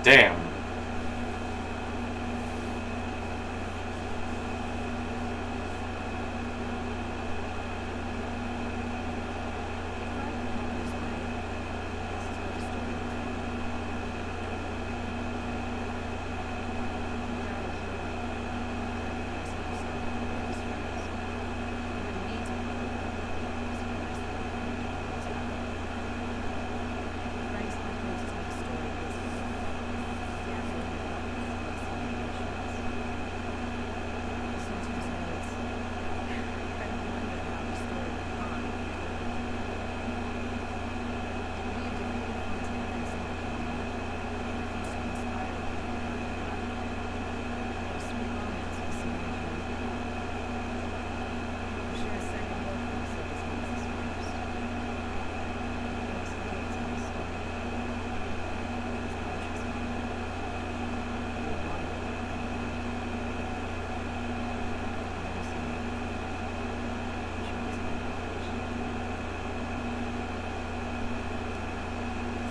Damn.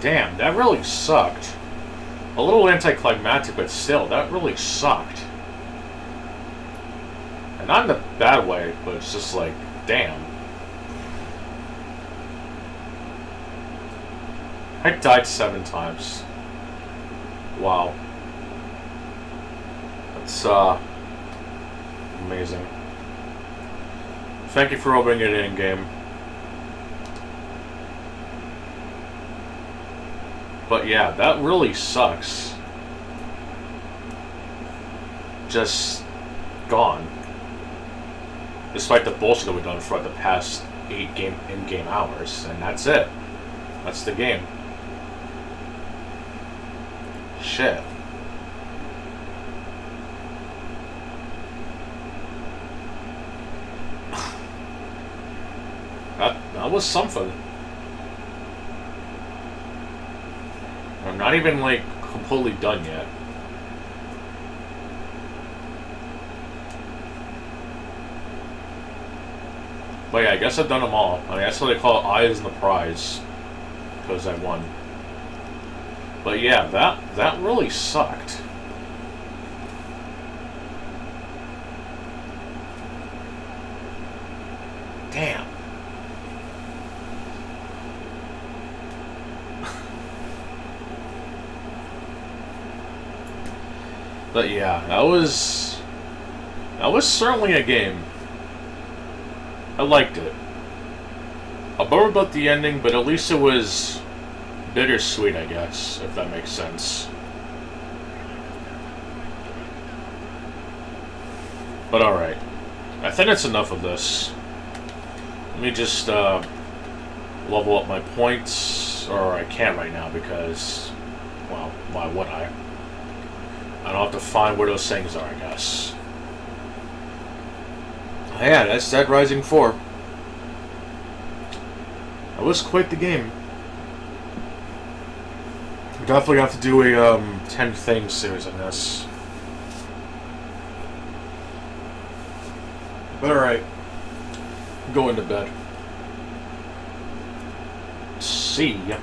Damn, that really sucked. A little anticlimactic, but still, that really sucked. And not in a bad way, but it's just like, damn. I died 7 times. Wow. That's, amazing. Thank you for opening it in-game. But yeah, that really sucks. Just gone. Despite the bullshit that we've done for the past 8 in-game hours. And that's it. That's the game. Shit. That was something. I'm not even, like, completely done yet. But yeah, I guess I've done them all. I mean, that's what they call eyes in the prize. Because I won. But yeah, that really sucked. Damn. But yeah, that was certainly a game. I liked it. A bummer about the ending, but at least it was bittersweet, I guess, if that makes sense. But alright. I think that's enough of this. Let me just level up my points, or I can't right now because, well, why would I? I don't have to find where those things are, I guess. Yeah, that's Dead Rising 4. That was quite the game. We definitely have to do a 10 things series on this. But alright. Go into bed. See ya.